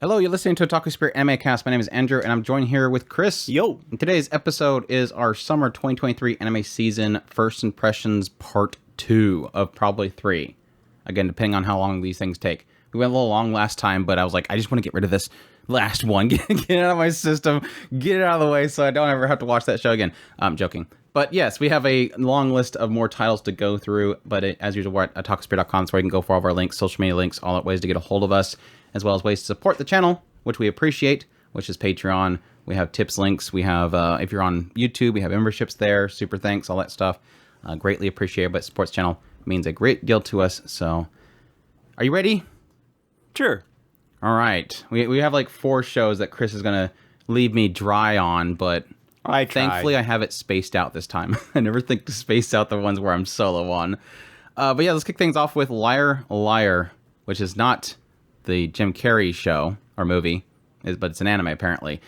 Hello, you're listening to Otaku Spirit Anime Cast. My name is Andrew, and I'm joined here with Chris. Yo! And today's episode is our summer 2023 anime season first impressions part 2 of probably 3. Again, depending on how long these things take. We went a little long last time, but I was like, I just want to get rid of this last one. Get it out of my system. Get it out of the way so I don't ever have to watch that show again. I'm joking. But yes, we have a long list of more titles to go through. But as usual, we're at otakuspirit.com, so where you can go for all of our links, social media links, all that ways to get a hold of us, as well as ways to support the channel, which we appreciate, which is Patreon. We have tips links. We have, if you're on YouTube, we have memberships there. Super thanks, all that stuff. Greatly appreciated, but supports channel means a great deal to us. So, are you ready? Sure. All right. We have like 4 shows that Chris is going to leave me dry on, but thankfully I have it spaced out this time. I never think to space out the ones where I'm solo on. But yeah, let's kick things off with Liar Liar, which is not the Jim Carrey show or movie, but it's an anime apparently.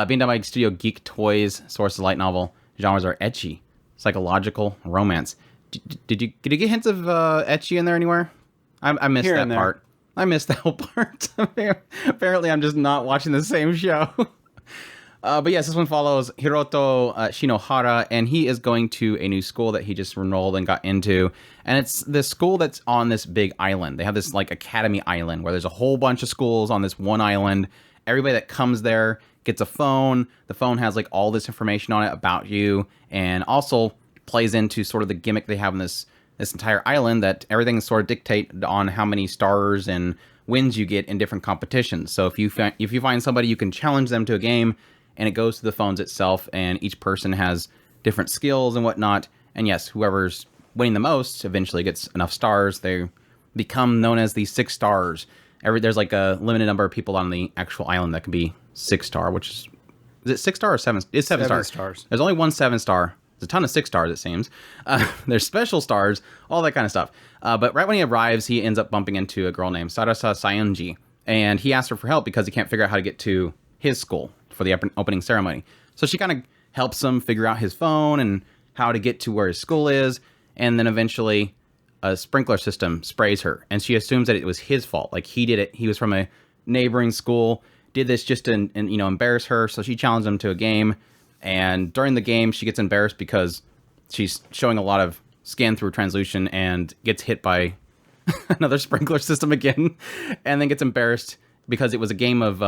Being done by Studio Geek Toys, source is light novel. Genres are ecchi, psychological, romance. Did you get hints of ecchi in there anywhere? I missed that part. I missed that whole part. Apparently, I'm just not watching the same show. But yes, this one follows Hiroto Shinohara, and he is going to a new school that he just enrolled and got into. And it's the school that's on this big island. They have this like academy island where there's a whole bunch of schools on this one island. Everybody that comes there gets a phone. The phone has like all this information on it about you, and also plays into sort of the gimmick they have in this entire island, that everything is sort of dictated on how many stars and wins you get in different competitions. So if you find somebody, you can challenge them to a game, and it goes to the phones itself, and each person has different skills and whatnot. And yes, whoever's winning the most eventually gets enough stars. They become known as the 6 stars. There's like a limited number of people on the actual island that can be 6-star, which is it 6-star or 7? It's 7 stars. There's only one 7-star. There's a ton of 6 stars, it seems. There's special stars, all that kind of stuff. But right when he arrives, he ends up bumping into a girl named Sarasa Sayonji, and he asks her for help because he can't figure out how to get to his school for the opening ceremony. So she kind of helps him figure out his phone and how to get to where his school is, and then eventually a sprinkler system sprays her, and she assumes that it was his fault. Like, he did it. He was from a neighboring school, did this just to embarrass her, so she challenged him to a game. And during the game, she gets embarrassed because she's showing a lot of scan through translution and gets hit by another sprinkler system again, and then gets embarrassed because it was a game of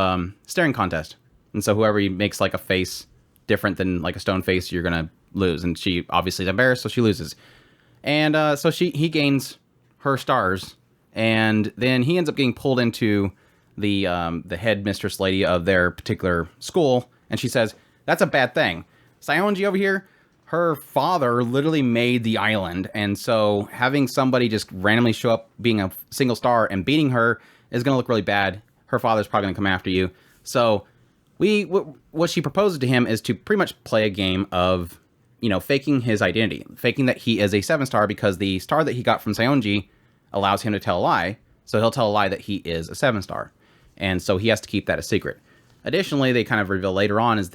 staring contest. And so whoever makes like a face different than like a stone face, you're going to lose. And she obviously is embarrassed, so she loses. And so he gains her stars, and then he ends up getting pulled into the headmistress lady of their particular school, and she says, "That's a bad thing. Sayonji over here, her father literally made the island, and so having somebody just randomly show up being a single star and beating her is going to look really bad. Her father's probably going to come after you." So what she proposes to him is to pretty much play a game of, faking his identity, faking that he is a 7-star, because the star that he got from Sayonji allows him to tell a lie. So he'll tell a lie that he is a 7-star. And so he has to keep that a secret. Additionally, they kind of reveal later on is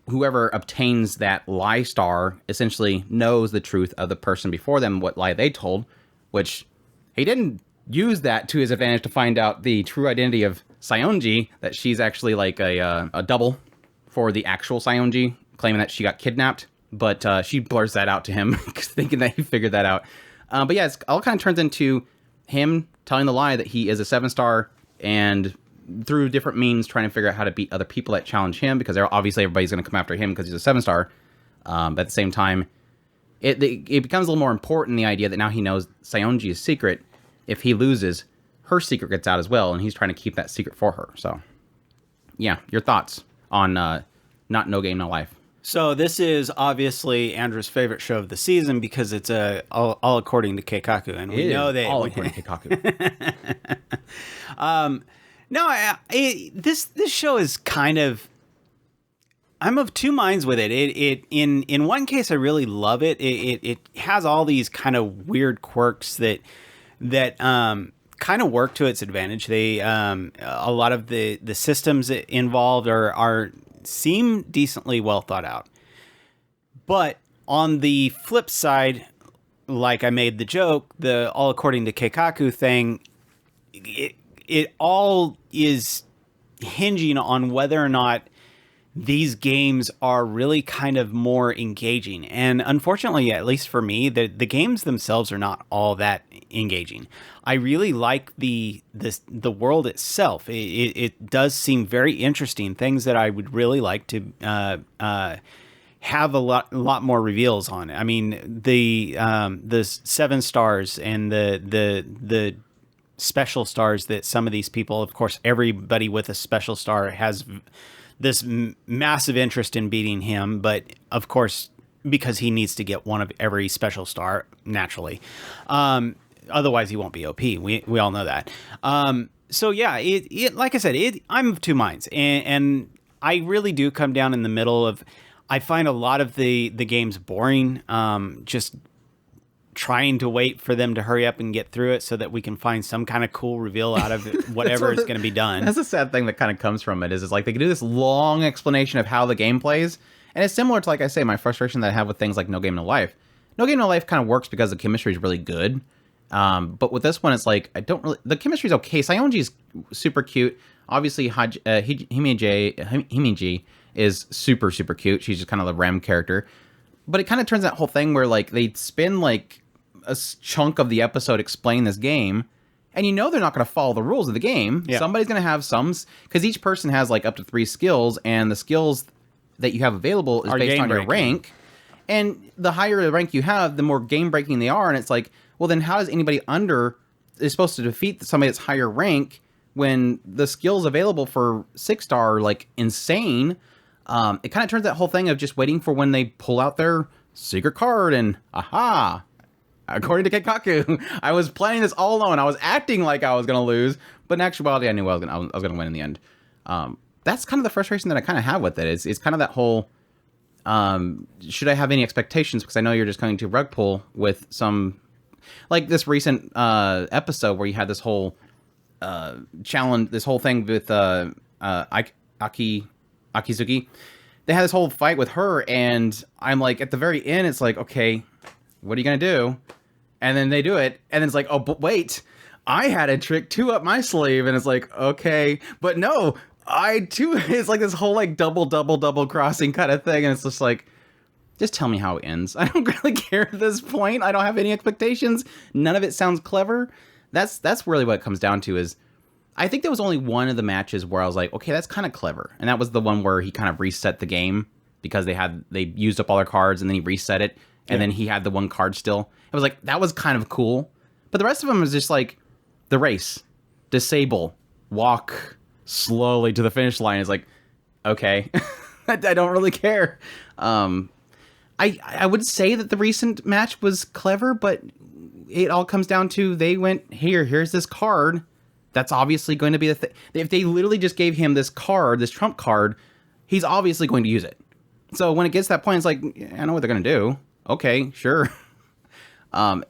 whoever obtains that lie star essentially knows the truth of the person before them, what lie they told, which he didn't use that to his advantage to find out the true identity of Sayonji, that she's actually like a double for the actual Sayonji, claiming that she got kidnapped. But she blurs that out to him, thinking that he figured that out. But yeah, it all kind of turns into him telling the lie that he is a 7-star, and through different means trying to figure out how to beat other people that challenge him, because obviously everybody's going to come after him because he's a 7-star. But at the same time, it becomes a little more important, the idea that now he knows Sayonji's secret. If he loses, her secret gets out as well, and he's trying to keep that secret for her. So, yeah, your thoughts on not No Game, No Life? So this is obviously Andrew's favorite show of the season because it's all according to Keikaku, and we know that all according to Keikaku. This show is kind of, I'm of two minds with it. In one case, I really love it. It has all these kind of weird quirks that kind of work to its advantage. They a lot of the systems involved seem decently well thought out. But on the flip side, like I made the joke, the all according to Keikaku thing, it all is hinging on whether or not these games are really kind of more engaging. And unfortunately, at least for me, the games themselves are not all that engaging. I really like the world itself. It does seem very interesting. Things that I would really like to have a lot more reveals on. I mean, the 7 stars and the special stars that some of these people, of course, everybody with a special star has this massive interest in beating him, but of course, because he needs to get one of every special star naturally. Otherwise he won't be OP. We all know that. So yeah, it like I said, I'm of two minds, and I really do come down in the middle of, I find a lot of the games boring. Just trying to wait for them to hurry up and get through it so that we can find some kind of cool reveal out of it, whatever is going to be done. That's a sad thing that kind of comes from it is like they can do this long explanation of how the game plays. And it's similar to, like I say, my frustration that I have with things like No Game No Life. No Game No Life kind of works because the chemistry is really good. But with this one, it's like, the chemistry is okay. Saionji is super cute. Obviously, Himiji is super, super cute. She's just kind of the Rem character. But it kind of turns that whole thing where like they spend like a chunk of the episode explaining this game, and you know they're not going to follow the rules of the game. Yeah. Somebody's going to have some, because each person has like up to 3 skills, and the skills that you have available is based on your rank. And the higher the rank you have, the more game breaking they are. And it's like, well, then how does anybody is supposed to defeat somebody that's higher rank when the skills available for 6-star are like insane? It kind of turns that whole thing of just waiting for when they pull out their secret card and aha. According to Keikaku, I was playing this all alone. I was acting like I was going to lose, but in actuality, I knew I was going to win in the end. That's kind of the frustration that I kind of have with it. It's kind of that whole, should I have any expectations? Because I know you're just going to rug pull with some, like this recent episode where you had this whole challenge, this whole thing with Akizuki. They had this whole fight with her, and I'm like, at the very end, it's like, okay, what are you going to do? And then they do it, and then it's like, oh, but wait, I had a trick too up my sleeve, and it's like, okay, but no, I too, it's like this whole like double crossing kind of thing, and it's just like, just tell me how it ends. I don't really care at this point. I don't have any expectations. None of it sounds clever. That's really what it comes down to is, I think there was only one of the matches where I was like, okay, that's kind of clever, and that was the one where he kind of reset the game because they used up all their cards, and then he reset it. And then he had the one card still. It was like, that was kind of cool. But the rest of them was just like, the race, disable, walk slowly to the finish line. Is like, okay, I don't really care. I would say that the recent match was clever, but it all comes down to they went, here's this card. That's obviously going to be the thing. If they literally just gave him this card, this trump card, he's obviously going to use it. So when it gets to that point, it's like, I know what they're going to do. Okay, sure. I'm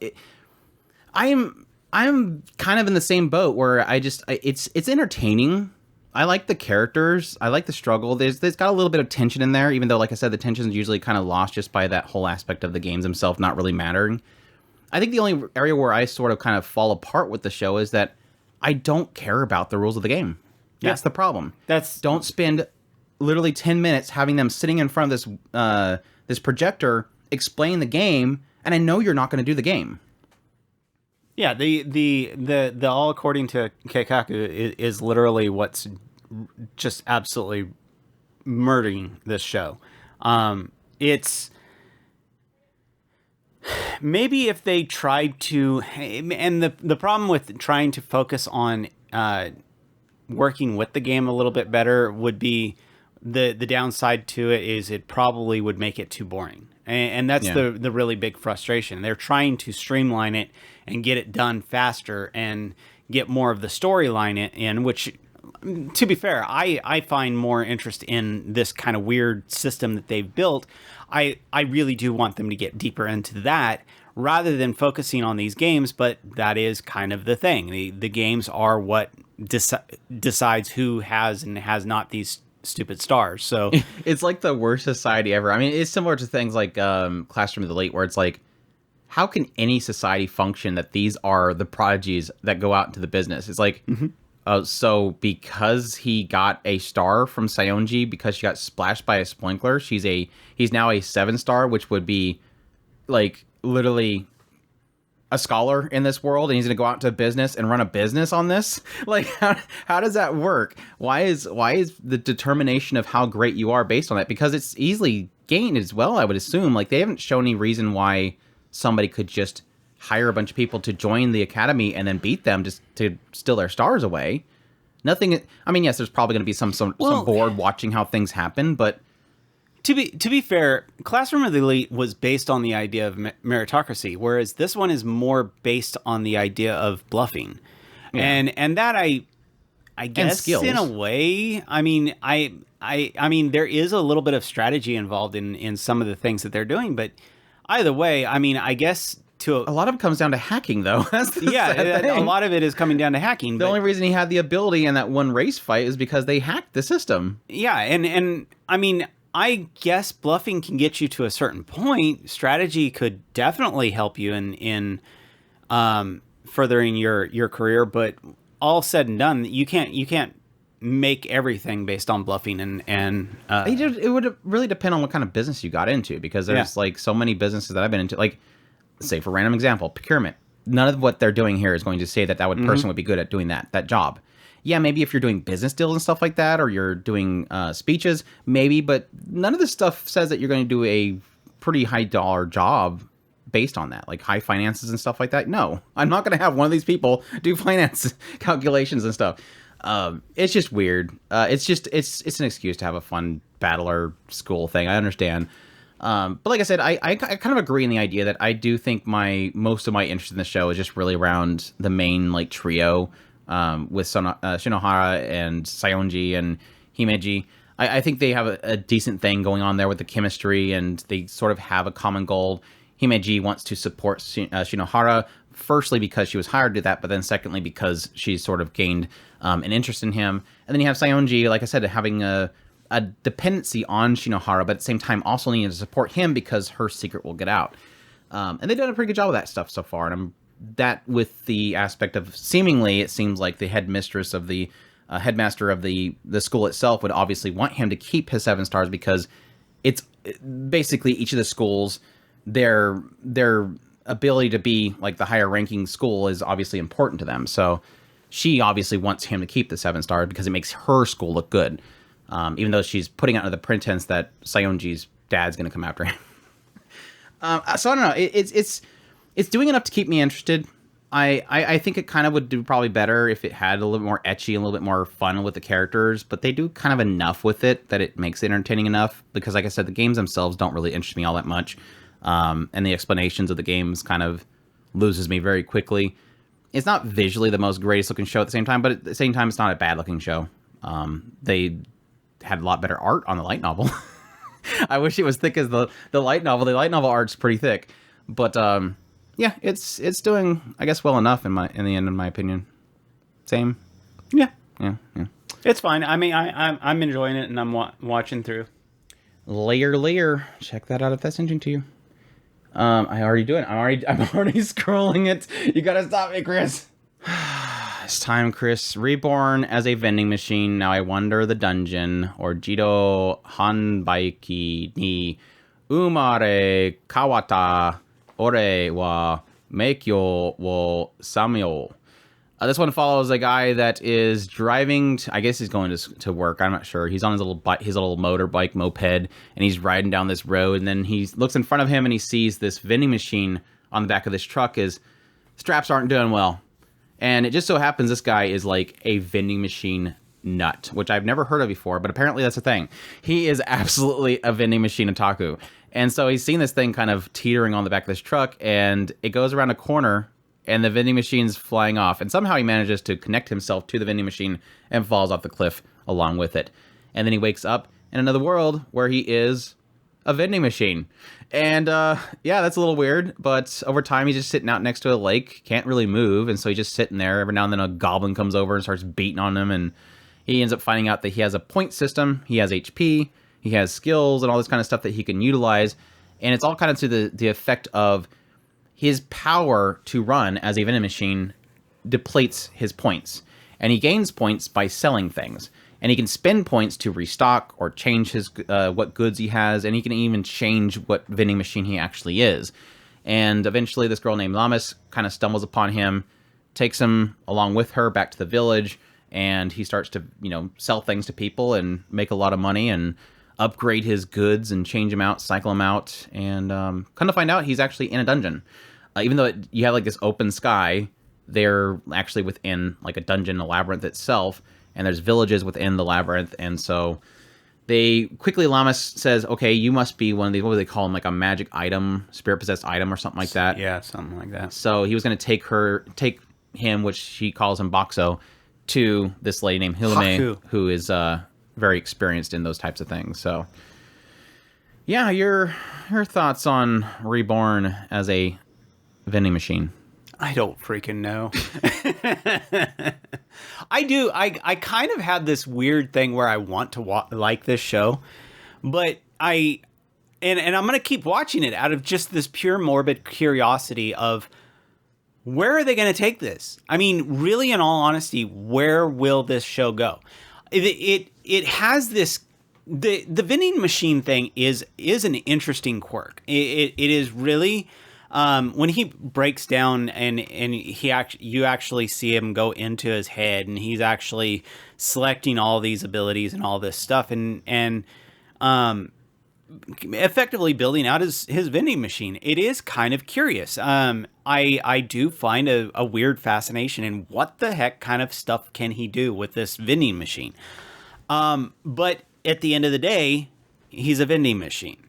kind of in the same boat where it's entertaining. I like the characters. I like the struggle. There's got a little bit of tension in there, even though, like I said, the tension is usually kind of lost just by that whole aspect of the games themselves not really mattering. I think the only area where I sort of kind of fall apart with the show is that I don't care about the rules of the game. That's the problem. Don't spend literally 10 minutes having them sitting in front of this projector explain the game, and I know you're not going to do the game. Yeah, the all according to Keikaku is literally what's just absolutely murdering this show. It's maybe if they tried to, and the problem with trying to focus on working with the game a little bit better would be the downside to it is it probably would make it too boring. And that's the really big frustration. They're trying to streamline it and get it done faster and get more of the storyline in, which, to be fair, I find more interest in this kind of weird system that they've built. I really do want them to get deeper into that rather than focusing on these games, but that is kind of the thing. The games are what decides who has and has not these stupid stars. So it's like the worst society ever. I mean, it's similar to things like Classroom of the Elite, where it's like, how can any society function that these are the prodigies that go out into the business? It's like, So because he got a star from Saionji because she got splashed by a sprinkler, he's now a 7-star, which would be like literally a scholar in this world, and he's going to go out to business and run a business on this. Like, how does that work? Why is the determination of how great you are based on that? Because it's easily gained as well, I would assume. Like, they haven't shown any reason why somebody could just hire a bunch of people to join the academy and then beat them just to steal their stars away. Nothing. I mean, yes, there's probably going to be some board watching how things happen, but to be fair, Classroom of the Elite was based on the idea of meritocracy, whereas this one is more based on the idea of bluffing, and that I guess in a way, I mean, I mean, there is a little bit of strategy involved in some of the things that they're doing, but either way, I mean, I guess a lot of it comes down to hacking, though. That's the sad thing. A lot of it is coming down to hacking. The only reason he had the ability in that one race fight is because they hacked the system. Yeah, and I mean, I guess bluffing can get you to a certain point. Strategy could definitely help you in furthering your career, but all said and done, you can't make everything based on bluffing and it would really depend on what kind of business you got into, because there's like so many businesses that I've been into, like, say for random example, procurement. None of what they're doing here is going to say that person would be good at doing that job. Yeah, maybe if you're doing business deals and stuff like that, or you're doing speeches, maybe, but none of this stuff says that you're going to do a pretty high dollar job based on that, like high finances and stuff like that. No, I'm not going to have one of these people do finance calculations and stuff. It's just weird. It's an excuse to have a fun battler school thing. I understand. But like I said, I kind of agree in the idea that I do think most of my interest in the show is just really around the main like trio, with Shinohara and Saionji and Himeji. I think they have a decent thing going on there with the chemistry, and they sort of have a common goal. Himeji wants to support Shinohara, firstly because she was hired to do that, but then secondly because she's sort of gained an interest in him. And then you have Saionji, like I said, having a dependency on Shinohara, but at the same time also needing to support him because her secret will get out. And they've done a pretty good job of that stuff so far. And that with the aspect of seemingly, it seems like the headmaster of the school itself would obviously want him to keep his 7 stars, because it's basically each of the schools, their ability to be like the higher ranking school is obviously important to them. So she obviously wants him to keep the 7 stars because it makes her school look good. Even though she's putting out the pretense that Saionji's dad's going to come after him. So I don't know. It's doing enough to keep me interested. I think it kind of would do probably better if it had a little more ecchi, a little bit more fun with the characters, but they do kind of enough with it that it makes it entertaining enough, because like I said, the games themselves don't really interest me all that much. And the explanations of the games kind of loses me very quickly. It's not visually the most greatest looking show at the same time, but at the same time, it's not a bad looking show. They had a lot better art on the light novel. I wish it was thick as the light novel. The light novel art's pretty thick, but yeah, it's doing, I guess, well enough in the end, in my opinion. Same. Yeah. It's fine. I mean, I'm enjoying it, and I'm watching through. Layer. Check that out if that's interesting to you. I already do it. I'm already scrolling it. You gotta stop me, Chris. It's time, Chris. Reborn as a vending machine. Now I wander the dungeon. Or Jido Hanbaiki ni Umare Kawata Ore wa Meikyo wo Samyo. This one follows a guy that is driving. I guess he's going to work. I'm not sure. He's on his little motorbike, moped, and he's riding down this road. And then he looks in front of him and he sees this vending machine on the back of this truck. His straps aren't doing well. And it just so happens this guy is like a vending machine nut, which I've never heard of before, but apparently that's a thing. He is absolutely a vending machine otaku. And so he's seen this thing kind of teetering on the back of this truck, and it goes around a corner, and the vending machine's flying off. And somehow he manages to connect himself to the vending machine and falls off the cliff along with it. And then he wakes up in another world where he is a vending machine. And yeah, that's a little weird, but over time he's just sitting out next to a lake, can't really move, and so he's just sitting there. Every now and then a goblin comes over and starts beating on him, and he ends up finding out that he has a point system, he has HP, he has skills, and all this kind of stuff that he can utilize, and it's all kind of to the effect of his power to run as a vending machine depletes his points. and he gains points by selling things. And he can spend points to restock or change his what goods he has, and he can even change what vending machine he actually is. And eventually this girl named Lamas kind of stumbles upon him, takes him along with her back to the village, and he starts to, sell things to people and make a lot of money and upgrade his goods and change them out, cycle them out, and come to find out he's actually in a dungeon. Even though you have like this open sky, they're actually within like a dungeon, a labyrinth itself, and there's villages within the labyrinth, and so they quickly, Lamas says, okay, you must be one of these, what do they call them, like a magic item, spirit-possessed item or something like that. Yeah, something like that. So he was going to take him, which she calls him Boxo, to this lady named Hilame, who is very experienced in those types of things. So, yeah, your thoughts on Reborn as a vending machine? I don't freaking know. I do. I kind of have this weird thing where I want to like this show, but and I'm going to keep watching it out of just this pure morbid curiosity of where are they going to take this? I mean, really, in all honesty, where will this show go? It has this. The vending machine thing is an interesting quirk. It is really. When he breaks down and you actually see him go into his head, and he's actually selecting all these abilities and all this stuff, and effectively building out his vending machine. It is kind of curious. I do find a weird fascination in what the heck kind of stuff can he do with this vending machine. But at the end of the day, he's a vending machine.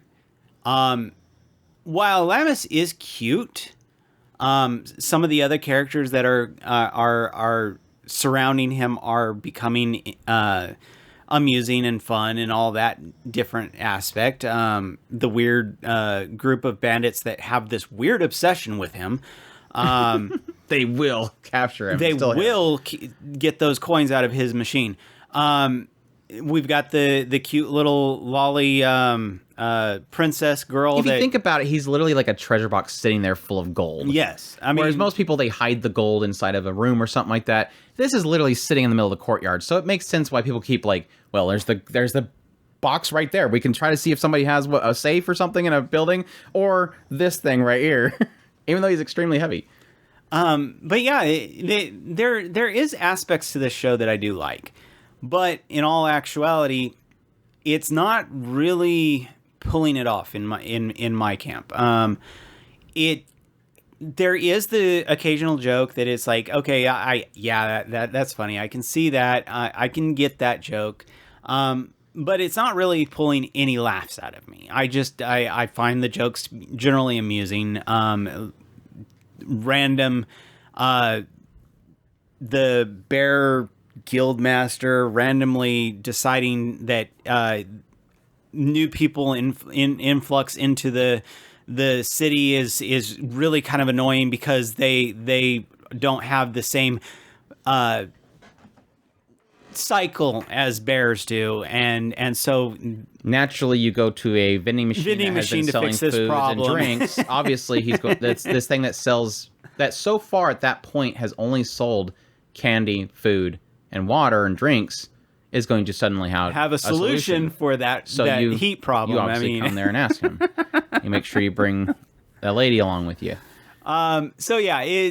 While Lamas is cute, some of the other characters that are surrounding him are becoming amusing and fun and all that different aspect. The weird group of bandits that have this weird obsession with him. They will capture him. They will get those coins out of his machine. We've got the cute little lolly princess girl. If you think about it, he's literally like a treasure box sitting there full of gold. Yes. Whereas most people, they hide the gold inside of a room or something like that. This is literally sitting in the middle of the courtyard. So it makes sense why people keep like, well, there's the box right there. We can try to see if somebody has a safe or something in a building, or this thing right here, even though he's extremely heavy. But yeah, there is aspects to this show that I do like. But in all actuality, it's not really pulling it off in my camp. There is the occasional joke that it's like, okay, that's funny. I can see that. I can get that joke. But it's not really pulling any laughs out of me. I find the jokes generally amusing. Random, the bear guildmaster randomly deciding that new people influx into the city is really kind of annoying because they don't have the same cycle as bears do, and so naturally you go to a vending machine that has been selling foods and drinks. Obviously, that's this thing that sells that so far at that point has only sold candy, food, and water and drinks, is going to suddenly have a solution for that heat problem. You obviously come there and ask him. You make sure you bring a lady along with you. So yeah,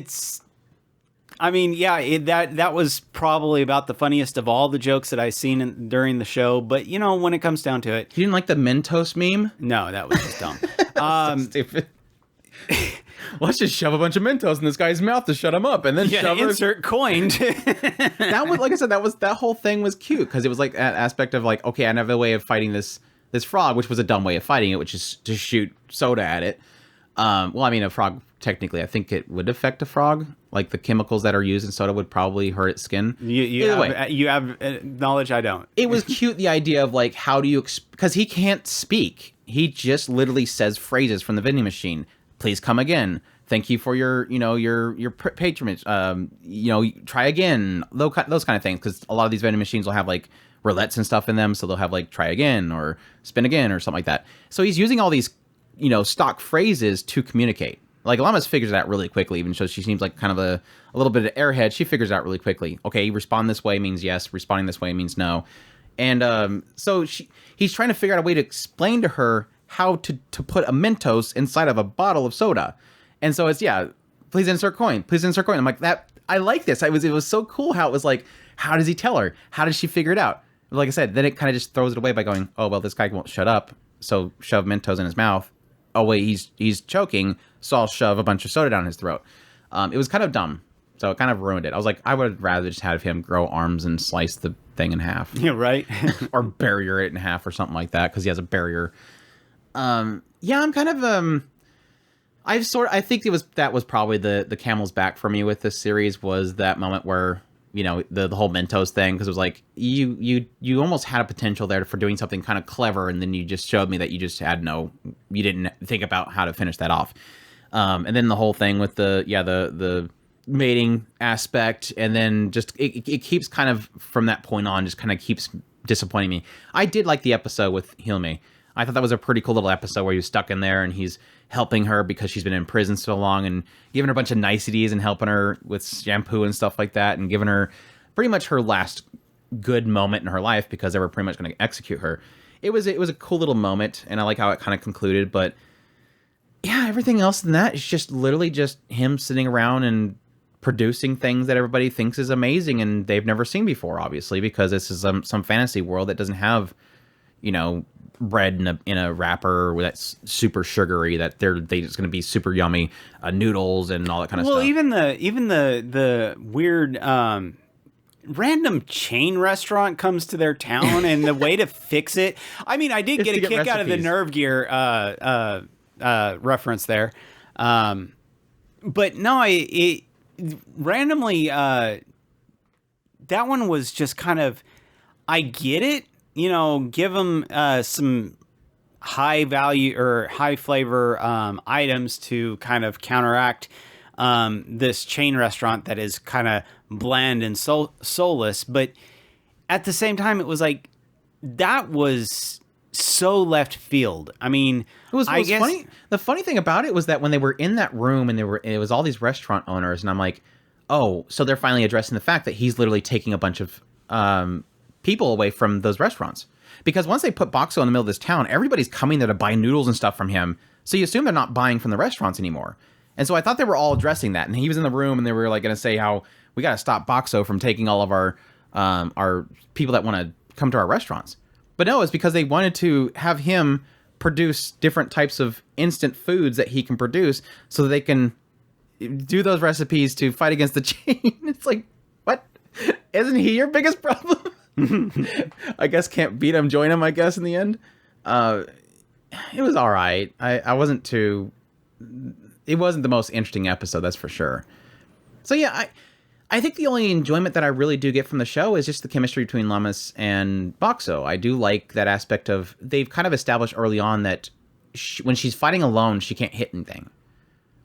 that was probably about the funniest of all the jokes that I've seen during the show. But when it comes down to it, you didn't like the Mentos meme? No, that was just dumb. So stupid. Let's just shove a bunch of Mentos in this guy's mouth to shut him up, and then insert coin. That was, like I said, that whole thing was cute because it was like an aspect of like, okay, I have a way of fighting this frog, which was a dumb way of fighting it, which is to shoot soda at it. Well, I mean, a frog technically, I think it would affect a frog. Like the chemicals that are used in soda would probably hurt its skin. You have knowledge I don't. It was cute, the idea of like, how do you because he can't speak. He just literally says phrases from the vending machine. Please come again. Thank you for your patronage. Try again. Those kind of things. Because a lot of these vending machines will have like roulettes and stuff in them, so they'll have like try again or spin again or something like that. So he's using all these, stock phrases to communicate. Like, Llamas figures it out really quickly, even though she seems like kind of a little bit of airhead. She figures it out really quickly. Okay, respond this way means yes. Responding this way means no. And so he's trying to figure out a way to explain to her how to put a Mentos inside of a bottle of soda. And so it's, yeah, please insert coin. Please insert coin. I'm like, I like this. It was so cool how it was like, how does he tell her? How does she figure it out? Like I said, then it kind of just throws it away by going, oh, well, this guy won't shut up. So shove Mentos in his mouth. Oh, wait, he's choking. So I'll shove a bunch of soda down his throat. It was kind of dumb. So it kind of ruined it. I was like, I would rather just have him grow arms and slice the thing in half. Yeah, right. Or barrier it in half or something like that, because he has a barrier. Yeah, I'm kind of I think that was probably the camel's back for me with this series, was that moment where, you know, the whole Mentos thing, because it was like you almost had a potential there for doing something kind of clever, and then you just showed me that you didn't think about how to finish that off. And then the whole thing with the mating aspect, and then just it keeps kind of from that point on just kind of keeps disappointing me. I did like the episode with Hilme. I thought that was a pretty cool little episode where he was stuck in there and he's helping her because she's been in prison so long, and giving her a bunch of niceties and helping her with shampoo and stuff like that, and giving her pretty much her last good moment in her life, because they were pretty much going to execute her. It was a cool little moment, and I like how it kind of concluded. But yeah, everything else than that is just literally just him sitting around and producing things that everybody thinks is amazing and they've never seen before, obviously, because this is some fantasy world that doesn't have, you know, bread in a wrapper that's super sugary, that they just going to be super yummy, noodles and all that kind of stuff. Well, even the weird random chain restaurant comes to their town, and the way to fix it. I mean, I did get a kick out of the Nerve Gear reference there, but no, it randomly that one was just kind of, I get it. You know, give them some high value or high flavor items to kind of counteract this chain restaurant that is kind of bland and soulless. But at the same time, it was like, that was so left field. I mean, I guess funny. The funny thing about it was that when they were in that room and it was all these restaurant owners, and I'm like, oh, so they're finally addressing the fact that he's literally taking a bunch of people away from those restaurants. Because once they put Boxo in the middle of this town, everybody's coming there to buy noodles and stuff from him. So you assume they're not buying from the restaurants anymore. And so I thought they were all addressing that. And he was in the room and they were like going to say how we got to stop Boxo from taking all of our people that want to come to our restaurants. But no, it's because they wanted to have him produce different types of instant foods that he can produce so that they can do those recipes to fight against the chain. It's like, what? Isn't he your biggest problem? I guess can't beat him, join him, I guess, in the end. It was all right. I wasn't too... It wasn't the most interesting episode, that's for sure. So yeah, I think the only enjoyment that I really do get from the show is just the chemistry between Llamas and Boxo. I do like that aspect of... They've kind of established early on that when she's fighting alone, she can't hit anything.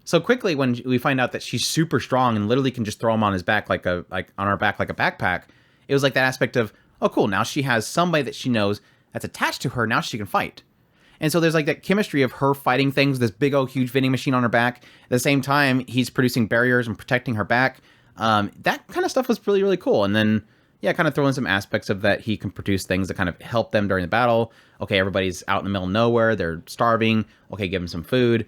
So quickly, when we find out that she's super strong and literally can just throw him on his back like on her back like a backpack, it was like that aspect of, oh cool, now she has somebody that she knows that's attached to her, now she can fight. And so there's like that chemistry of her fighting things, this big old huge vending machine on her back. At the same time, he's producing barriers and protecting her back. That kind of stuff was really, really cool. And then, yeah, kind of throw in some aspects of that he can produce things that kind of help them during the battle. Okay, everybody's out in the middle of nowhere, they're starving. Okay, give them some food.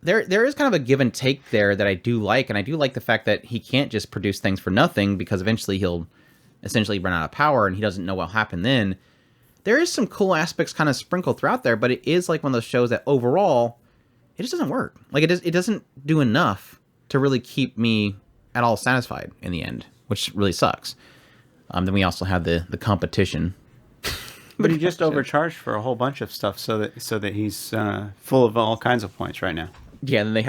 There is kind of a give and take there that I do like, and I do like the fact that he can't just produce things for nothing, because eventually he'll essentially run out of power and he doesn't know what'll happen then. There is some cool aspects kind of sprinkled throughout there, but it is like one of those shows that overall, it just doesn't work. Like it doesn't do enough to really keep me at all satisfied in the end, which really sucks. Then we also have the competition. But he just overcharged for a whole bunch of stuff so that he's full of all kinds of points right now. Yeah, and then they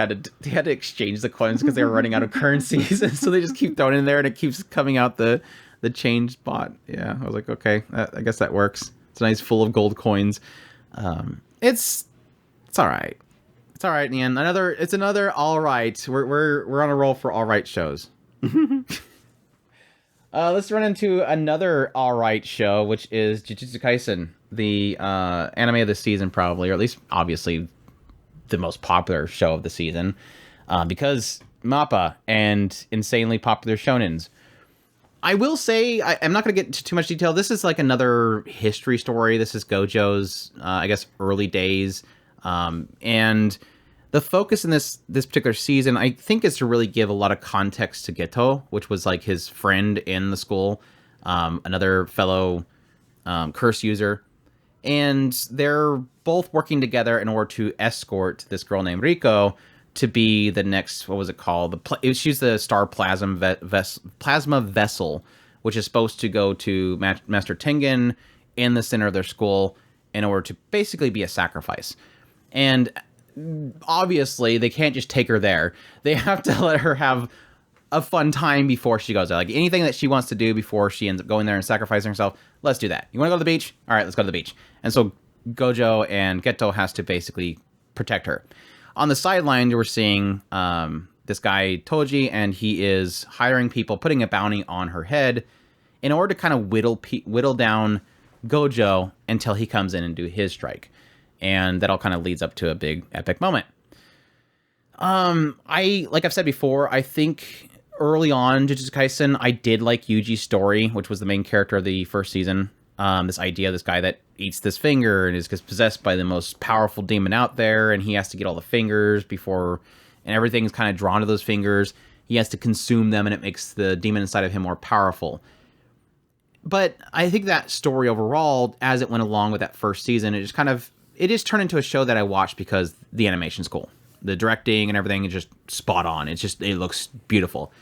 had to exchange the coins because they were running out of currencies, and so they just keep throwing it in there, and it keeps coming out the change bot. Yeah, I was like, okay, I guess that works. It's nice, full of gold coins. It's all right. It's all right in the end. It's another all right. We're on a roll for all right shows. Let's run into another all right show, which is Jujutsu Kaisen, the anime of the season, probably, or at least obviously the most popular show of the season. because MAPPA and insanely popular shonens. I will say, I'm not going to get into too much detail. This is like another history story. This is Gojo's, I guess, early days. And the focus in this particular season, I think, is to really give a lot of context to Geto, which was like his friend in the school, another fellow curse user. And they're both working together in order to escort this girl named Riko to be the next, what was it called? She's the Star Plasma Vessel, which is supposed to go to Master Tengen in the center of their school in order to basically be a sacrifice. And obviously, they can't just take her there. They have to let her have a fun time before she goes there. Like, anything that she wants to do before she ends up going there and sacrificing herself, let's do that. You want to go to the beach? All right, let's go to the beach. And so Gojo and Geto has to basically protect her. On the sideline, we're seeing this guy, Toji, and he is hiring people, putting a bounty on her head in order to kind of whittle down Gojo until he comes in and do his strike. And that all kind of leads up to a big epic moment. Like I've said before, I think early on Jujutsu Kaisen, I did like Yuji's story, which was the main character of the first season. This idea of this guy that eats this finger and is possessed by the most powerful demon out there, and he has to get all the fingers before, and everything's kind of drawn to those fingers. He has to consume them, and it makes the demon inside of him more powerful. But I think that story overall, as it went along with that first season, it just turned into a show that I watched because the animation's cool. The directing and everything is just spot on. It looks beautiful.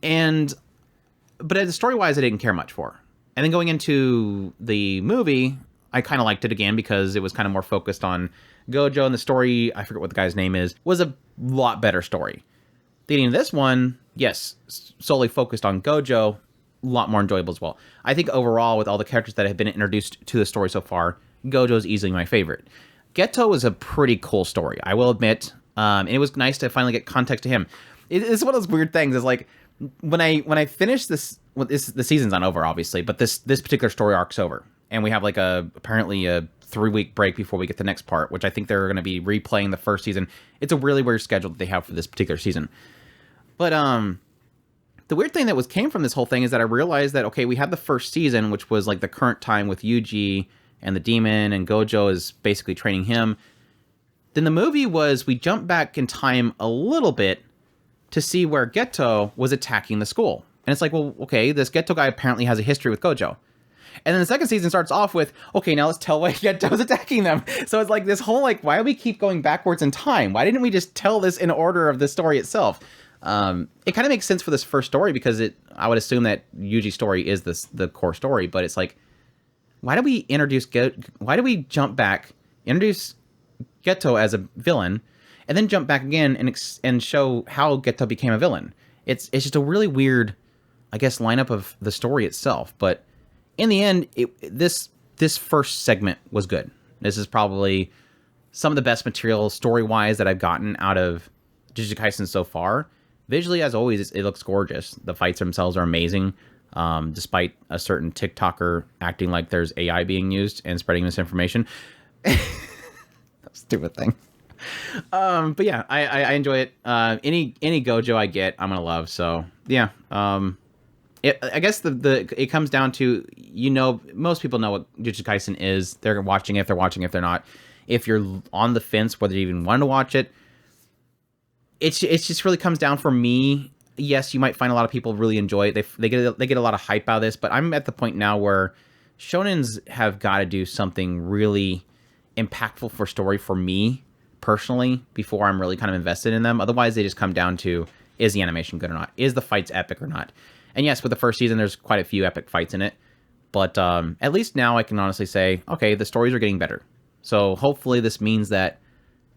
But as story-wise, I didn't care much for. And then going into the movie, I kind of liked it again because it was kind of more focused on Gojo, and the story, I forget what the guy's name is, was a lot better story. Leading to this one, yes, solely focused on Gojo, a lot more enjoyable as well. I think overall, with all the characters that have been introduced to the story so far, Gojo is easily my favorite. Geto was a pretty cool story, I will admit. And it was nice to finally get context to him. It's one of those weird things. It's like, when I finish this, the season's not over, obviously, but this particular story arc's over. And we have like apparently a 3-week break before we get the next part, which I think they're going to be replaying the first season. It's a really weird schedule that they have for this particular season. But the weird thing that came from this whole thing is that I realized that, okay, we had the first season, which was like the current time with Yuji and the demon, and Gojo is basically training him. Then the movie was, we jumped back in time a little bit to see where Geto was attacking the school. And it's like, well, okay, this Geto guy apparently has a history with Gojo. And then the second season starts off with, okay, now let's tell why Geto's attacking them. So it's like this whole, like, why do we keep going backwards in time? Why didn't we just tell this in order of the story itself? It kind of makes sense for this first story because I would assume that Yuji's story is the core story, but it's like, why do we jump back, introduce Geto as a villain, and then jump back again and show how Geto became a villain? It's just a really weird, I guess, lineup of the story itself. But in the end, this first segment was good. This is probably some of the best material story-wise that I've gotten out of Jujutsu Kaisen so far. Visually, as always, it looks gorgeous. The fights themselves are amazing, despite a certain TikToker acting like there's AI being used and spreading misinformation. That stupid thing. But yeah, I enjoy it. Any Gojo I get, I'm gonna love. So yeah. I guess it comes down to, most people know what Jujutsu Kaisen is. They're watching it, if they're not. If you're on the fence whether you even want to watch it, it just really comes down for me. Yes, you might find a lot of people really enjoy it. They get a lot of hype out of this, but I'm at the point now where shonens have got to do something really impactful for story for me personally before I'm really kind of invested in them. Otherwise, they just come down to, is the animation good or not? Is the fights epic or not? And yes, with the first season, there's quite a few epic fights in it. But at least now I can honestly say, okay, the stories are getting better. So hopefully this means that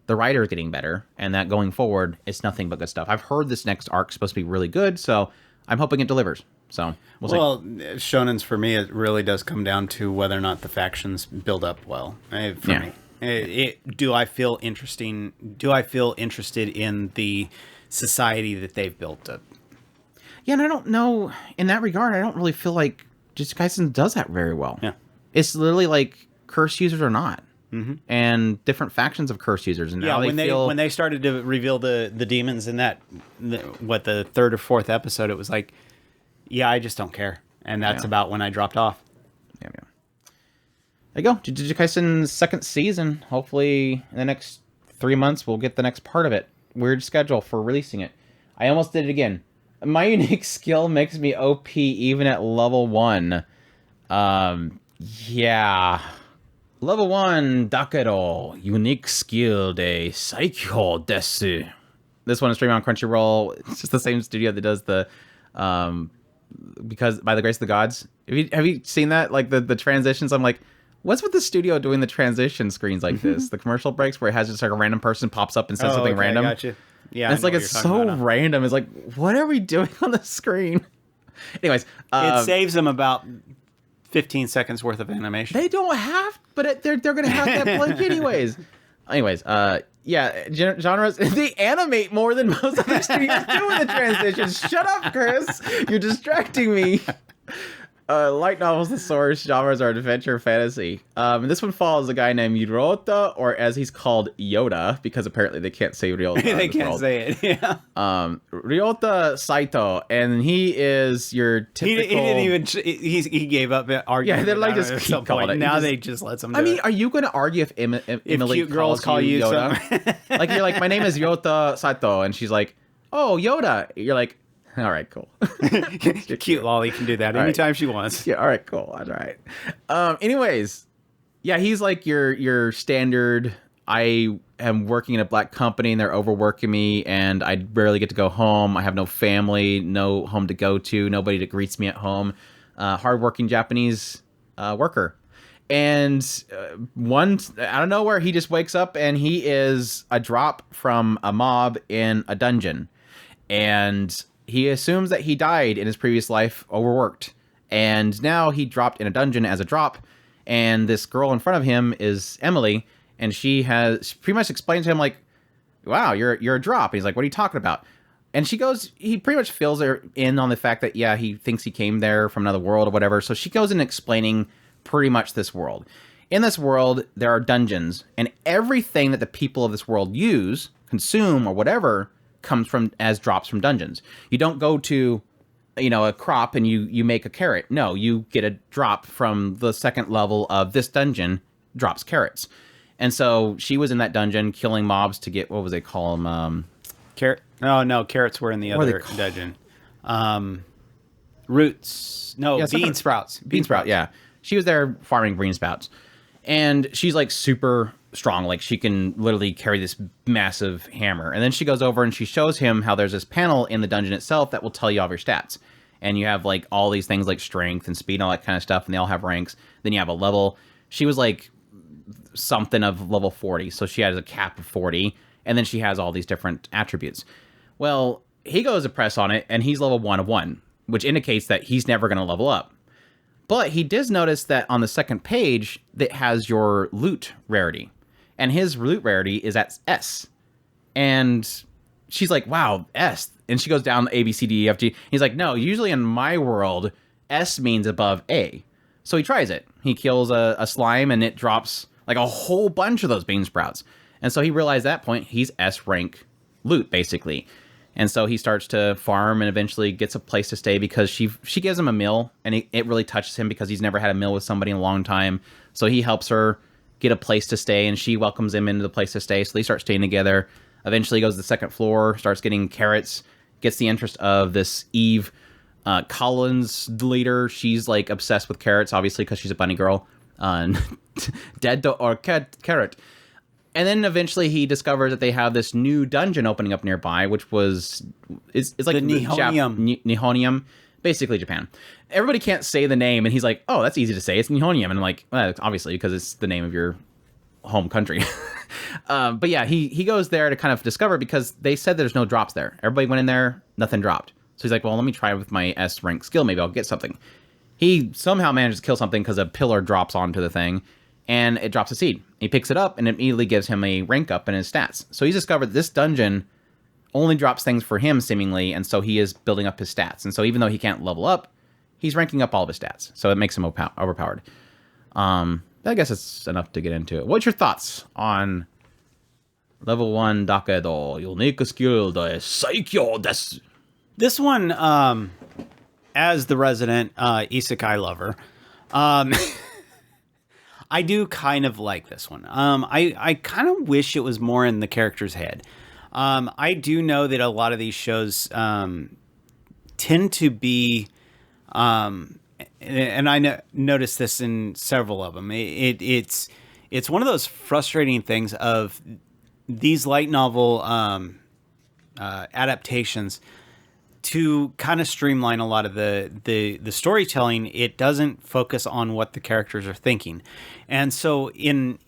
the writer is getting better, and that going forward, it's nothing but good stuff. I've heard this next arc is supposed to be really good, so I'm hoping it delivers. So we'll see. Well, shonens for me, it really does come down to whether or not the factions build up well. For me, do I feel interested in the society that they've built up? Yeah, and I don't know, in that regard, I don't really feel like Jujutsu Kaisen does that very well. Yeah. It's literally like curse users or not. and different factions of curse users. And Yeah, how when they started to reveal the demons in the third or fourth episode, it was like, yeah, I just don't care, and that's about when I dropped off. Yeah. There you go, Jujutsu Kaisen's second season. Hopefully, in the next 3 months, we'll get the next part of it. Weird schedule for releasing it. I almost did it again. My unique skill makes me OP even at level 1. Yeah. Level 1, Dakero. Unique skill de Saikyo desu. This one is streaming on Crunchyroll. It's just the same studio that does the, because by the grace of the gods. Have you seen that? Like the transitions? I'm like, what's with the studio doing the transition screens like this? The commercial breaks where it has just like a random person pops up and says something random. Gotcha. Yeah, and it's like, it's so random. It's like, what are we doing on the screen? Anyways. It saves them about 15 seconds worth of animation. They don't have, but they're going to have that blink anyways. Yeah, genres, they animate more than most other studios do in the transitions. Shut up, Chris. You're distracting me. Light novels, the source genres are adventure fantasy. And this one follows a guy named Ryota, or as he's called, Yoda, because apparently they can't say Ryota. They can't say it, yeah. Ryota Saito, and he is your typical... He didn't even... He gave up arguing. Yeah, they're like, just keep calling it. Now they just let them do it. Are you going to argue if Emily cute girls call you Yoda? Like, you're like, my name is Ryota Saito, and she's like, oh, Yoda. You're like... All right, cool. Cute Lolly can do that anytime she wants. Yeah, all right, cool. All right. Anyways, yeah, he's like your standard, I am working in a black company and they're overworking me and I barely get to go home. I have no family, no home to go to, nobody that greets me at home. Hardworking Japanese worker. And out of nowhere, he just wakes up and he is a drop from a mob in a dungeon. And... he assumes that he died in his previous life, overworked, and now he dropped in a dungeon as a drop, and this girl in front of him is Emily, and she pretty much explains to him, like, wow, you're a drop. And he's like, what are you talking about? And he pretty much fills her in on the fact that, yeah, he thinks he came there from another world or whatever, so she goes in explaining pretty much this world. In this world, there are dungeons, and everything that the people of this world use, consume, or whatever... comes from as drops from dungeons. You don't go to, a crop and you make a carrot. No, you get a drop from the second level of this dungeon, drops carrots. And so she was in that dungeon killing mobs to get, what was they call them? Carrot? No, carrots were in the other dungeon. Roots. No, yeah, bean sprouts. Bean sprout, yeah. She was there farming bean sprouts. And she's like super strong. Like she can literally carry this massive hammer. And then she goes over and she shows him how there's this panel in the dungeon itself that will tell you all of your stats. And you have like all these things like strength and speed and all that kind of stuff. And they all have ranks. Then you have a level. She was like something of level 40. So she has a cap of 40. And then she has all these different attributes. Well, he goes to press on it and he's level 1 of 1, which indicates that he's never going to level up. But he does notice that on the second page that has your loot rarity. And his loot rarity is at S. And she's like, wow, S. And she goes down A, B, C, D, E, F, G. He's like, no, usually in my world, S means above A. So he tries it. He kills a slime and it drops like a whole bunch of those bean sprouts. And so he realized at that point, he's S rank loot, basically. And so he starts to farm and eventually gets a place to stay because she gives him a meal. And it really touches him because he's never had a meal with somebody in a long time. So he helps her get a place to stay and she welcomes him into the place to stay. So they start staying together. Eventually he goes to the second floor, starts getting carrots, gets the interest of this Eve Collins leader. She's like obsessed with carrots, obviously, because she's a bunny girl. Dead or carrot. And then eventually he discovers that they have this new dungeon opening up nearby, which is like the Nihonium, basically Japan. Everybody can't say the name, and he's like, "Oh, that's easy to say. It's Nihonium." And I'm like, well, obviously, because it's the name of your home country. But yeah, he goes there to kind of discover because they said there's no drops there. Everybody went in there, nothing dropped. So he's like, well, let me try with my S rank skill. Maybe I'll get something. He somehow manages to kill something because a pillar drops onto the thing. And it drops a seed. He picks it up, and it immediately gives him a rank up in his stats. So he's discovered this dungeon only drops things for him, seemingly, and so he is building up his stats. And so even though he can't level up, he's ranking up all of his stats. So it makes him overpowered. I guess it's enough to get into it. What's your thoughts on level 1 Dakedo Unique Skill de Saikyo desu? This one, as the resident isekai lover, I do kind of like this one. I kind of wish it was more in the character's head. I do know that a lot of these shows tend to be, and I noticed this in several of them. It's one of those frustrating things of these light novel adaptations. To kind of streamline a lot of the storytelling, it doesn't focus on what the characters are thinking, and so and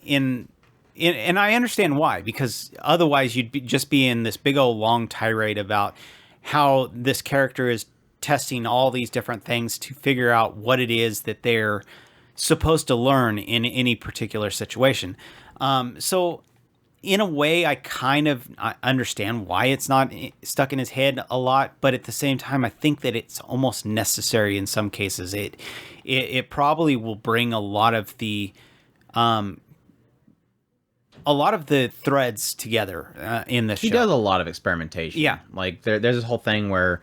I understand why, because otherwise you'd just be in this big old long tirade about how this character is testing all these different things to figure out what it is that they're supposed to learn in any particular situation. So in a way, I understand why it's not stuck in his head a lot, but at the same time, I think that it's almost necessary in some cases. It probably will bring a lot of the threads together in this show. He does a lot of experimentation. Yeah. Like, there's this whole thing where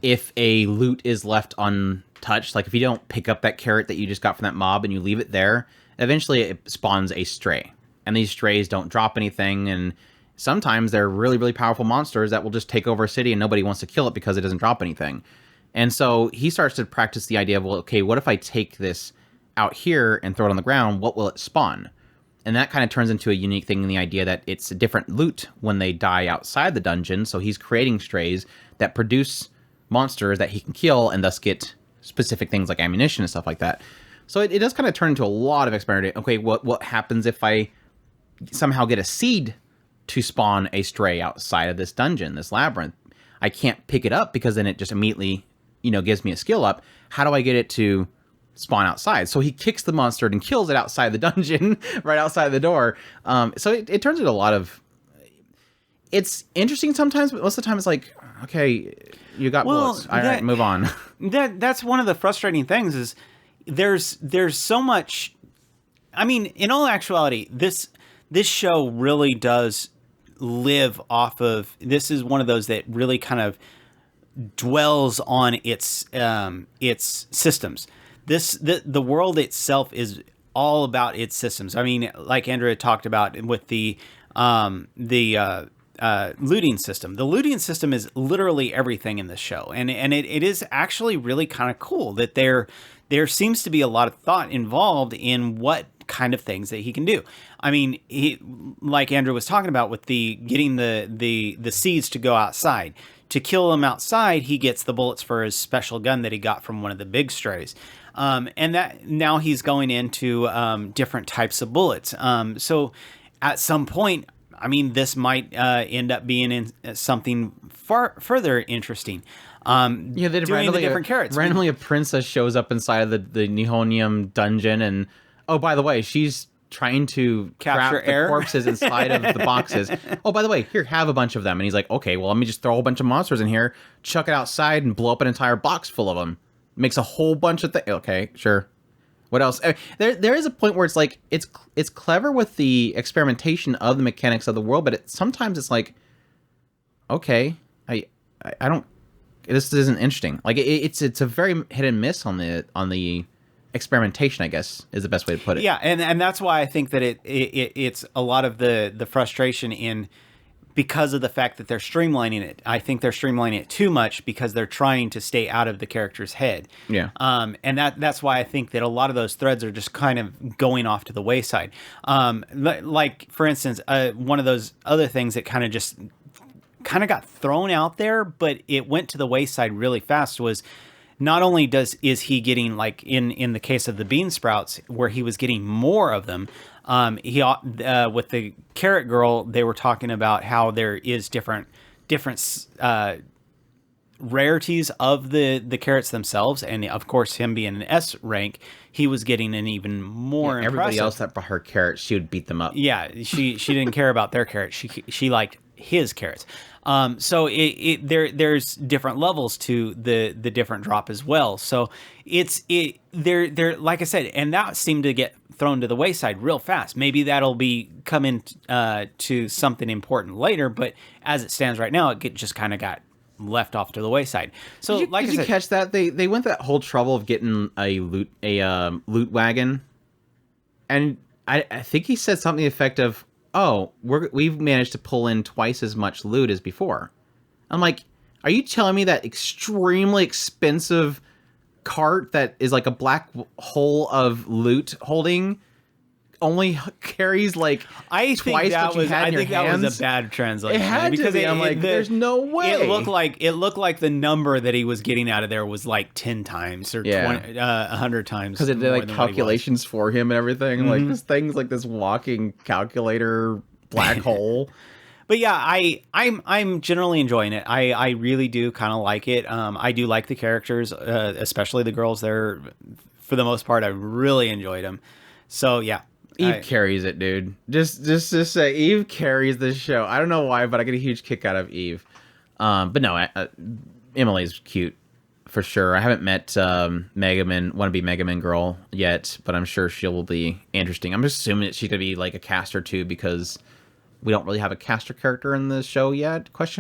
if a loot is left untouched, like if you don't pick up that carrot that you just got from that mob and you leave it there, eventually it spawns a stray. And these strays don't drop anything, and sometimes they're really, really powerful monsters that will just take over a city and nobody wants to kill it because it doesn't drop anything. And so he starts to practice the idea of, well, okay, what if I take this out here and throw it on the ground? What will it spawn? And that kind of turns into a unique thing in the idea that it's a different loot when they die outside the dungeon. So he's creating strays that produce monsters that he can kill and thus get specific things like ammunition and stuff like that. So it does kind of turn into a lot of experimenting. Okay, what happens if I somehow get a seed to spawn a stray outside of this dungeon, this labyrinth? I can't pick it up because then it just immediately, gives me a skill up. How do I get it to spawn outside? So he kicks the monster and kills it outside the dungeon, right outside the door. So it turns into a lot of... It's interesting sometimes, but most of the time it's like, okay, you got bullets. All right, move on. That's one of the frustrating things is there's so much... I mean, in all actuality, this show really does live off of... This is one of those that really kind of dwells on its systems. The world itself is all about its systems. I mean, like Andrew had talked about with the looting system. The looting system is literally everything in this show, and it is actually really kind of cool that there seems to be a lot of thought involved in what kind of things that he can do. I mean, like Andrew was talking about with getting the seeds to go outside. To kill him outside, he gets the bullets for his special gun that he got from one of the big strays. And that now he's going into different types of bullets. So at some point, I mean, this might end up being in something far further interesting. Doing the different carrots. Randomly, a princess shows up inside of the Nihonium dungeon, and oh, by the way, she's trying to capture the corpses inside of the boxes. Oh, by the way, here, have a bunch of them. And he's like, okay, well, let me just throw a whole bunch of monsters in here, chuck it outside, and blow up an entire box full of them. Makes a whole bunch of things. Okay, sure. What else? There is a point where it's like, it's clever with the experimentation of the mechanics of the world, but sometimes it's like, okay, I don't, this isn't interesting. Like, it's a very hit and miss on the experimentation, I guess, is the best way to put it. Yeah, and that's why I think that it's a lot of the frustration in, because of the fact that they're streamlining it. I think they're streamlining it too much because they're trying to stay out of the character's head. Yeah. And that's why I think that a lot of those threads are just kind of going off to the wayside. Like, for instance, one of those other things that kind of got thrown out there, but it went to the wayside really fast was, not only is he getting, like in the case of the bean sprouts, where he was getting more of them, he with the carrot girl, they were talking about how there is different rarities of the carrots themselves, and of course, him being an S rank, he was getting an even more impressive. Everybody else that brought her carrots, she would beat them up. Yeah, she didn't care about their carrots. She liked his carrots. So there's different levels to the different drop as well. So they're like I said, and that seemed to get thrown to the wayside real fast. Maybe that'll be come in to something important later, but as it stands right now, it just kind of got left off to the wayside. So, did you catch that they went that whole trouble of getting a loot wagon, and I think he said something to the effect of, "Oh, we've managed to pull in twice as much loot as before." I'm like, are you telling me that extremely expensive cart that is like a black hole of loot holding only carries like I twice what you had in your hands? That was a bad translation. It had to be. I'm like, there's no way. It looked like the number that he was getting out of there was like 10 times or 100 times. Because it did like calculations for him and everything. Mm-hmm. Like this thing's like this walking calculator black hole. But yeah, I'm generally enjoying it. I really do kind of like it. I do like the characters, especially the girls there. For the most part, I really enjoyed them. So yeah. Eve carries it, dude. Just to say, Eve carries this show. I don't know why, but I get a huge kick out of Eve. But no, Emily's cute for sure. I haven't met wannabe Mega Man girl yet, but I'm sure she will be interesting. I'm assuming that she's gonna be like a caster too, because we don't really have a caster character in the show yet? ? First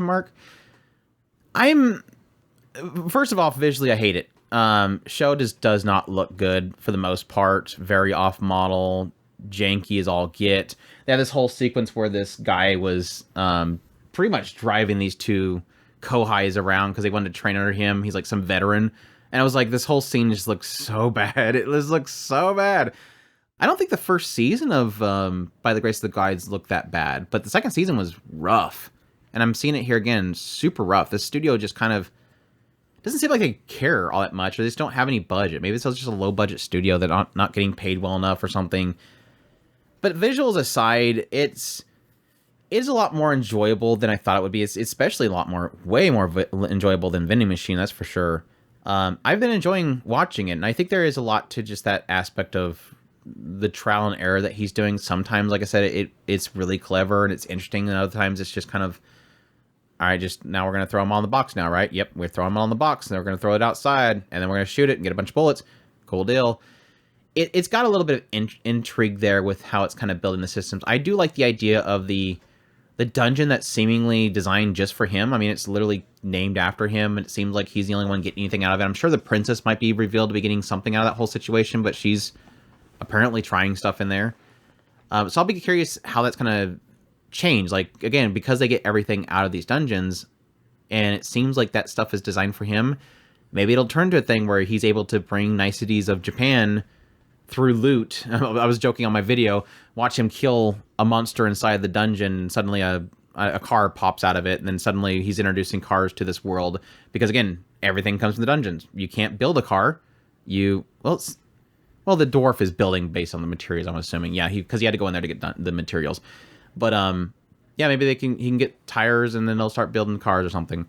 of all, visually, I hate it. Show just does not look good for the most part. Very off model, janky as all get. They have this whole sequence where this guy was pretty much driving these two Kohais around because they wanted to train under him. He's like some veteran. And I was like, this whole scene just looks so bad. It just looks so bad. I don't think the first season of By the Grace of the Gods looked that bad, but the second season was rough. And I'm seeing it here again, super rough. The studio just kind of doesn't seem like they care all that much, or they just don't have any budget. Maybe it's just a low-budget studio that not getting paid well enough or something. But visuals aside, it's a lot more enjoyable than I thought it would be. It's especially way more enjoyable than Vending Machine, that's for sure. I've been enjoying watching it, and I think there is a lot to just that aspect of the trial and error that he's doing. Sometimes, like I said, it's really clever and it's interesting, and other times it's just kind of, all right, just now we're going to throw them on the box now, right? Yep, we're throwing them on the box, and then we're going to throw it outside, and then we're going to shoot it and get a bunch of bullets. Cool deal. It's got a little bit of intrigue there with how it's kind of building the systems. I do like the idea of the dungeon that's seemingly designed just for him. I mean, it's literally named after him, and it seems like he's the only one getting anything out of it. I'm sure the princess might be revealed to be getting something out of that whole situation, but she's apparently trying stuff in there. So I'll be curious how that's going to change. Like, again, because they get everything out of these dungeons, and it seems like that stuff is designed for him, maybe it'll turn to a thing where he's able to bring niceties of Japan through loot. I was joking on my video, watch him kill a monster inside the dungeon, and suddenly a car pops out of it, and then suddenly he's introducing cars to this world. Because, again, everything comes from the dungeons. You can't build a car. Well, the dwarf is building based on the materials, I'm assuming. Yeah, because he had to go in there to get the materials. But, yeah, maybe he can get tires, and then they'll start building cars or something.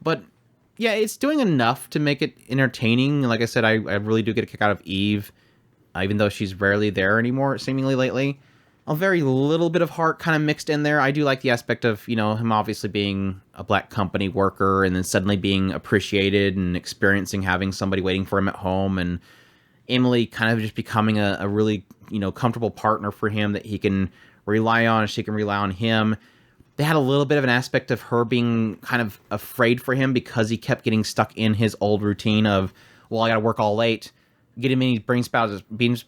But, yeah, it's doing enough to make it entertaining. Like I said, I really do get a kick out of Eve, even though she's rarely there anymore, seemingly lately. A very little bit of heart kind of mixed in there. I do like the aspect of, him obviously being a black company worker, and then suddenly being appreciated and experiencing having somebody waiting for him at home, and Emily kind of just becoming a really, comfortable partner for him that he can rely on, and she can rely on him. They had a little bit of an aspect of her being kind of afraid for him because he kept getting stuck in his old routine of, well, I gotta work all late, get as many bean sprouts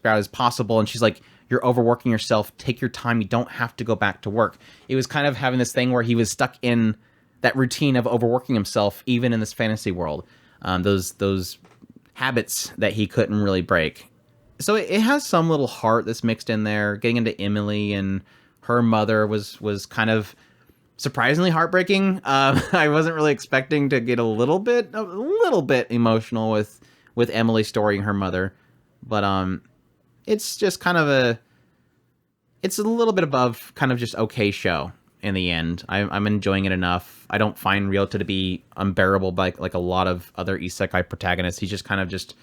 as possible, and she's like, you're overworking yourself, take your time, you don't have to go back to work. It was kind of having this thing where he was stuck in that routine of overworking himself, even in this fantasy world. Those habits that he couldn't really break. So it has some little heart that's mixed in there. Getting into Emily and her mother was kind of surprisingly heartbreaking. I wasn't really expecting to get a little bit emotional with Emily's story and her mother, but it's just kind of it's a little bit above kind of just okay show in the end. I'm enjoying it enough. I don't find Ryota to be unbearable like a lot of other isekai protagonists. He just kind of just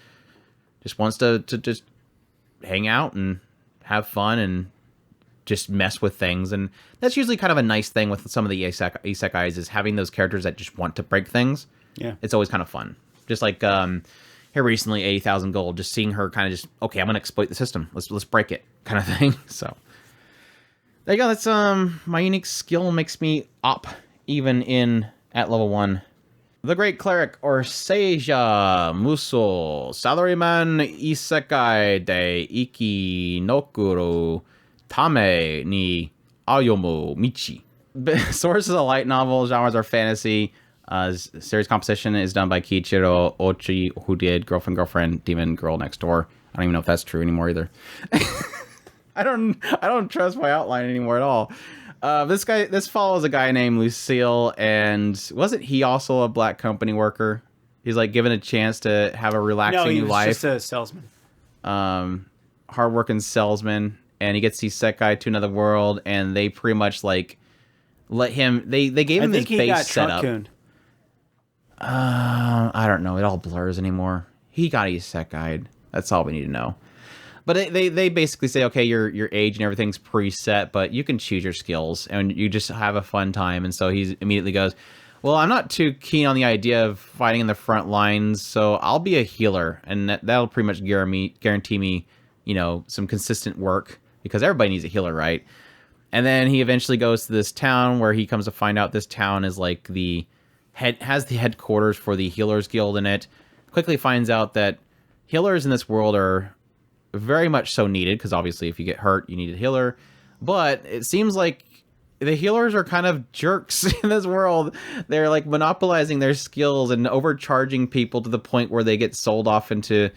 wants to just hang out and have fun and just mess with things. And that's usually kind of a nice thing with some of the isekais, is having those characters that just want to break things. Yeah. It's always kind of fun. Just like here recently, 80,000 gold. Just seeing her kind of just, okay, I'm gonna exploit the system. Let's break it, kind of thing. So there you go. That's my unique skill makes me up even at level 1. The Great Cleric, or Seija Muso, Salaryman Isekai de Iki Nokuru Tame ni Ayomu Michi. Source is a light novel, genres are fantasy. Series composition is done by Kiichiro Ochi, who did Girlfriend, Demon Girl Next Door. I don't even know if that's true anymore either. I don't trust my outline anymore at all. This follows a guy named Lucille, and wasn't he also a black company worker? He's like given a chance to have a relaxing new life. No, he was just a salesman. Hardworking salesman, and he gets isekai to another world, and they pretty much like let him. They gave him this base setup. I don't know. It all blurs anymore. He got isekai'd. That's all we need to know. But they basically say, okay, your age and everything's preset, but you can choose your skills, and you just have a fun time. And so he immediately goes, well, I'm not too keen on the idea of fighting in the front lines, so I'll be a healer, and that'll pretty much guarantee me, some consistent work, because everybody needs a healer, right? And then he eventually goes to this town where he comes to find out this town is like has the headquarters for the Healers Guild in it. Quickly finds out that healers in this world are very much so needed, because obviously if you get hurt, you need a healer. But it seems like the healers are kind of jerks in this world. They're like monopolizing their skills and overcharging people to the point where they get sold off into,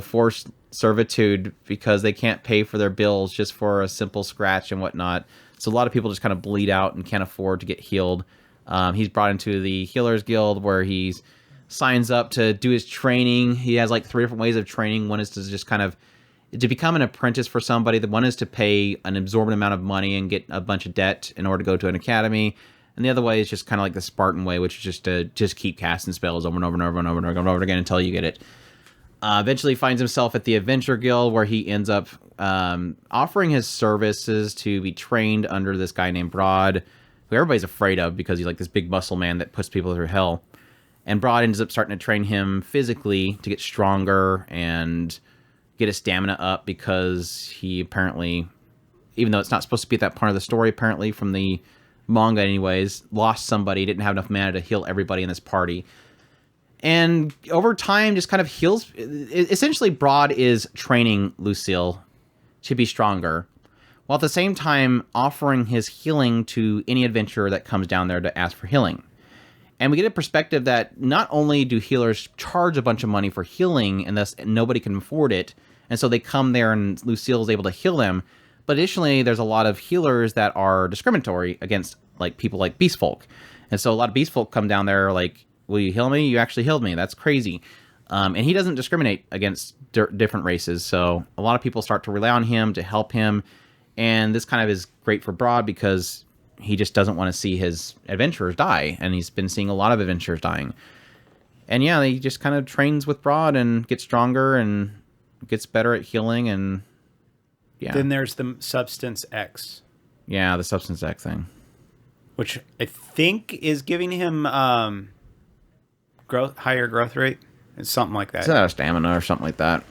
forced servitude because they can't pay for their bills just for a simple scratch and whatnot. So a lot of people just kind of bleed out and can't afford to get healed. He's brought into the Healers Guild where he signs up to do his training. He has like 3 different ways of training. One is to just kind of to become an apprentice for somebody. The one is to pay an absorbent amount of money and get a bunch of debt in order to go to an academy. And the other way is just kind of like the Spartan way, which is just to just keep casting spells over and over and over and over and over and over again until you get it. Eventually finds himself at the Adventure Guild, where he ends up offering his services to be trained under this guy named Broad, who everybody's afraid of because he's like this big muscle man that puts people through hell. And Broad ends up starting to train him physically to get stronger and get his stamina up, because he apparently, even though it's not supposed to be at that part of the story, apparently from the manga anyways, lost somebody, didn't have enough mana to heal everybody in this party. And over time just kind of heals. Essentially, Broad is training Lucille to be stronger, while at the same time offering his healing to any adventurer that comes down there to ask for healing. And we get a perspective that not only do healers charge a bunch of money for healing, and thus nobody can afford it, and so they come there and Lucille is able to heal them, but additionally there's a lot of healers that are discriminatory against like people like beast folk. And so a lot of beast folk come down there like, will you heal me? You actually healed me. That's crazy. And he doesn't discriminate against different races, so a lot of people start to rely on him to help him. And this kind of is great for Broad because he just doesn't want to see his adventurers die, and he's been seeing a lot of adventurers dying. And yeah, he just kind of trains with Broad and gets stronger and gets better at healing, and yeah. Then there's the Substance X. Yeah, the Substance X thing. Which I think is giving him higher growth rate. It's something like that. Is that a stamina or something like that?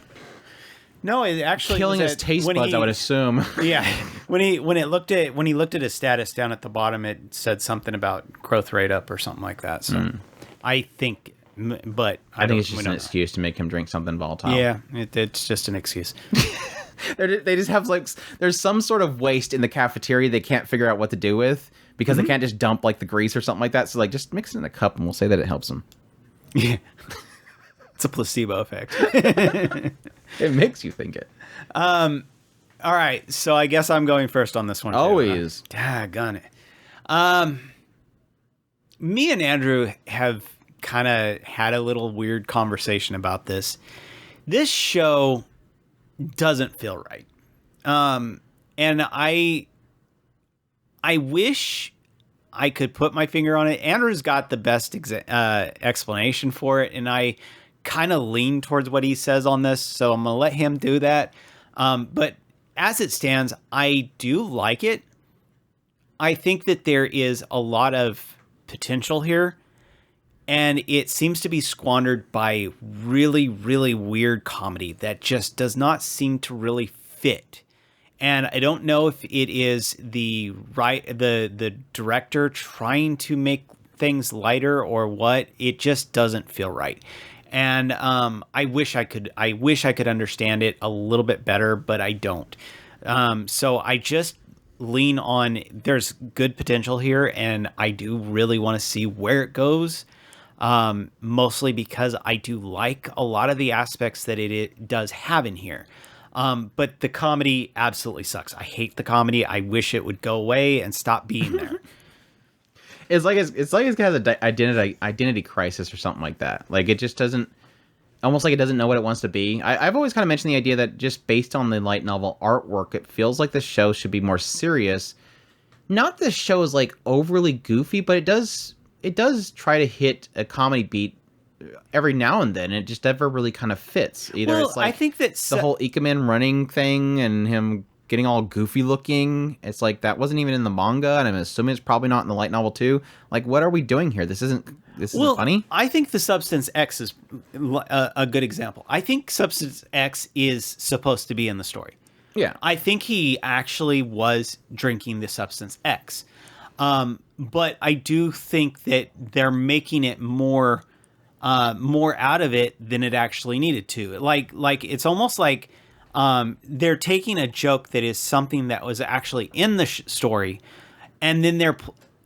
No, it actually killing his taste buds, I would assume. Yeah, when he looked at his status down at the bottom, it said something about growth rate up or something like that. So I think, but I think it's just an excuse to make him drink something volatile. Yeah, it's just an excuse. They just have like there's some sort of waste in the cafeteria they can't figure out what to do with, because they can't just dump like the grease or something like that. So like just mix it in a cup and we'll say that it helps them. Yeah. It's a placebo effect. It makes you think it. All right, so I guess I'm going first on this one. Always. Daggone it. Me and Andrew have kind of had a little weird conversation about this. This show doesn't feel right. And I wish I could put my finger on it. Andrew's got the best explanation for it, and I kind of lean towards what he says on this, so I'm going to let him do that. But as it stands, I do like it. I think that there is a lot of potential here, And it seems to be squandered by really, really weird comedy that just does not seem to really fit. And I don't know if it is the director trying to make things lighter or what. It just doesn't feel right. And I wish I could understand it a little bit better, but I don't. So I just lean on there's good potential here, and I do really want to see where it goes. Mostly because I do like a lot of the aspects that it does have in here. But the comedy absolutely sucks. I hate the comedy. I wish it would go away and stop being there. It's like it has an identity crisis or something like that. Like it just doesn't, almost like it doesn't know what it wants to be. I've always kind of mentioned the idea that just based on the light novel artwork, it feels like the show should be more serious. Not that the show is like overly goofy, but it does try to hit a comedy beat every now and then. It just never really kind of fits. Either it's like I think that's the whole Ikemen running thing and him getting all goofy looking. It's like that wasn't even in the manga, and I'm assuming it's probably not in the light novel too. Like, what are we doing here? This isn't funny. I think the Substance X is a good example. I think Substance X is supposed to be in the story. Yeah. I think he actually was drinking the Substance X. But I do think that they're making it more out of it than it actually needed to. Like it's almost like they're taking a joke that is something that was actually in the story, and then they're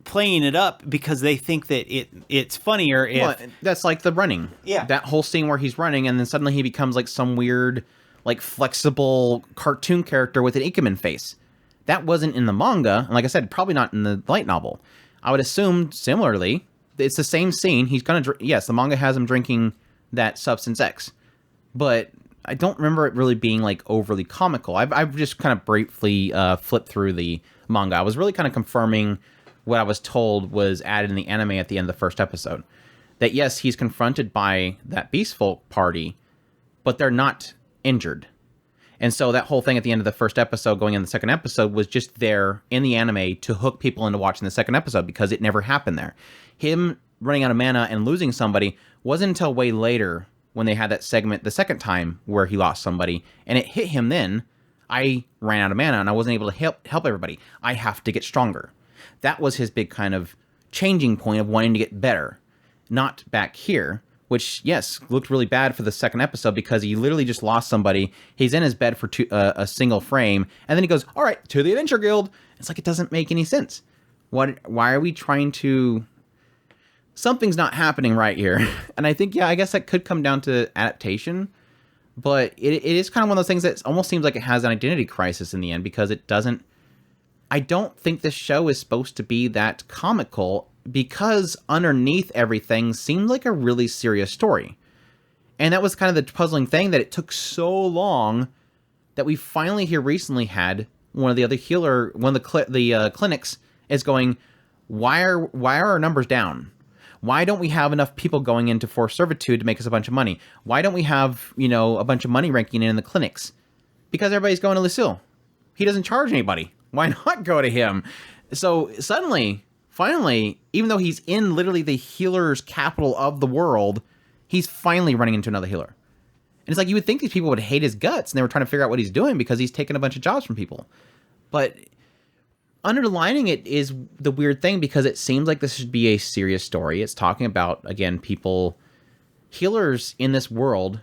playing it up because they think that it's funnier. That's like the running. Yeah. That whole scene where he's running, and then suddenly he becomes like some weird, like flexible cartoon character with an Ikemen face. That wasn't in the manga, and like I said, probably not in the light novel. I would assume similarly, it's the same scene. He's gonna yes, the manga has him drinking that Substance X, but I don't remember it really being like overly comical. I've just kind of briefly flipped through the manga. I was really kind of confirming what I was told was added in the anime at the end of the first episode. That yes, he's confronted by that Beast Folk party, but they're not injured. And so that whole thing at the end of the first episode going in the second episode was just there in the anime to hook people into watching the second episode because it never happened there. Him running out of mana and losing somebody wasn't until way later when they had that segment the second time where he lost somebody, and it hit him then. I ran out of mana and I wasn't able to help everybody. I have to get stronger. That was his big kind of changing point of wanting to get better. Not back here, which, yes, looked really bad for the second episode because he literally just lost somebody. He's in his bed for a single frame, and then he goes, all right, to the Adventure Guild. It's like, it doesn't make any sense. Why are we trying to... Something's not happening right here. And I think, yeah, I guess that could come down to adaptation, but it is kind of one of those things that almost seems like it has an identity crisis in the end because it doesn't... I don't think this show is supposed to be that comical because underneath everything seemed like a really serious story. And that was kind of the puzzling thing, that it took so long that we finally here recently had one of the clinics is going, why are our numbers down? Why don't we have enough people going into forced servitude to make us a bunch of money? Why don't we have, a bunch of money ranking in the clinics? Because everybody's going to Lucille. He doesn't charge anybody. Why not go to him? So suddenly, finally, even though he's in literally the healer's capital of the world, he's finally running into another healer. And it's like, you would think these people would hate his guts and they were trying to figure out what he's doing because he's taking a bunch of jobs from people. But underlining it is the weird thing because it seems like this should be a serious story. It's talking about, again, healers in this world.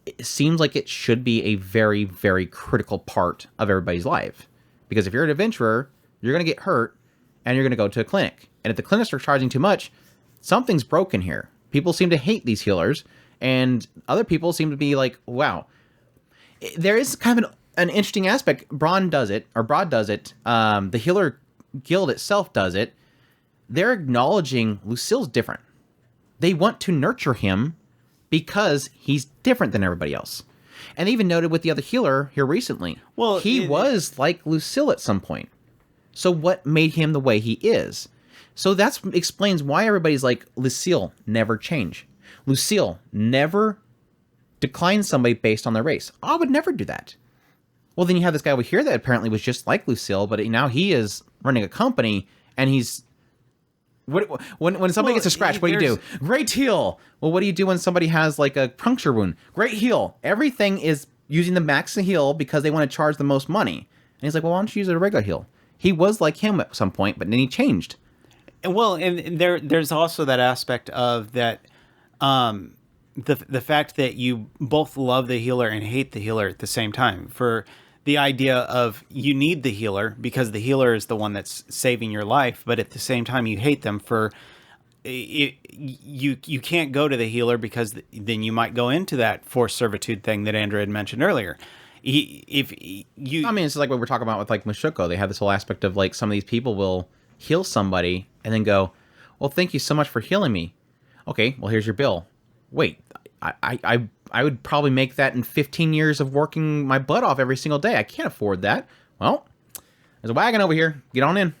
It seems like it should be a very, very critical part of everybody's life. Because if you're an adventurer, you're going to get hurt and you're going to go to a clinic. And if the clinics are charging too much, something's broken here. People seem to hate these healers, and other people seem to be like, wow. There is kind of an interesting aspect. Broad does it. The healer guild itself does it. They're acknowledging Lucille's different. They want to nurture him because he's different than everybody else. And they even noted with the other healer here recently. Well, he was like Lucille at some point. So what made him the way he is? So that explains why everybody's like, Lucille never change. Lucille never declines somebody based on their race. I would never do that. Well, then you have this guy over here that apparently was just like Lucille, but now he is running a company and he's When somebody gets a scratch, what do you do? Great heal. Well, what do you do when somebody has like a puncture wound? Great heal. Everything is using the max heal because they want to charge the most money. And he's like, well, why don't you use a regular heal? He was like him at some point, but then he changed. Well, and there's also that aspect of that, the fact that you both love the healer and hate the healer at the same time. For the idea of you need the healer because the healer is the one that's saving your life, but at the same time you hate them for you can't go to the healer because then you might go into that forced servitude thing that Andrew had mentioned earlier. It's like what we're talking about with like Mushoku. They have this whole aspect of like some of these people will heal somebody and then go, well, thank you so much for healing me. Okay, well, here's your bill. Wait, I would probably make that in 15 years of working my butt off every single day. I can't afford that. Well, there's a wagon over here. Get on in.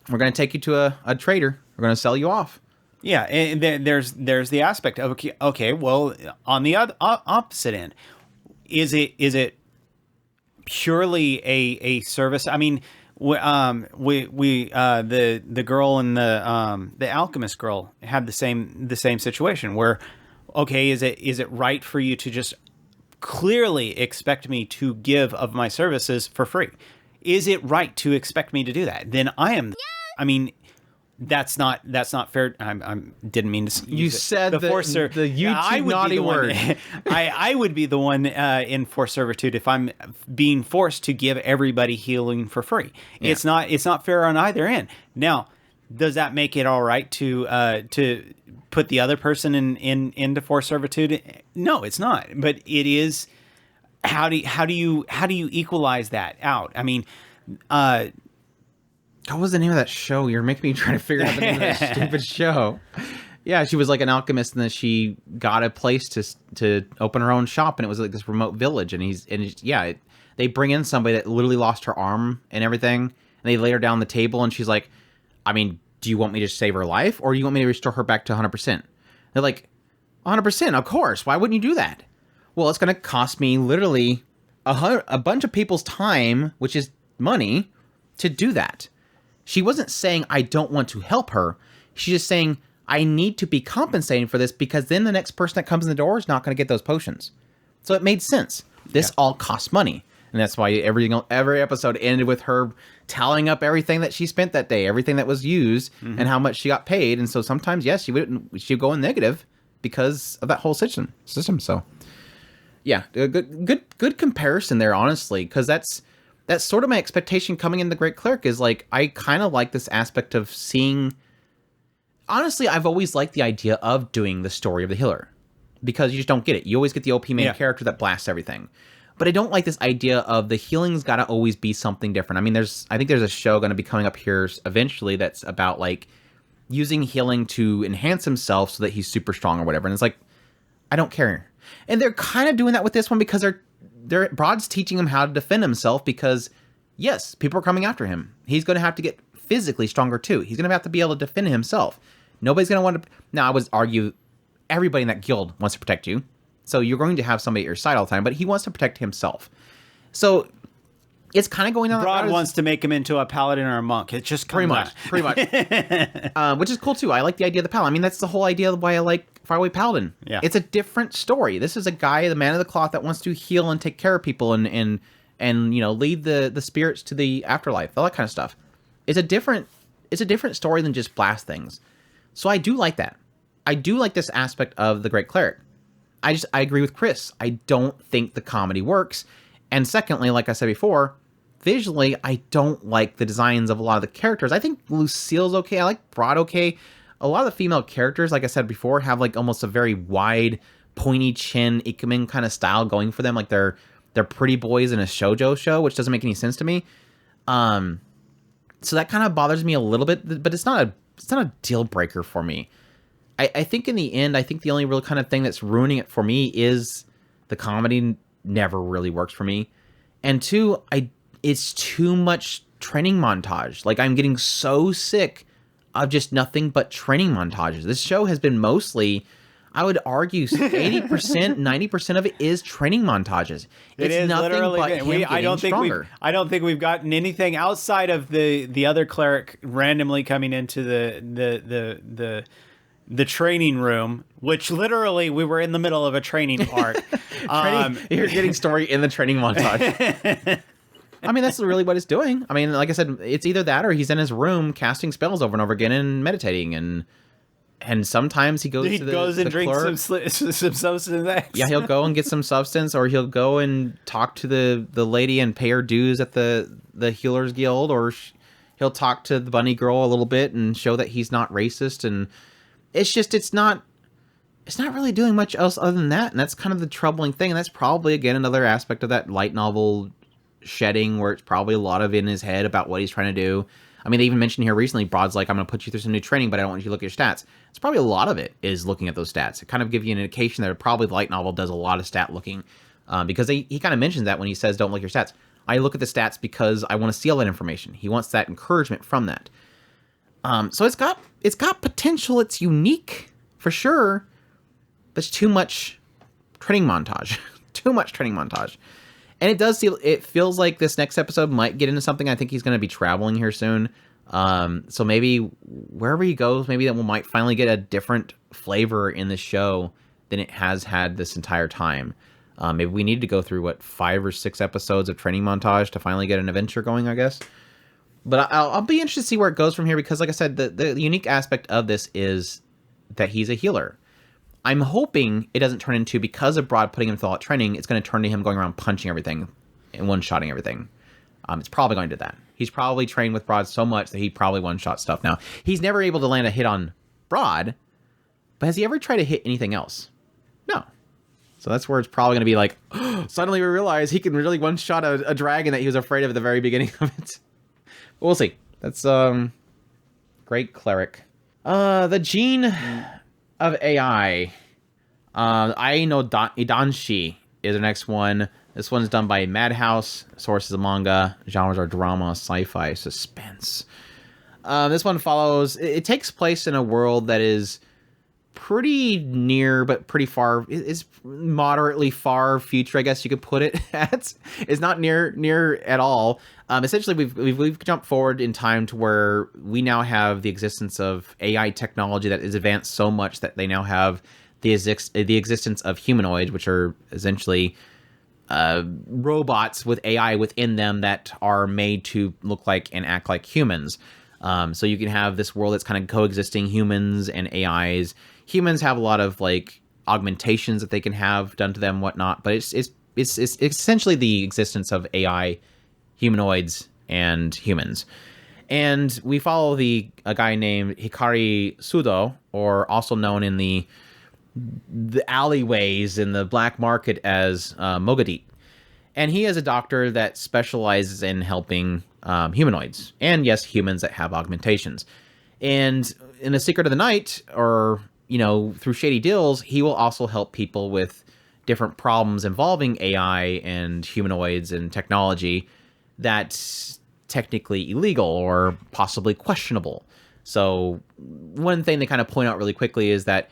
We're going to take you to a trader. We're going to sell you off. Yeah, and there's the aspect of, okay, well, on the opposite end, is it purely a service? I mean, the girl and the alchemist girl had the same situation where, okay, is it right for you to just clearly expect me to give of my services for free? Is it right to expect me to do that? Then I am. I mean, that's not fair. I didn't mean to. You said the YouTube naughty word. I would be the one in forced servitude if I'm being forced to give everybody healing for free. Yeah. It's not fair on either end. Now, does that make it all right to put the other person into forced servitude? No, it's not. But it is. How do you equalize that out? I mean, what was the name of that show? You're making me try to figure out the name of that stupid show. Yeah, she was like an alchemist, and then she got a place to open her own shop, and it was like this remote village. And they bring in somebody that literally lost her arm and everything, and they lay her down on the table, and she's like, I mean, do you want me to save her life, or do you want me to restore her back to 100%? They're like, 100%, of course. Why wouldn't you do that? Well, it's going to cost me literally a bunch of people's time, which is money, to do that. She wasn't saying, I don't want to help her. She's just saying, I need to be compensating for this because then the next person that comes in the door is not going to get those potions. So it made sense. This all costs money. And that's why every episode ended with her tallying up everything that she spent that day, everything that was used, and how much she got paid. And so sometimes, yes, she'd go in negative because of that whole system. So, yeah, a good comparison there, honestly, because that's sort of my expectation coming into Great Cleric is like, I kind of like this aspect of seeing. Honestly, I've always liked the idea of doing the story of the healer because you just don't get it. You always get the OP main character that blasts everything. But I don't like this idea of the healing's got to always be something different. I mean, I think there's a show going to be coming up here eventually that's about like using healing to enhance himself so that he's super strong or whatever. And it's like, I don't care. And they're kind of doing that with this one because Broad's teaching him how to defend himself because, yes, people are coming after him. He's going to have to get physically stronger too. He's going to have to be able to defend himself. Nobody's going to want to. Now, I would argue everybody in that guild wants to protect you. So you're going to have somebody at your side all the time, but he wants to protect himself. So it's kind of going on. Broad wants to make him into a paladin or a monk. It's just pretty much. Which is cool too. I like the idea of the paladin. I mean, that's the whole idea of why I like Faraway Paladin. Yeah. It's a different story. This is a guy, the man of the cloth, that wants to heal and take care of people and lead the spirits to the afterlife, all that kind of stuff. It's a different story than just blast things. So I do like that. I do like this aspect of the Great Cleric. I agree with Chris. I don't think the comedy works. And secondly, like I said before, visually, I don't like the designs of a lot of the characters. I think Lucille's okay. I like Broad okay. A lot of the female characters, like I said before, have like almost a very wide, pointy chin, Ikemen kind of style going for them. Like they're pretty boys in a shoujo show, which doesn't make any sense to me. So that kind of bothers me a little bit, but it's not a deal breaker for me. I think in the end, I think the only real kind of thing that's ruining it for me is the comedy never really works for me. And two, it's too much training montage. Like, I'm getting so sick of just nothing but training montages. This show has been mostly, I would argue 80%, 90% of it is training montages. It's nothing but him getting stronger. I don't think we've gotten anything outside of the other cleric randomly coming into the training room, which literally we were in the middle of a training arc. You're getting story in the training montage. I mean, that's really what it's doing. I mean, like I said, it's either that or he's in his room casting spells over and over again and meditating, and sometimes he goes and drinks some substance. Yeah, he'll go and get some substance, or he'll go and talk to the lady and pay her dues at the Healers Guild, or he'll talk to the bunny girl a little bit and show that he's not racist. And it's not really doing much else other than that. And that's kind of the troubling thing. And that's probably, again, another aspect of that light novel shedding, where it's probably a lot of in his head about what he's trying to do. I mean, they even mentioned here recently, Broad's like, I'm going to put you through some new training, but I don't want you to look at your stats. It's probably a lot of it is looking at those stats. It kind of gives you an indication that probably the light novel does a lot of stat looking, because he kind of mentions that when he says, don't look at your stats. I look at the stats because I want to see all that information. He wants that encouragement from that. So it's got potential. It's unique for sure, but it's too much training montage. Too much training montage. And it feels like this next episode might get into something. I think he's going to be traveling here soon. So maybe wherever he goes, maybe that we might finally get a different flavor in the show than it has had this entire time. Maybe we need to go through, 5 or 6 episodes of training montage to finally get an adventure going, I guess. But I'll be interested to see where it goes from here, because like I said, the unique aspect of this is that he's a healer. I'm hoping it doesn't turn into, because of Broad putting him through all that training, it's going to turn to him going around punching everything and one-shotting everything. It's probably going to do that. He's probably trained with Broad so much that he probably one-shot stuff now. He's never able to land a hit on Broad, but has he ever tried to hit anything else? No. So that's where it's probably going to be like, suddenly we realize he can really one-shot a dragon that he was afraid of at the very beginning of it. But we'll see. That's Great Cleric. The Gene of AI. I know Idanshi is the next one. This one's done by Madhouse. Sources of manga. Genres are drama, sci-fi, suspense. This one follows... It takes place in a world that is pretty near, but pretty far. It's moderately far future, I guess you could put it at. It's not near at all. Essentially, we've jumped forward in time to where we now have the existence of AI technology that is advanced so much that they now have the existence of humanoids, which are essentially robots with AI within them that are made to look like and act like humans. So you can have this world that's kind of coexisting humans and AIs. Humans have a lot of augmentations that they can have done to them, whatnot. But it's essentially the existence of AI, humanoids, and humans. And we follow a guy named Hikari Sudo, or also known in the alleyways in the black market as Mogadit. And he is a doctor that specializes in helping humanoids. And yes, humans that have augmentations. And in The Secret of the Night, or through shady deals, he will also help people with different problems involving AI and humanoids and technology that's technically illegal or possibly questionable. So one thing they kind of point out really quickly is that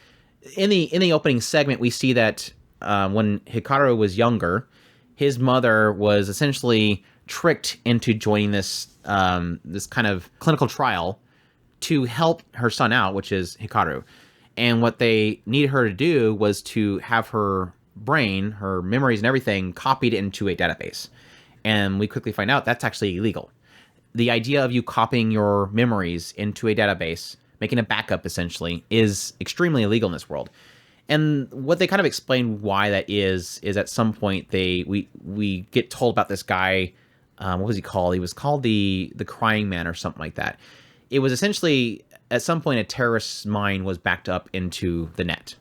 in the opening segment, we see that when Hikaru was younger, his mother was essentially tricked into joining this kind of clinical trial to help her son out, which is Hikaru. And what they needed her to do was to have her brain, her memories and everything copied into a database. And we quickly find out that's actually illegal. The idea of you copying your memories into a database, making a backup essentially, is extremely illegal in this world. And what they kind of explain why that is at some point we get told about this guy. What was he called? He was called the Crying Man or something like that. It was essentially, at some point, a terrorist's mind was backed up into the net.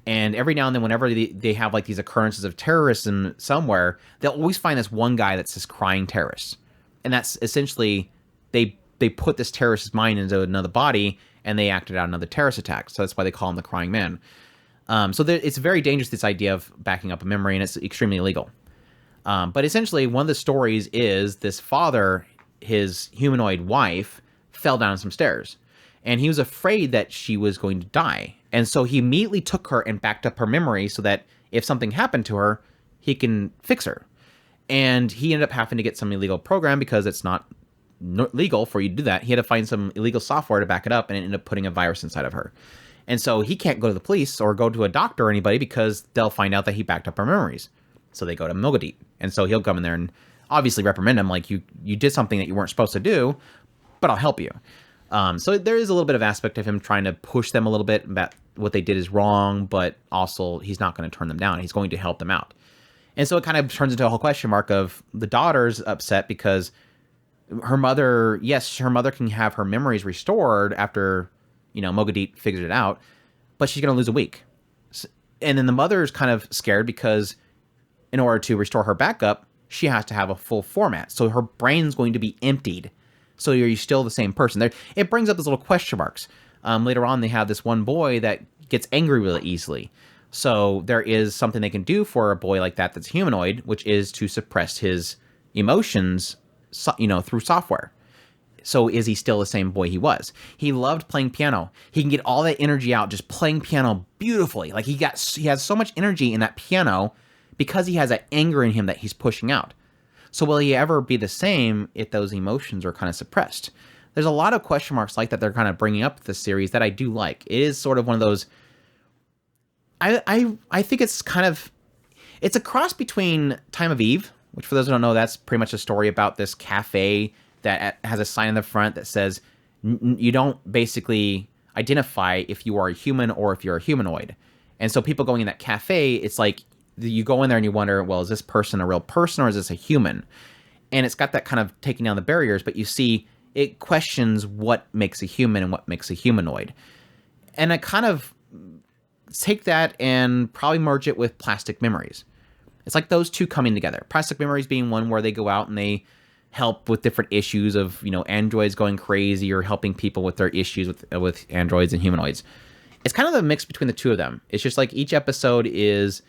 And every now and then, whenever they have these occurrences of terrorism somewhere, they'll always find this one guy that's this crying terrorist. And that's essentially, they put this terrorist's mind into another body, and they acted out another terrorist attack. So that's why they call him the Crying Man. So it's very dangerous, this idea of backing up a memory, and it's extremely illegal. But essentially, one of the stories is this father, his humanoid wife, fell down some stairs. And he was afraid that she was going to die. And so he immediately took her and backed up her memory so that if something happened to her, he can fix her. And he ended up having to get some illegal program because it's not legal for you to do that. He had to find some illegal software to back it up, and it ended up putting a virus inside of her. And so he can't go to the police or go to a doctor or anybody because they'll find out that he backed up her memories. So they go to Mogadit. And so he'll come in there and obviously reprimand him like, you did something that you weren't supposed to do, but I'll help you. So there is a little bit of aspect of him trying to push them a little bit about what they did is wrong, but also he's not going to turn them down. He's going to help them out. And so it kind of turns into a whole question mark of the daughter's upset because her mother, yes, her mother can have her memories restored after, Mogadit figured it out, but she's going to lose a week. And then the mother's kind of scared because in order to restore her backup, she has to have a full format. So her brain's going to be emptied. So you're still the same person. There, it brings up these little question marks. Later on, they have this one boy that gets angry really easily. So there is something they can do for a boy like that that's humanoid, which is to suppress his emotions, through software. So is he still the same boy he was? He loved playing piano. He can get all that energy out just playing piano beautifully. Like he has so much energy in that piano because he has that anger in him that he's pushing out. So will he ever be the same if those emotions are kind of suppressed? There's a lot of question marks like that they're kind of bringing up this series that I do like. It is sort of one of those... I think it's it's a cross between Time of Eve, which for those who don't know, that's pretty much a story about this cafe that has a sign in the front that says you don't basically identify if you are a human or if you're a humanoid. And so people going in that cafe, it's like you go in there and you wonder, well, is this person a real person or is this a human? And it's got that kind of taking down the barriers, but you see it questions what makes a human and what makes a humanoid. And I kind of take that and probably merge it with Plastic Memories. It's like those two coming together. Plastic Memories being one where they go out and they help with different issues of, androids going crazy or helping people with their issues with androids and humanoids. It's kind of a mix between the two of them. It's just like each episode is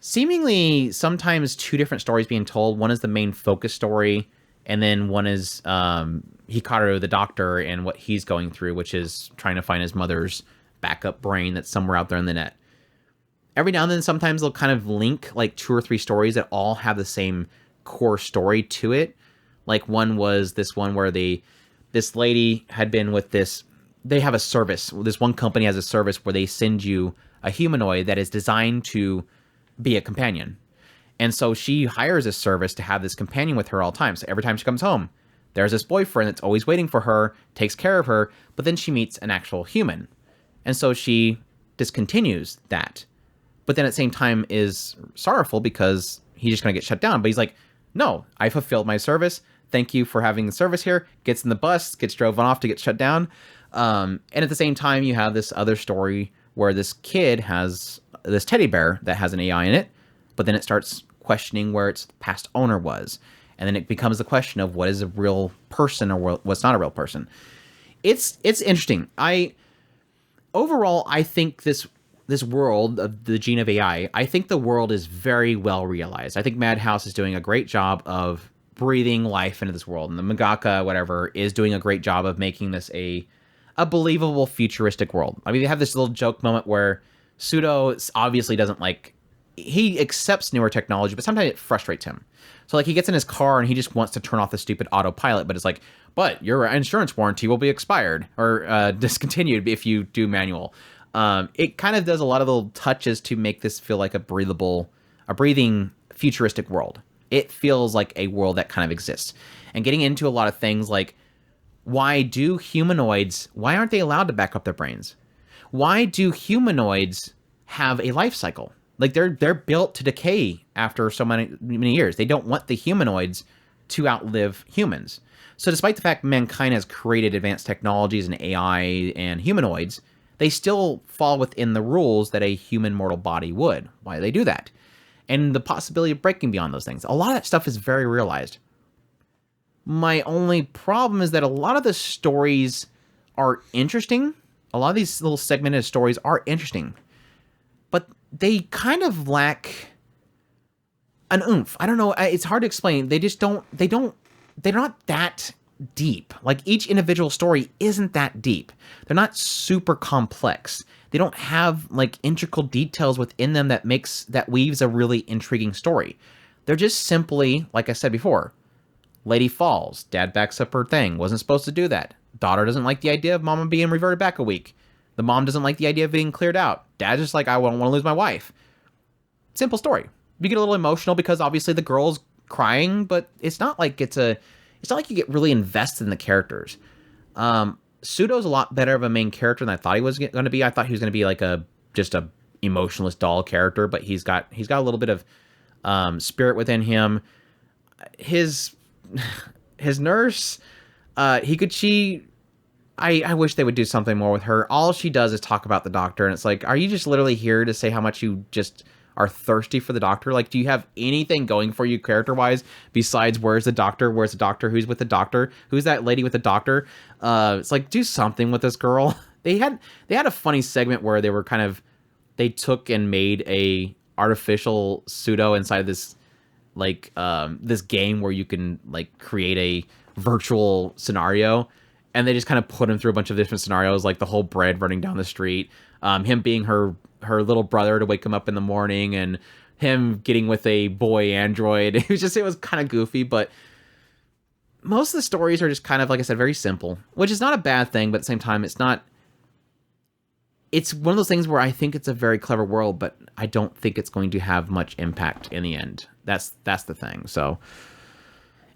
seemingly sometimes two different stories being told. One is the main focus story, and then one is Hikaru, the doctor, and what he's going through, which is trying to find his mother's backup brain that's somewhere out there in the net. Every now and then, sometimes they'll kind of link like 2 or 3 stories that all have the same core story to it. Like one was this one where this lady had been with this, they have a service. This one company has a service where they send you a humanoid that is designed to be a companion. And so she hires this service to have this companion with her all the time. So every time she comes home, there's this boyfriend that's always waiting for her, takes care of her, but then she meets an actual human. And so she discontinues that. But then at the same time is sorrowful because he's just going to get shut down. But he's like, no, I fulfilled my service. Thank you for having the service here. Gets in the bus, gets driven off to get shut down. And at the same time, you have this other story where this kid has this teddy bear that has an AI in it. But then it starts questioning where its past owner was. And then it becomes the question of what is a real person or what's not a real person. It's interesting. Overall, I think this world of the gene of AI, I think the world is very well realized. I think Madhouse is doing a great job of breathing life into this world. And the mangaka, whatever, is doing a great job of making this a believable futuristic world. I mean, they have this little joke moment where Pseudo obviously doesn't he accepts newer technology, but sometimes it frustrates him. So he gets in his car and he just wants to turn off the stupid autopilot, but it's like, but your insurance warranty will be expired or discontinued if you do manual. It kind of does a lot of little touches to make this feel like a breathing futuristic world. It feels like a world that kind of exists. And getting into a lot of things like, why aren't they allowed to back up their brains? Why do humanoids have a life cycle? They're built to decay after so many years. They don't want the humanoids to outlive humans. So despite the fact mankind has created advanced technologies and AI and humanoids, they still fall within the rules that a human mortal body would. Why do they do that? And the possibility of breaking beyond those things. A lot of that stuff is very realized. My only problem is that a lot of the stories are interesting. A lot of these little segmented stories are interesting. But they kind of lack an oomph. I don't know. It's hard to explain. They're not that deep. Each individual story isn't that deep. They're not super complex. they don't have like integral details within them that weaves a really intriguing story. They're just simply, like I said before, lady falls, dad backs up her thing, wasn't supposed to do that. Daughter doesn't like the idea of mama being reverted back a week. The mom doesn't like the idea of being cleared out. Dad's just like, I don't want to lose my wife. Simple story. You get a little emotional because obviously the girl's crying, but it's not like it's not like you get really invested in the characters. Pseudo's a lot better of a main character than I thought he was going to be. I thought he was going to be like just a emotionless doll character, but he's got a little bit of spirit within him. His nurse, Higuchi, I wish they would do something more with her. All she does is talk about the doctor, and it's like, are you just literally here to say how much you just are thirsty for the doctor? Like, do you have anything going for you character-wise besides where's the doctor? Where's the doctor? Who's with the doctor? Who's that lady with the doctor? It's like, do something with this girl. They had a funny segment where they took and made a artificial pseudo inside of this like this game where you can like create a virtual scenario, and they just kind of put him through a bunch of different scenarios, like the whole bread running down the street, him being her little brother to wake him up in the morning, and him getting with a boy android. It was kind of goofy, but most of the stories are just kind of, like I said, very simple, which is not a bad thing, but at the same time, it's one of those things where I think it's a very clever world, but I don't think it's going to have much impact in the end. That's the thing. So,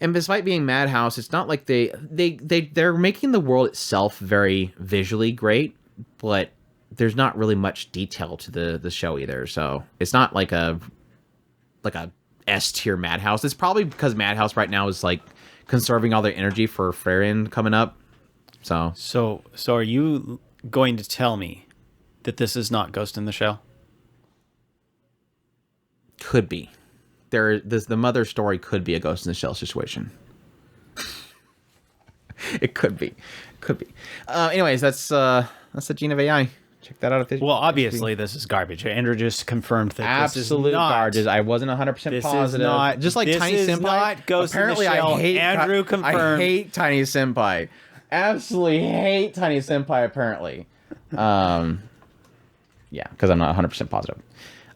and despite being Madhouse, it's not like they're making the world itself very visually great, but there's not really much detail to the show either. So it's not like a S tier Madhouse. It's probably because Madhouse right now is like conserving all their energy for Farian coming up. So are you going to tell me that this is not Ghost in the Shell? Could be. The mother story could be a Ghost in the Shell situation. It could be. Anyways, that's the Gene of AI. Check that out. Well, obviously this is garbage. Andrew just confirmed that absolute this is not garbage. I wasn't 100% positive. Not, just like Tiny Senpai. Not Ghost Apparently, in the Shell. I hate Andrew confirmed. I hate Tiny Senpai. Absolutely hate Tiny Senpai. Apparently, yeah, because I'm not 100% positive.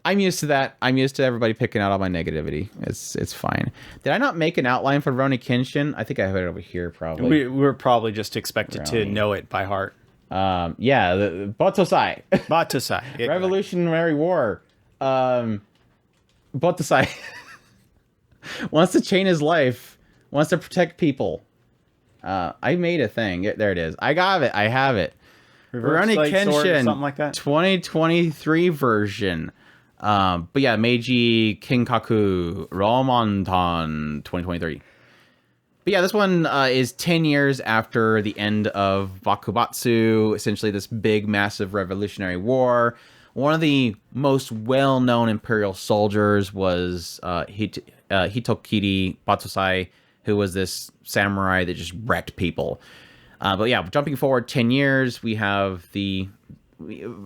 I'm used to that. I'm used to everybody picking out all my negativity. It's fine. Did I not make an outline for Rurouni Kenshin? I think I have it over here, probably. We're probably just expected to know it by heart. Yeah, the Battousai. Battousai. Revolutionary War. Battousai wants to chain his life, wants to protect people. I made a thing. There it is. I got it. I have it. Rurouni Kenshin, something like that. 2023 version. But yeah, Meiji Kinkaku Romontan 2023. But yeah, this one is 10 years after the end of Bakubatsu, essentially this big, massive revolutionary war. One of the most well-known imperial soldiers was Hitokiri Battousai, who was this samurai that just wrecked people. But yeah, jumping forward 10 years, we have we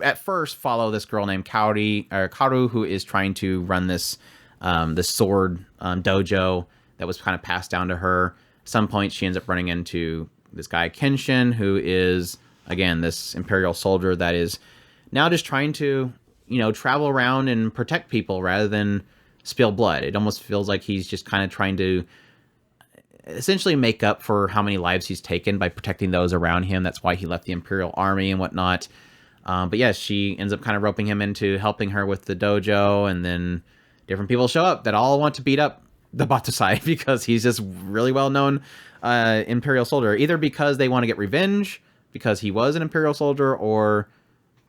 at first follow this girl named Karu, who is trying to run this sword dojo that was kind of passed down to her. At some point, she ends up running into this guy Kenshin, who is, again, this imperial soldier that is now just trying to, travel around and protect people rather than spill blood. It almost feels like he's just kind of trying to essentially make up for how many lives he's taken by protecting those around him. That's why he left the Imperial Army and whatnot. But yes, she ends up kind of roping him into helping her with the dojo, and then different people show up that all want to beat up the Battousai because he's just really well-known Imperial soldier, either because they want to get revenge because he was an Imperial soldier, or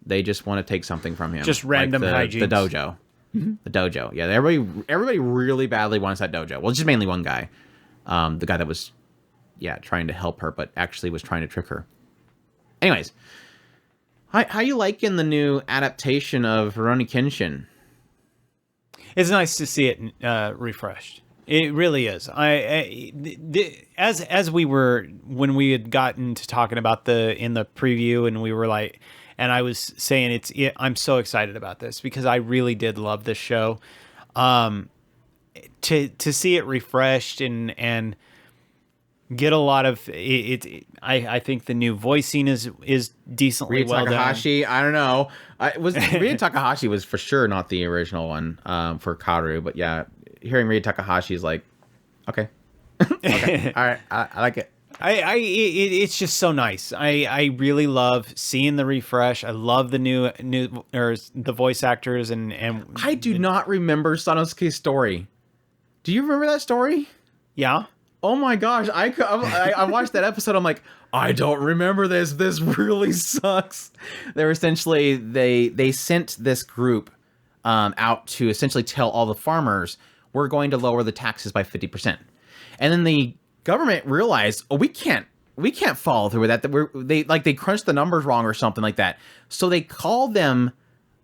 they just want to take something from him. Just random hijinks. The dojo. Mm-hmm. The dojo. Yeah, everybody really badly wants that dojo. Well, just mainly one guy. The guy that was, trying to help her, but actually was trying to trick her. Anyways, how you liking the new adaptation of Rurouni Kenshin? It's nice to see it refreshed. It really is. As we were, when we had gotten to talking about in the preview, and we were like, and I was saying I'm so excited about this because I really did love this show. To see it refreshed and get a lot of it. I think the new voicing is decently Rita well Takahashi, I don't know. Rita Takahashi was for sure not the original one for Kaoru, but yeah, hearing Rita Takahashi is like, okay, okay, all right, I like it. It's just so nice. I really love seeing the refresh. I love the new or the voice actors and I do not remember Sanosuke's story. Do you remember that story? Yeah. Oh my gosh, I watched that episode. I'm like, I don't remember this. This really sucks. They're essentially they sent this group out to essentially tell all the farmers we're going to lower the taxes by 50%, and then the government realized, oh, we can't follow through with that. They crunched the numbers wrong or something like that. So they called them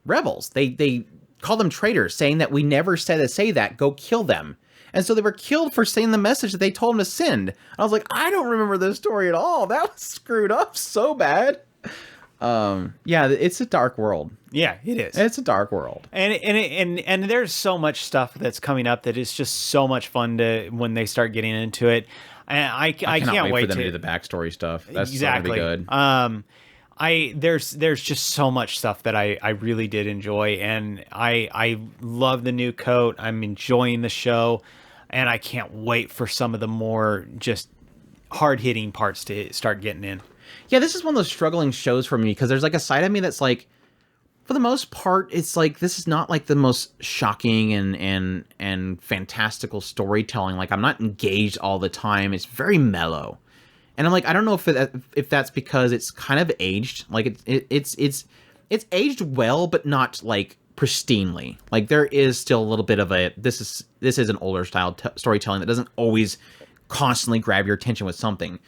rebels. They called them traitors, saying that we never said to say that. Go kill them. And so they were killed for saying the message that they told them to send. I was like, I don't remember this story at all. That was screwed up so bad. Yeah, it's a dark world. Yeah, it is. It's a dark world. And there's so much stuff that's coming up that is just so much fun to when they start getting into it. And I can't wait for them to do the backstory stuff. That's exactly so gonna be good. There's just so much stuff that I really did enjoy, and I love the new coat. I'm enjoying the show, and I can't wait for some of the more just hard hitting parts to start getting in. Yeah, this is one of those struggling shows for me because there's like a side of me that's like, for the most part, it's like this is not like the most shocking and fantastical storytelling. Like I'm not engaged all the time. It's very mellow, and I'm like, I don't know if that's because it's kind of aged. Like it's aged well, but not like pristinely. Like there is still a little bit of this is an older style storytelling that doesn't always constantly grab your attention with something.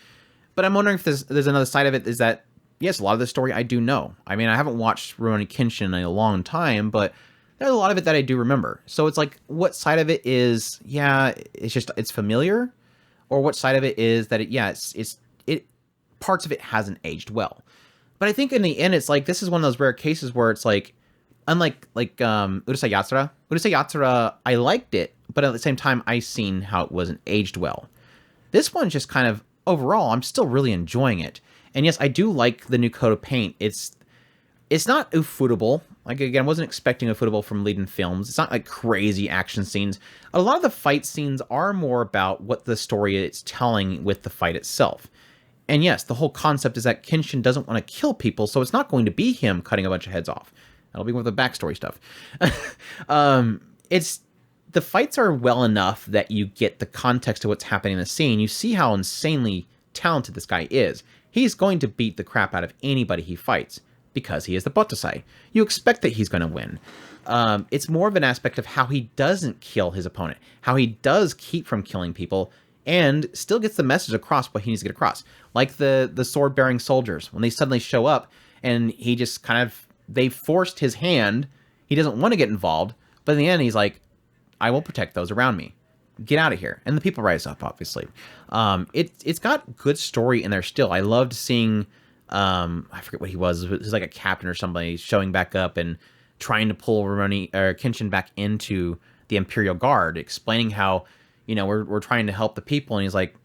But I'm wondering if there's another side of it, is that, yes, a lot of the story I do know. I mean, I haven't watched Rurouni Kenshin in a long time, but there's a lot of it that I do remember. So it's like, what side of it is, yeah, it's familiar, or what side of it is that parts of it hasn't aged well. But I think in the end, it's like, this is one of those rare cases where it's like, unlike Urusei Yatsura, I liked it, but at the same time, I seen how it wasn't aged well. This one's just kind of, overall, I'm still really enjoying it. And yes, I do like the new coat of paint. It's not ufotable. Like, again, I wasn't expecting ufotable from Leiden Films. It's not like crazy action scenes. A lot of the fight scenes are more about what the story is telling with the fight itself. And yes, the whole concept is that Kenshin doesn't want to kill people, so it's not going to be him cutting a bunch of heads off. That'll be with the backstory stuff. The fights are well enough that you get the context of what's happening in the scene. You see how insanely talented this guy is. He's going to beat the crap out of anybody he fights because he is the Battousai. You expect that he's going to win. It's more of an aspect of how he doesn't kill his opponent, how he does keep from killing people, and still gets the message across what he needs to get across. Like the sword-bearing soldiers, when they suddenly show up, and he just they forced his hand. He doesn't want to get involved, but in the end, he's like, I will protect those around me. Get out of here. And the people rise up, obviously. It's got good story in there still. I loved seeing, I forget what he was. It was like a captain or somebody showing back up and trying to pull Kenshin back into the Imperial Guard, explaining how, we're trying to help the people. And he's like,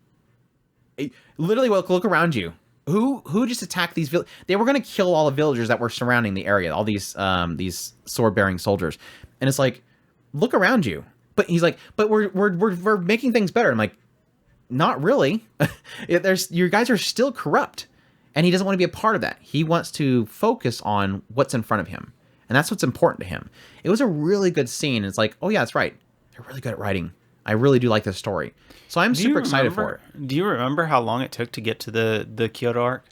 literally, look around you. Who just attacked these villagers? They were going to kill all the villagers that were surrounding the area, all these sword-bearing soldiers. And it's like, look around you. But he's like, but we're making things better. I'm like, not really. You guys are still corrupt. And he doesn't want to be a part of that. He wants to focus on what's in front of him. And that's what's important to him. It was a really good scene. It's like, oh yeah, that's right. They're really good at writing. I really do like this story. So I'm super excited for it. Do you remember how long it took to get to the Kyoto arc?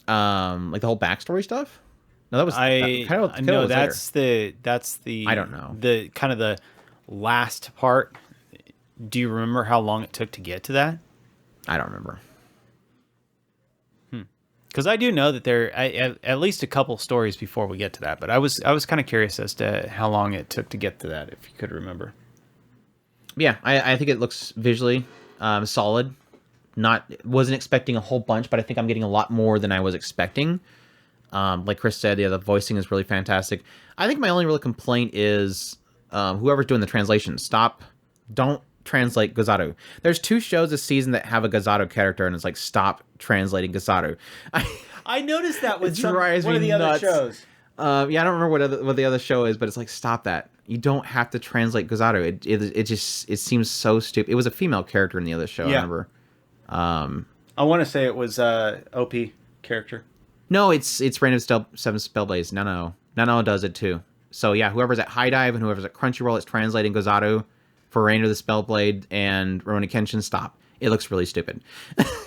Like the whole backstory stuff? No, that was that's the I don't know. The kind of the last part. Do you remember how long it took to get to that? I don't remember. Because I do know that there at least a couple stories before we get to that, but I was kind of curious as to how long it took to get to that, if you could remember. Yeah, I think it looks visually solid. Wasn't expecting a whole bunch, but I think I'm getting a lot more than I was expecting. Like Chris said, the voicing is really fantastic. I think my only real complaint is whoever's doing the translation, don't translate Gazaru. There's 2 shows this season that have a Gazaru character, and it's like, stop translating Gazaru. I noticed that with one of the other shows. Yeah, I don't remember what the other show is, but it's like, stop that. You don't have to translate Gazaru. It seems so stupid. It was a female character in the other show, I remember. I want to say it was OP character. No, it's Reign of 7 Spellblades. No does it too. So yeah, whoever's at High Dive and whoever's at Crunchyroll is translating Gazaru for Reign of the Spellblade and Rurouni Kenshin, stop. It looks really stupid.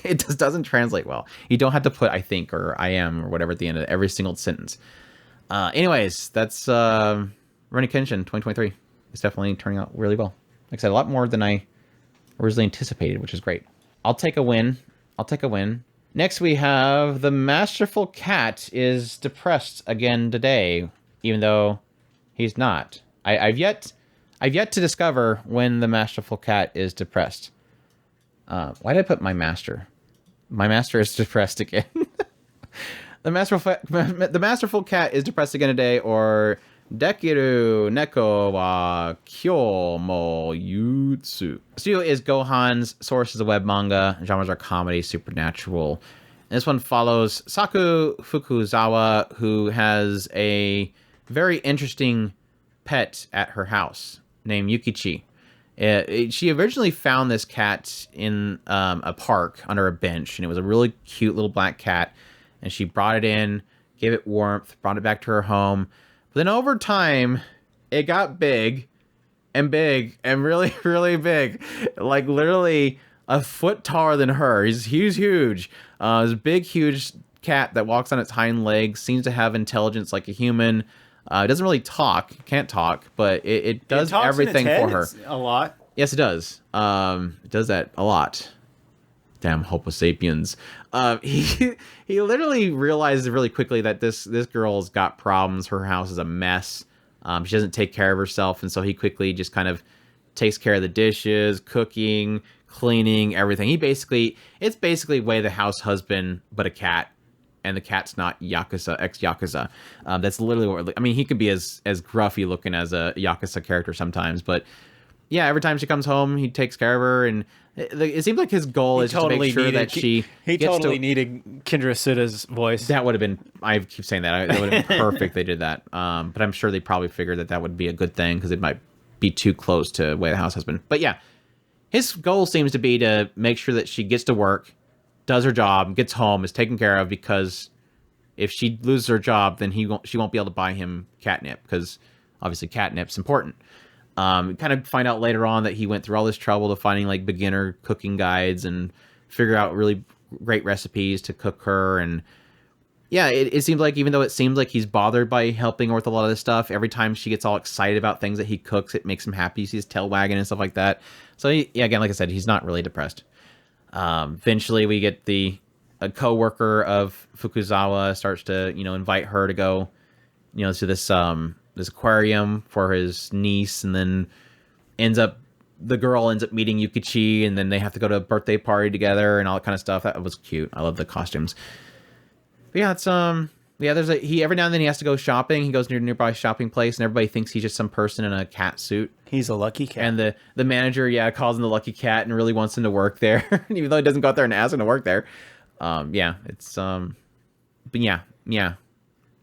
It just doesn't translate well. You don't have to put I think or I am or whatever at the end of every single sentence. Anyways, that's Rurouni Kenshin 2023. It's definitely turning out really well. Like I said, a lot more than I originally anticipated, which is great. I'll take a win. Next, we have the Masterful Cat is depressed again today, even though he's not. I've yet to discover when the Masterful Cat is depressed. Why did I put my master? My master is depressed again. The Masterful Cat is depressed again today, or Dekiru Neko wa Kyo mo Yutsu. Studio is Gohan's, source is a web manga, genres are comedy, supernatural. And this one follows Saku Fukuzawa, who has a very interesting pet at her house named Yukichi. She originally found this cat in a park under a bench, and it was a really cute little black cat. And she brought it in, gave it warmth, brought it back to her home. But then over time, it got big and really, really big. Like literally a foot taller than her. He's huge. This big, huge cat that walks on its hind legs, seems to have intelligence like a human. It doesn't really talk, can't talk, but it does everything for her. A lot. Yes, it does. It does that a lot. Damn Homo sapiens. He literally realizes really quickly that this girl's got problems. Her house is a mess. She doesn't take care of herself, and so he quickly just kind of takes care of the dishes, cooking, cleaning, everything. It's basically Way the House Husband, but a cat, and the cat's not Yakuza, ex-Yakuza. That's literally what, I mean, he could be as gruffy looking as a Yakuza character sometimes, but yeah, every time she comes home, he takes care of her, and it seems like his goal is to make sure that she needed Kendra Suda's voice. That would have been, I keep saying that would have been perfect. They did that, but I'm sure they probably figured that would be a good thing because it might be too close to Way the House Husband. But yeah, his goal seems to be to make sure that she gets to work, does her job, gets home, is taken care of, because if she loses her job, then she won't be able to buy him catnip, because obviously catnip's important. Kind of find out later on that he went through all this trouble to finding like beginner cooking guides and figure out really great recipes to cook her. And yeah, it seems like, even though it seems like he's bothered by helping her with a lot of this stuff, every time she gets all excited about things that he cooks, it makes him happy. You see his tail wagging and stuff like that. So again, like I said, he's not really depressed. Eventually we get a co-worker of Fukuzawa starts to, invite her to go, to this aquarium for his niece, and then the girl ends up meeting Yukichi, and then they have to go to a birthday party together and all that kind of stuff. That was cute. I love the costumes. But yeah, it's every now and then he has to go shopping. He goes to a nearby shopping place, and everybody thinks he's just some person in a cat suit. He's a lucky cat. And the manager, calls him the lucky cat and really wants him to work there, even though he doesn't go out there and ask him to work there. But yeah. So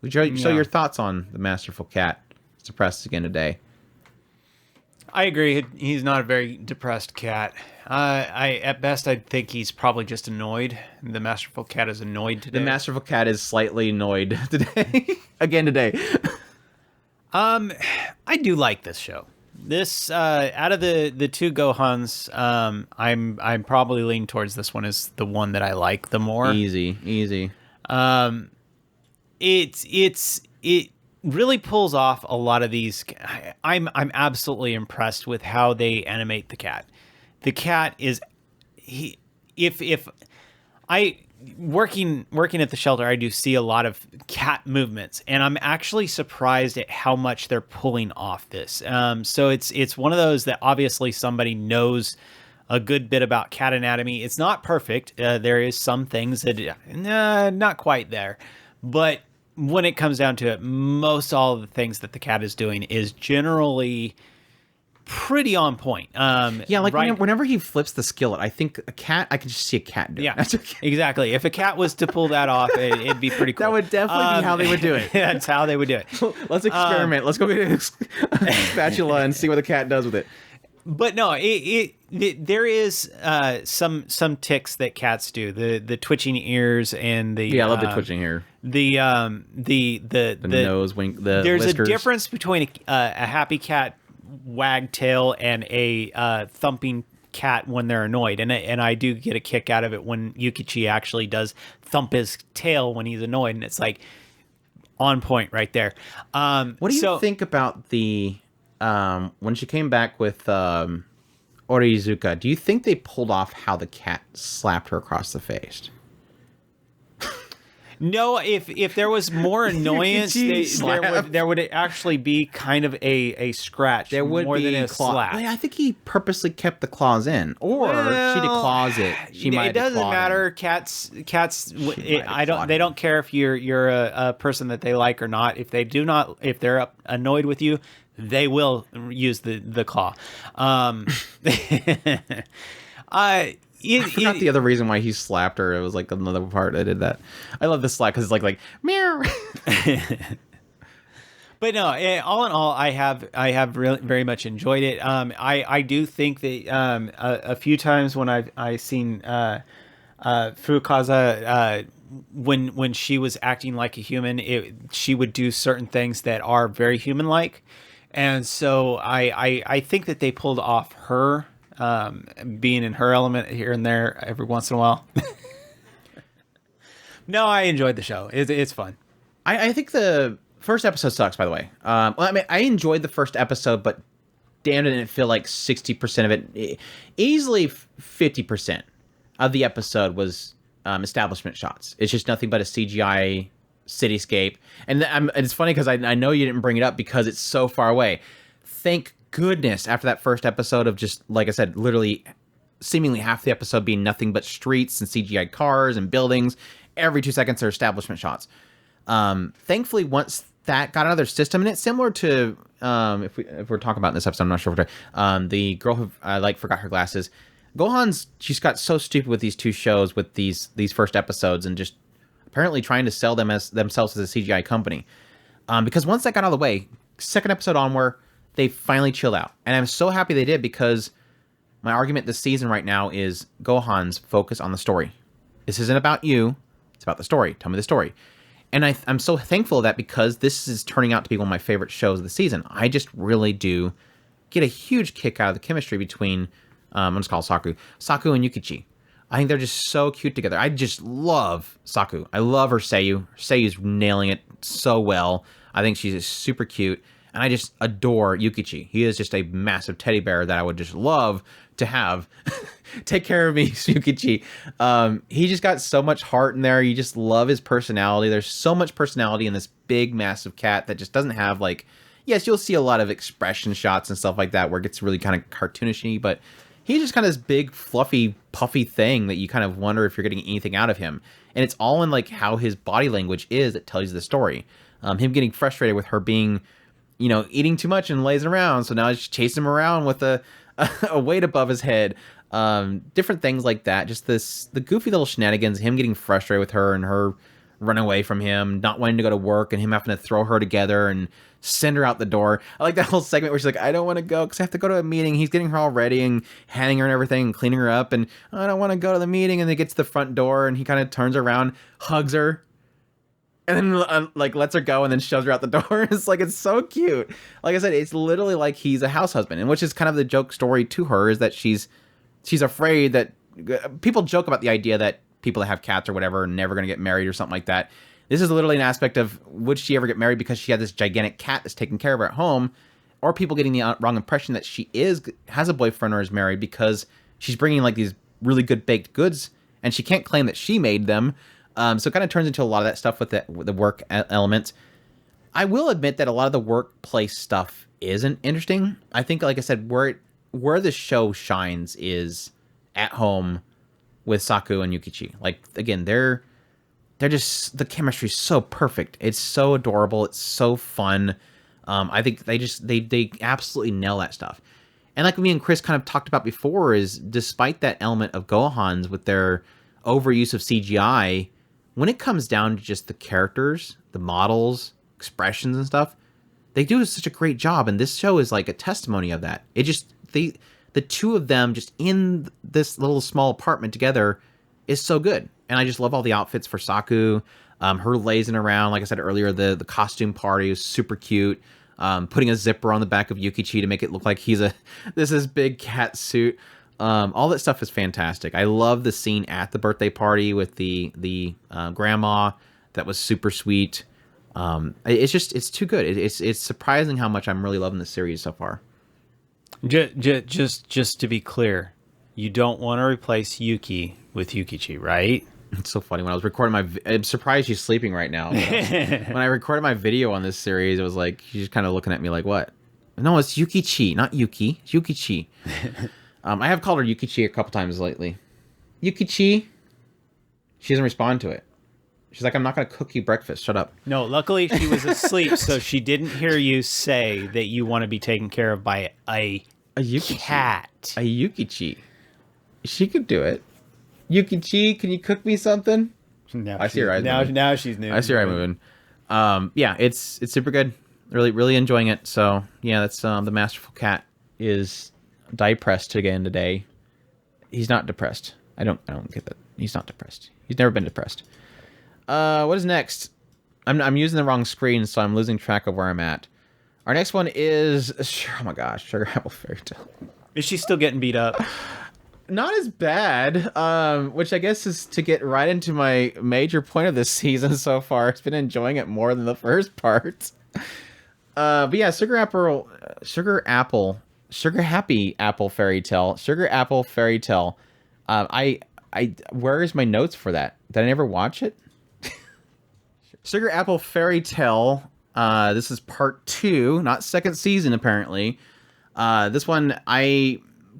your thoughts on the Masterful Cat? It's depressed again today. I agree. He's not a very depressed cat. At best, I think he's probably just annoyed. The Masterful Cat is annoyed today. The Masterful Cat is slightly annoyed today. Again today. I do like this show. This out of the two Gohans, I'm probably leaning towards this one as the one that I like the more. Easy. It really pulls off a lot of these. I'm absolutely impressed with how they animate the cat. The cat is working at the shelter, I do see a lot of cat movements, and I'm actually surprised at how much they're pulling off this. So it's one of those that obviously somebody knows a good bit about cat anatomy. It's not perfect. There is some things that not quite there, but when it comes down to it, most all of the things that the cat is doing is generally pretty on point. Yeah, like whenever he flips the skillet, I think a cat. I can just see a cat do it. Yeah, That's okay. exactly. If a cat was to pull that off, it'd be pretty cool. That would definitely be how they would do it. That's how they would do it. Let's experiment. Let's go get a spatula and see what the cat does with it. But no, there is some ticks that cats do. The twitching ears and the I love the twitching here. The nose wink. There's whiskers. a difference between a happy cat wag tail and a thumping cat when they're annoyed, and I do get a kick out of it when Yukichi actually does thump his tail when he's annoyed, and it's like on point right there. What do you think about the when she came back with Orizuka? Do you think they pulled off how the cat slapped her across the face? No, if there was more annoyance, there would actually be kind of a scratch. There would more be than a slap. I think he purposely kept the claws in, or she declaws it. She might. It doesn't matter. Cats. They don't care if you're a person that they like or not. If they're annoyed with you, they will use the claw. I forgot the other reason why he slapped her. It was like another part I did that. I love this slap because it's like meow. But no, all in all, I have really very much enjoyed it. I do think that a few times when I've seen Furukaza when she was acting like a human, she would do certain things that are very human like, and so I think that they pulled off her. Being in her element here and there every once in a while. No, I enjoyed the show. It's fun. I think the first episode sucks, by the way. Well, I mean, I enjoyed the first episode, but damn, didn't it feel like 60% of it, easily 50% of the episode was establishment shots. It's just nothing but a CGI cityscape. And it's funny because I know you didn't bring it up because it's so far away. Thank goodness, after that first episode of just, like I said, literally seemingly half the episode being nothing but streets and CGI cars and buildings, every 2 seconds are establishment shots. Thankfully, once that got out of their system, and it's similar to, if we're talking about in this episode, I'm not sure if we're the girl who forgot her glasses. She's got so stupid with these two shows with these first episodes and just apparently trying to sell themselves as a CGI company. Because once that got out of the way, second episode onward, they finally chilled out. And I'm so happy they did because my argument this season right now is Gohan's focus on the story. This isn't about you. It's about the story. Tell me the story. And I'm so thankful of that because this is turning out to be one of my favorite shows of the season. I just really do get a huge kick out of the chemistry between, I'm just call Saku and Yukichi. I think they're just so cute together. I just love Saku. I love her Seiyu. Seiyu's nailing it so well. I think she's just super cute. And I just adore Yukichi. He is just a massive teddy bear that I would just love to have. Take care of me, Yukichi. He just got so much heart in there. You just love his personality. There's so much personality in this big, massive cat that just doesn't have like... Yes, you'll see a lot of expression shots and stuff like that where it gets really kind of cartoonishy, but he's just kind of this big, fluffy, puffy thing that you kind of wonder if you're getting anything out of him. And it's all in like how his body language is that tells you the story. Him getting frustrated with her being... eating too much and lazing around. So now he's chasing him around with a weight above his head. Different things like that. Just the goofy little shenanigans, him getting frustrated with her and her run away from him, not wanting to go to work and him having to throw her together and send her out the door. I like that whole segment where she's like, I don't want to go because I have to go to a meeting. He's getting her all ready and handing her and everything and cleaning her up. And I don't want to go to the meeting. And they get to the front door and he kind of turns around, hugs her. And then, lets her go and then shoves her out the door. It's so cute. Like I said, it's literally like he's a house husband. And which is kind of the joke story to her is that she's afraid that... People joke about the idea that people that have cats or whatever are never going to get married or something like that. This is literally an aspect of, would she ever get married because she had this gigantic cat that's taking care of her at home? Or people getting the wrong impression that she has a boyfriend or is married because she's bringing like these really good baked goods and she can't claim that she made them. So it kind of turns into a lot of that stuff with the work element. I will admit that a lot of the workplace stuff isn't interesting. I think, like I said, where the show shines is at home with Saku and Yukichi. Like, again, they're just, the chemistry's so perfect. It's so adorable. It's so fun. I think they absolutely nail that stuff. And like me and Chris kind of talked about before, is despite that element of Gohans with their overuse of CGI, when it comes down to just the characters, the models, expressions and stuff, they do such a great job. And this show is like a testimony of that. It just, the two of them just in this little small apartment together is so good. And I just love all the outfits for Saku. Her lazing around, like I said earlier, the costume party was super cute. Putting a zipper on the back of Yukichi to make it look like he's this big cat suit. All that stuff is fantastic. I love the scene at the birthday party with the grandma. That was super sweet. It's too good. It's surprising how much I'm really loving the series so far. Just to be clear, you don't want to replace Yuki with Yukichi, right? It's so funny. When I was recording I'm surprised she's sleeping right now. When I recorded my video on this series, it was like, she's just kind of looking at me like, what? No, it's Yukichi, not Yuki. It's Yukichi. I have called her Yukichi a couple times lately. Yukichi. She doesn't respond to it. She's like, I'm not going to cook you breakfast. Shut up. No, luckily she was asleep, so she didn't hear you say that you want to be taken care of by a Yukichi. cat. A Yukichi. She could do it. Yukichi, can you cook me something? I see her eyes moving. Now she's new. I see her eyes moving. Yeah, it's super good. Really enjoying it. So yeah, that's the Masterful Cat is depressed again today. He's not depressed. I don't get that. He's not depressed. He's never been depressed. What is next? I'm using the wrong screen, so I'm losing track of where I'm at. Our next one is, oh my gosh, Sugar Apple Fairy Tale. Is she still getting beat up? Not as bad, which I guess is to get right into my major point of this season so far. It's been enjoying it more than the first part. But yeah, Sugar Happy Apple Fairy Tale. Sugar Apple Fairy Tale. Where is my notes for that? Did I never watch it? Sugar Apple Fairy Tale. This is part 2, not second season apparently. This one,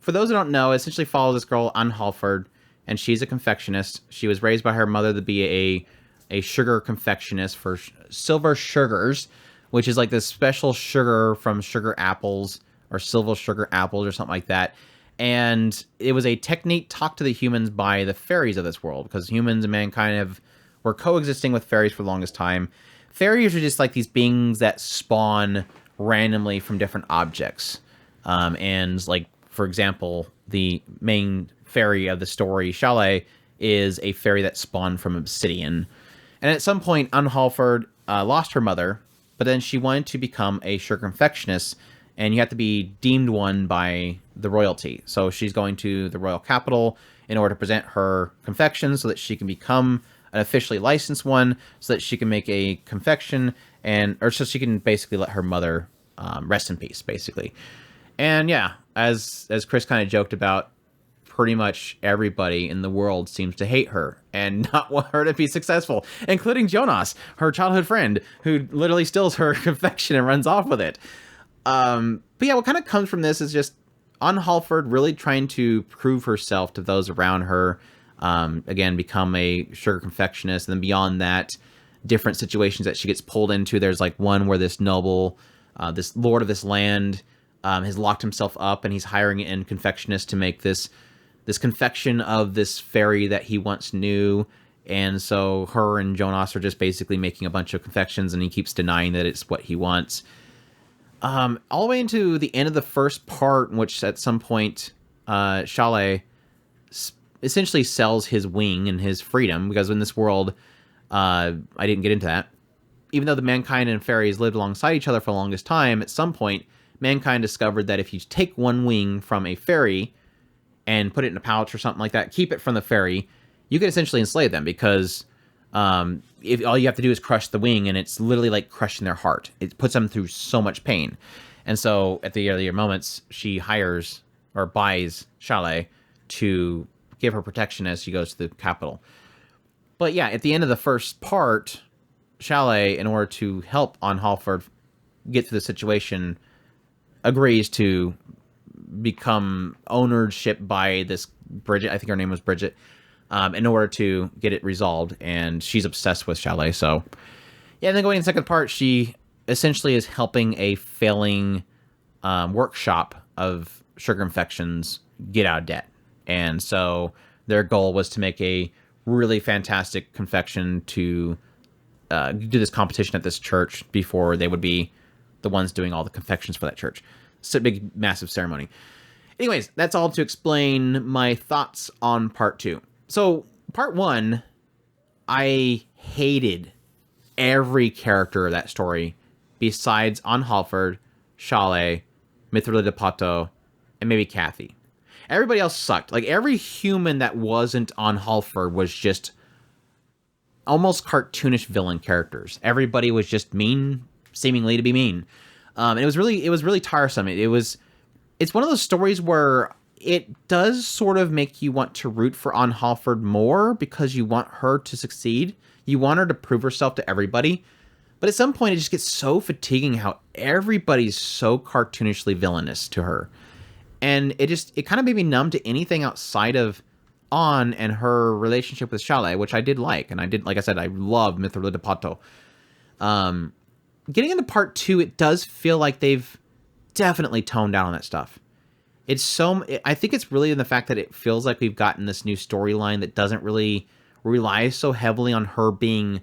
for those who don't know, essentially follows this girl, Halford, and she's a confectionist. She was raised by her mother to be a sugar confectionist for silver sugars, which is like this special sugar from sugar apples or silver sugar apples or something like that. And it was a technique taught to the humans by the fairies of this world, because humans and mankind were coexisting with fairies for the longest time. Fairies are just like these beings that spawn randomly from different objects. And like, for example, the main fairy of the story, Chalet, is a fairy that spawned from obsidian. And at some point, Halford lost her mother, but then she wanted to become a sugar confectionist, and you have to be deemed one by the royalty. So she's going to the royal capital in order to present her confection so that she can become an officially licensed one, so that she can make a confection, or so she can basically let her mother rest in peace, basically. And yeah, as Chris kind of joked about, pretty much everybody in the world seems to hate her and not want her to be successful, including Jonas, her childhood friend, who literally steals her confection and runs off with it. But yeah, what kind of comes from this is just Halford really trying to prove herself to those around her. Again, become a sugar confectionist, and then beyond that, different situations that she gets pulled into. There's like one where this noble, this lord of this land, has locked himself up, and he's hiring in confectionists to make this confection of this fairy that he once knew. And so her and Jonas are just basically making a bunch of confections, and he keeps denying that it's what he wants. All the way into the end of the first part, in which at some point, Chalet essentially sells his wing and his freedom, because in this world, I didn't get into that. Even though the mankind and fairies lived alongside each other for the longest time, at some point, mankind discovered that if you take one wing from a fairy and put it in a pouch or something like that, keep it from the fairy, you could essentially enslave them, because if all you have to do is crush the wing, and it's literally like crushing their heart. It puts them through so much pain. And so at the earlier moments, she hires or buys Chalet to give her protection as she goes to the capital. But yeah, at the end of the first part, Chalet, in order to help Halford get through the situation, agrees to become ownership by this Bridget, I think her name was Bridget, in order to get it resolved, and she's obsessed with Chalet. So yeah, and then going in the second part, she essentially is helping a failing workshop of sugar infections get out of debt. And so their goal was to make a really fantastic confection to do this competition at this church before they would be the ones doing all the confections for that church. It's a big, massive ceremony. Anyways, that's all to explain my thoughts on part 2. So part 1, I hated every character of that story besides Halford, Shale, Mithra Pato, and maybe Kathy. Everybody else sucked. Like, every human that wasn't Halford was just almost cartoonish villain characters. Everybody was just mean, seemingly to be mean. And it was really tiresome. It's one of those stories where it does sort of make you want to root for Halford more because you want her to succeed. You want her to prove herself to everybody. But at some point, it just gets so fatiguing how everybody's so cartoonishly villainous to her. And it kind of made me numb to anything outside of and her relationship with Shale, which I did like. And like I said, I love Mithra de Pato. Getting into part 2, it does feel like they've definitely toned down on that stuff. I think it's really in the fact that it feels like we've gotten this new storyline that doesn't really rely so heavily on her being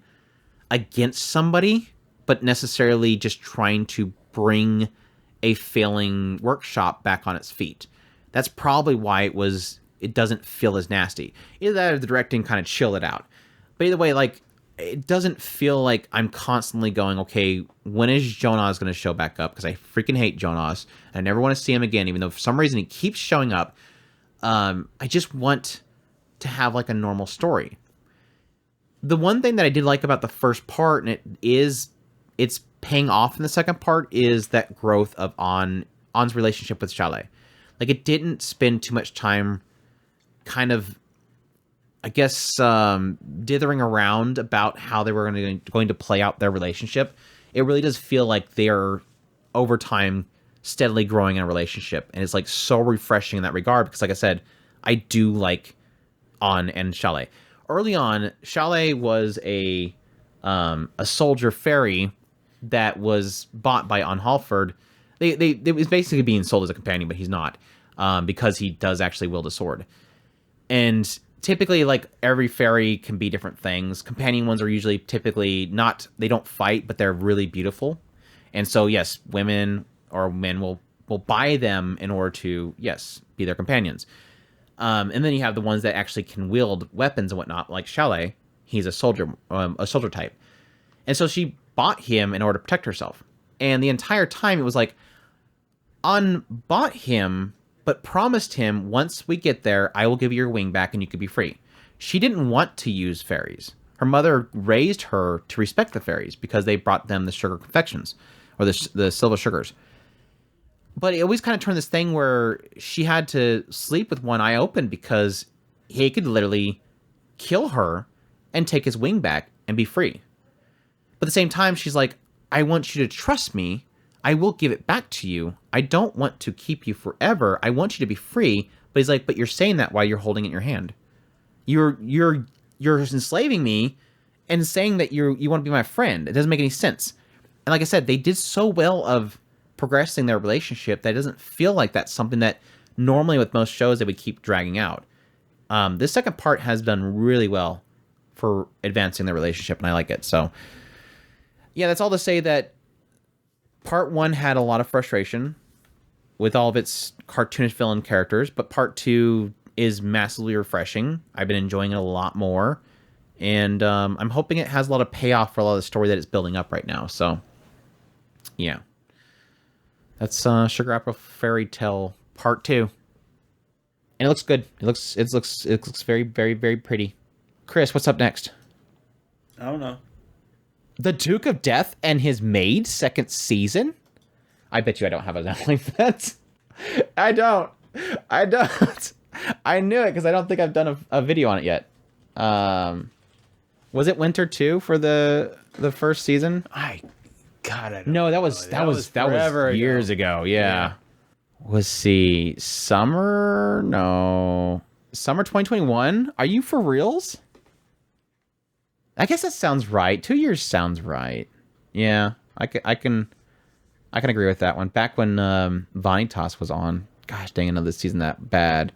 against somebody, but necessarily just trying to bring a failing workshop back on its feet. That's probably why it doesn't feel as nasty. Either that or the directing kind of chill it out. But either way, like, it doesn't feel like I'm constantly going, okay, when is Jonas going to show back up? Because I freaking hate Jonas. I never want to see him again, even though for some reason he keeps showing up. I just want to have like a normal story. The one thing that I did like about the first part, and it's paying off in the second part, is that growth of On's relationship with Shale. Like, it didn't spend too much time kind of, I guess, dithering around about how they were going to play out their relationship. It really does feel like they're, over time, steadily growing in a relationship. And it's, like, so refreshing in that regard because, like I said, I do like On and Shale. Early on, Shale was a soldier fairy that was bought by Halford. It was basically being sold as a companion, but he's not, because he does actually wield a sword. And typically, like, every fairy can be different things. Companion ones are usually typically not, they don't fight, but they're really beautiful. And so, yes, women or men will buy them in order to, yes, be their companions. And then you have the ones that actually can wield weapons and whatnot, like Shale. He's a soldier type. And so she bought him in order to protect herself. And the entire time it was like, bought him, but promised him, once we get there, I will give you your wing back and you could be free. She didn't want to use fairies. Her mother raised her to respect the fairies because they brought them the sugar confections, or the silver sugars. But it always kind of turned this thing where she had to sleep with one eye open because he could literally kill her and take his wing back and be free. But at the same time, she's like, I want you to trust me. I will give it back to you. I don't want to keep you forever. I want you to be free. But he's like, but you're saying that while you're holding it in your hand. You're enslaving me and saying that you want to be my friend. It doesn't make any sense. And like I said, they did so well of progressing their relationship that it doesn't feel like that's something that normally with most shows they would keep dragging out. This second part has done really well for advancing their relationship, and I like it. So yeah, that's all to say that part 1 had a lot of frustration with all of its cartoonish villain characters, but part 2 is massively refreshing. I've been enjoying it a lot more, and I'm hoping it has a lot of payoff for a lot of the story that it's building up right now. So yeah, that's Sugar Apple Fairy Tale Part 2, and it looks good. It looks very, very, very pretty. Chris, what's up next? I don't know. The Duke of Death and his Maid, second season? I bet you I don't have a sound like that. I don't. I knew it because I don't think I've done a video on it yet. Was it Winter 2 for the first season? No, that was years ago. Yeah. Let's see. Summer 2021? Are you for reals? I guess that sounds right. 2 years sounds right. Yeah, I can agree with that one. Back when Vanitas was on. gosh dang, another season that bad.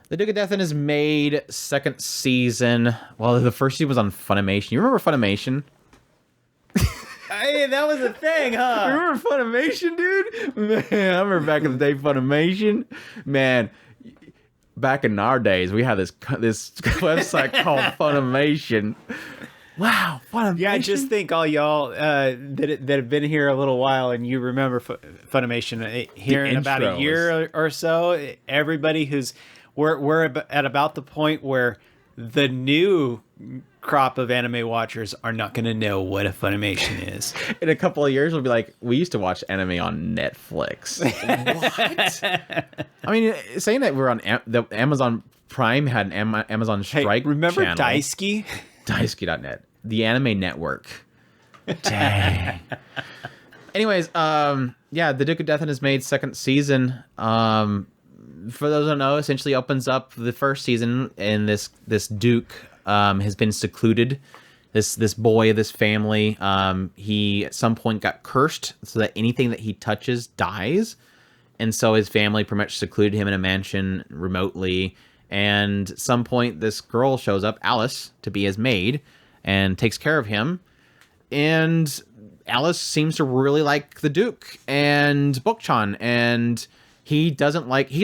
The Duke of Death is Maid, second season. Well, the first season was on Funimation. You remember Funimation? Hey, that was a thing, huh? Remember Funimation, dude? Man, I remember back in the day, Funimation. Man, back in our days, we had this website called Funimation. Wow, Funimation. Yeah, just think all y'all that have been here a little while and you remember Funimation here in about a year or so. Everybody we're at about the point where the new crop of anime watchers are not going to know what a Funimation is. In a couple of years, we'll be like, we used to watch anime on Netflix. What? I mean, saying that we're on the Amazon Prime had an Amazon Strike. Hey, remember channel. Daisuke? Daisuke.net, the anime network. Dang. Anyways, yeah, the Duke of Death is Maid second season. For those who don't know, essentially opens up the first season, and this Duke has been secluded. This boy, this family, he at some point got cursed so that anything that he touches dies, and so his family pretty much secluded him in a mansion remotely. And at some point, this girl shows up, Alice, to be his maid, and takes care of him. And Alice seems to really like the Duke and Bokchan, and he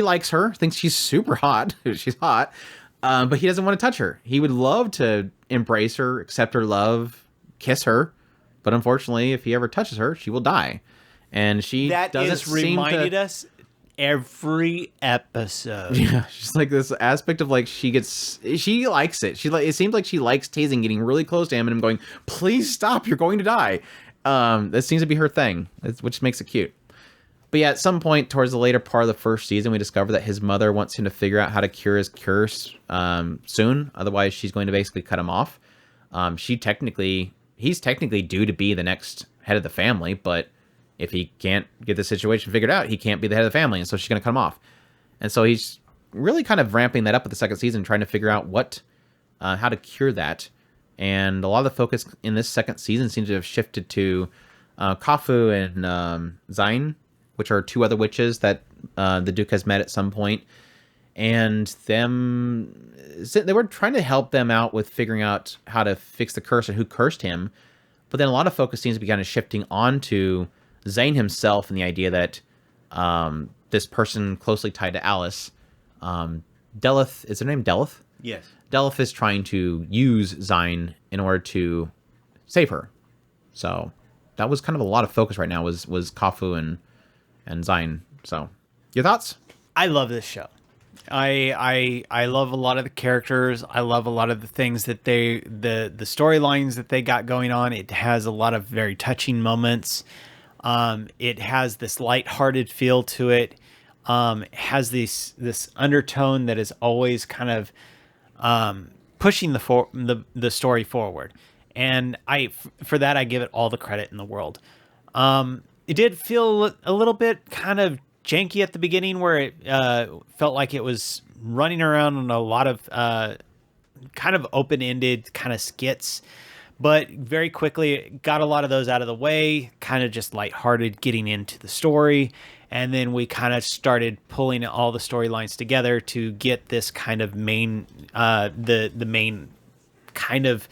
likes her, thinks she's super hot. She's hot, but he doesn't want to touch her. He would love to embrace her, accept her love, kiss her, but unfortunately, if he ever touches her, she will die. And she reminded us every episode. Yeah, she's like this aspect of like she likes it. It seems like she likes tasing, getting really close to him, and him going, "Please stop! You're going to die." That seems to be her thing, which makes it cute. But yeah, at some point towards the later part of the first season, we discover that his mother wants him to figure out how to cure his curse soon. Otherwise, she's going to basically cut him off. He's technically due to be the next head of the family, but if he can't get the situation figured out, he can't be the head of the family, and so she's going to cut him off. And so he's really kind of ramping that up at the second season, trying to figure out how to cure that. And a lot of the focus in this second season seems to have shifted to Kafu and Zain, which are two other witches that the Duke has met at some point. And they were trying to help them out with figuring out how to fix the curse and who cursed him. But then a lot of focus seems to be kind of shifting onto Zain himself and the idea that this person closely tied to Alice, Delith, is her name Delith? Yes. Delith is trying to use Zain in order to save her. So that was kind of a lot of focus right now was Kafu and Zain. So your thoughts? I love this show. I love a lot of the characters. I love a lot of the things that the storylines that they got going on. It has a lot of very touching moments. It has this lighthearted feel to it. It has this undertone that is always kind of pushing the story forward. And for that I give it all the credit in the world. It did feel a little bit kind of janky at the beginning, where it felt like it was running around on a lot of kind of open-ended kind of skits, but very quickly got a lot of those out of the way, kind of just lighthearted, getting into the story. And then we kind of started pulling all the storylines together to get this kind of main, the main kind of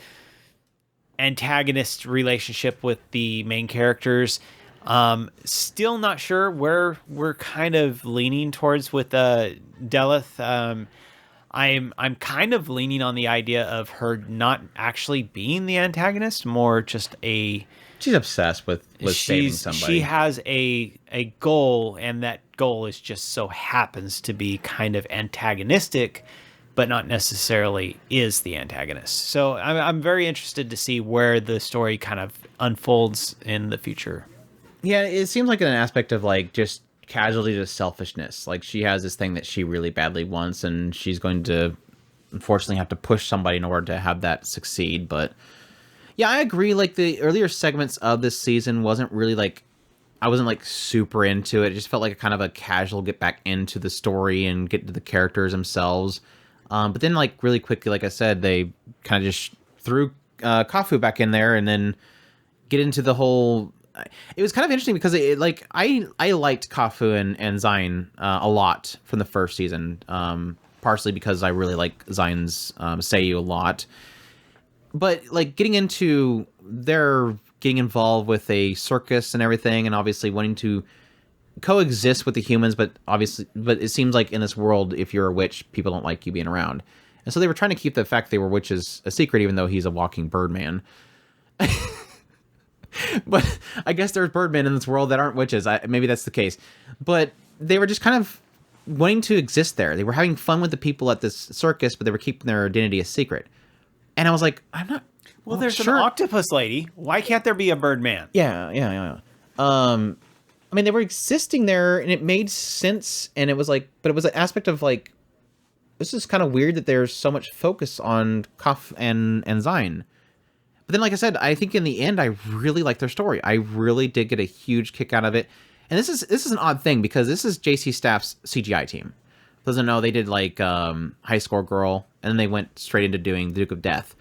antagonist relationship with the main characters. Still not sure where we're kind of leaning towards with Delith. I'm kind of leaning on the idea of her not actually being the antagonist, more just she's obsessed with saving somebody. She has a goal, and that goal is just so happens to be kind of antagonistic, but not necessarily is the antagonist. So I'm very interested to see where the story kind of unfolds in the future. Yeah, it seems like an aspect of like just casualty to selfishness. Like she has this thing that she really badly wants, and she's going to unfortunately have to push somebody in order to have that succeed. But yeah, I agree. Like the earlier segments of this season wasn't really like, I wasn't like super into it. It just felt like a kind of a casual get back into the story and get to the characters themselves. But then like really quickly, like I said, they kind of just threw Kafu back in there and then get into the whole it was kind of interesting because I liked Kafu and Zion a lot from the first season, partially because I really like Zion's Seiyu a lot. But like getting into their getting involved with a circus and everything, and obviously wanting to coexist with the humans, but it seems like in this world, if you're a witch, people don't like you being around. And so they were trying to keep the fact they were witches a secret, even though he's a walking Birdman. But I guess there's Birdmen in this world that aren't witches. Maybe that's the case. But they were just kind of wanting to exist there. They were having fun with the people at this circus, but they were keeping their identity a secret. And I was like, I'm not... Well, there's an octopus lady. Why can't there be a Birdman? Yeah. I mean, they were existing there, and it made sense, and it was like... But it was an aspect of, like... This is kind of weird that there's so much focus on Kaf and Zion. But then, like I said, I think in the end, I really liked their story. I really did get a huge kick out of it. And this is an odd thing, because this is JC Staff's CGI team. Doesn't know, they did, like, High Score Girl, and then they went straight into doing the Duke of Death.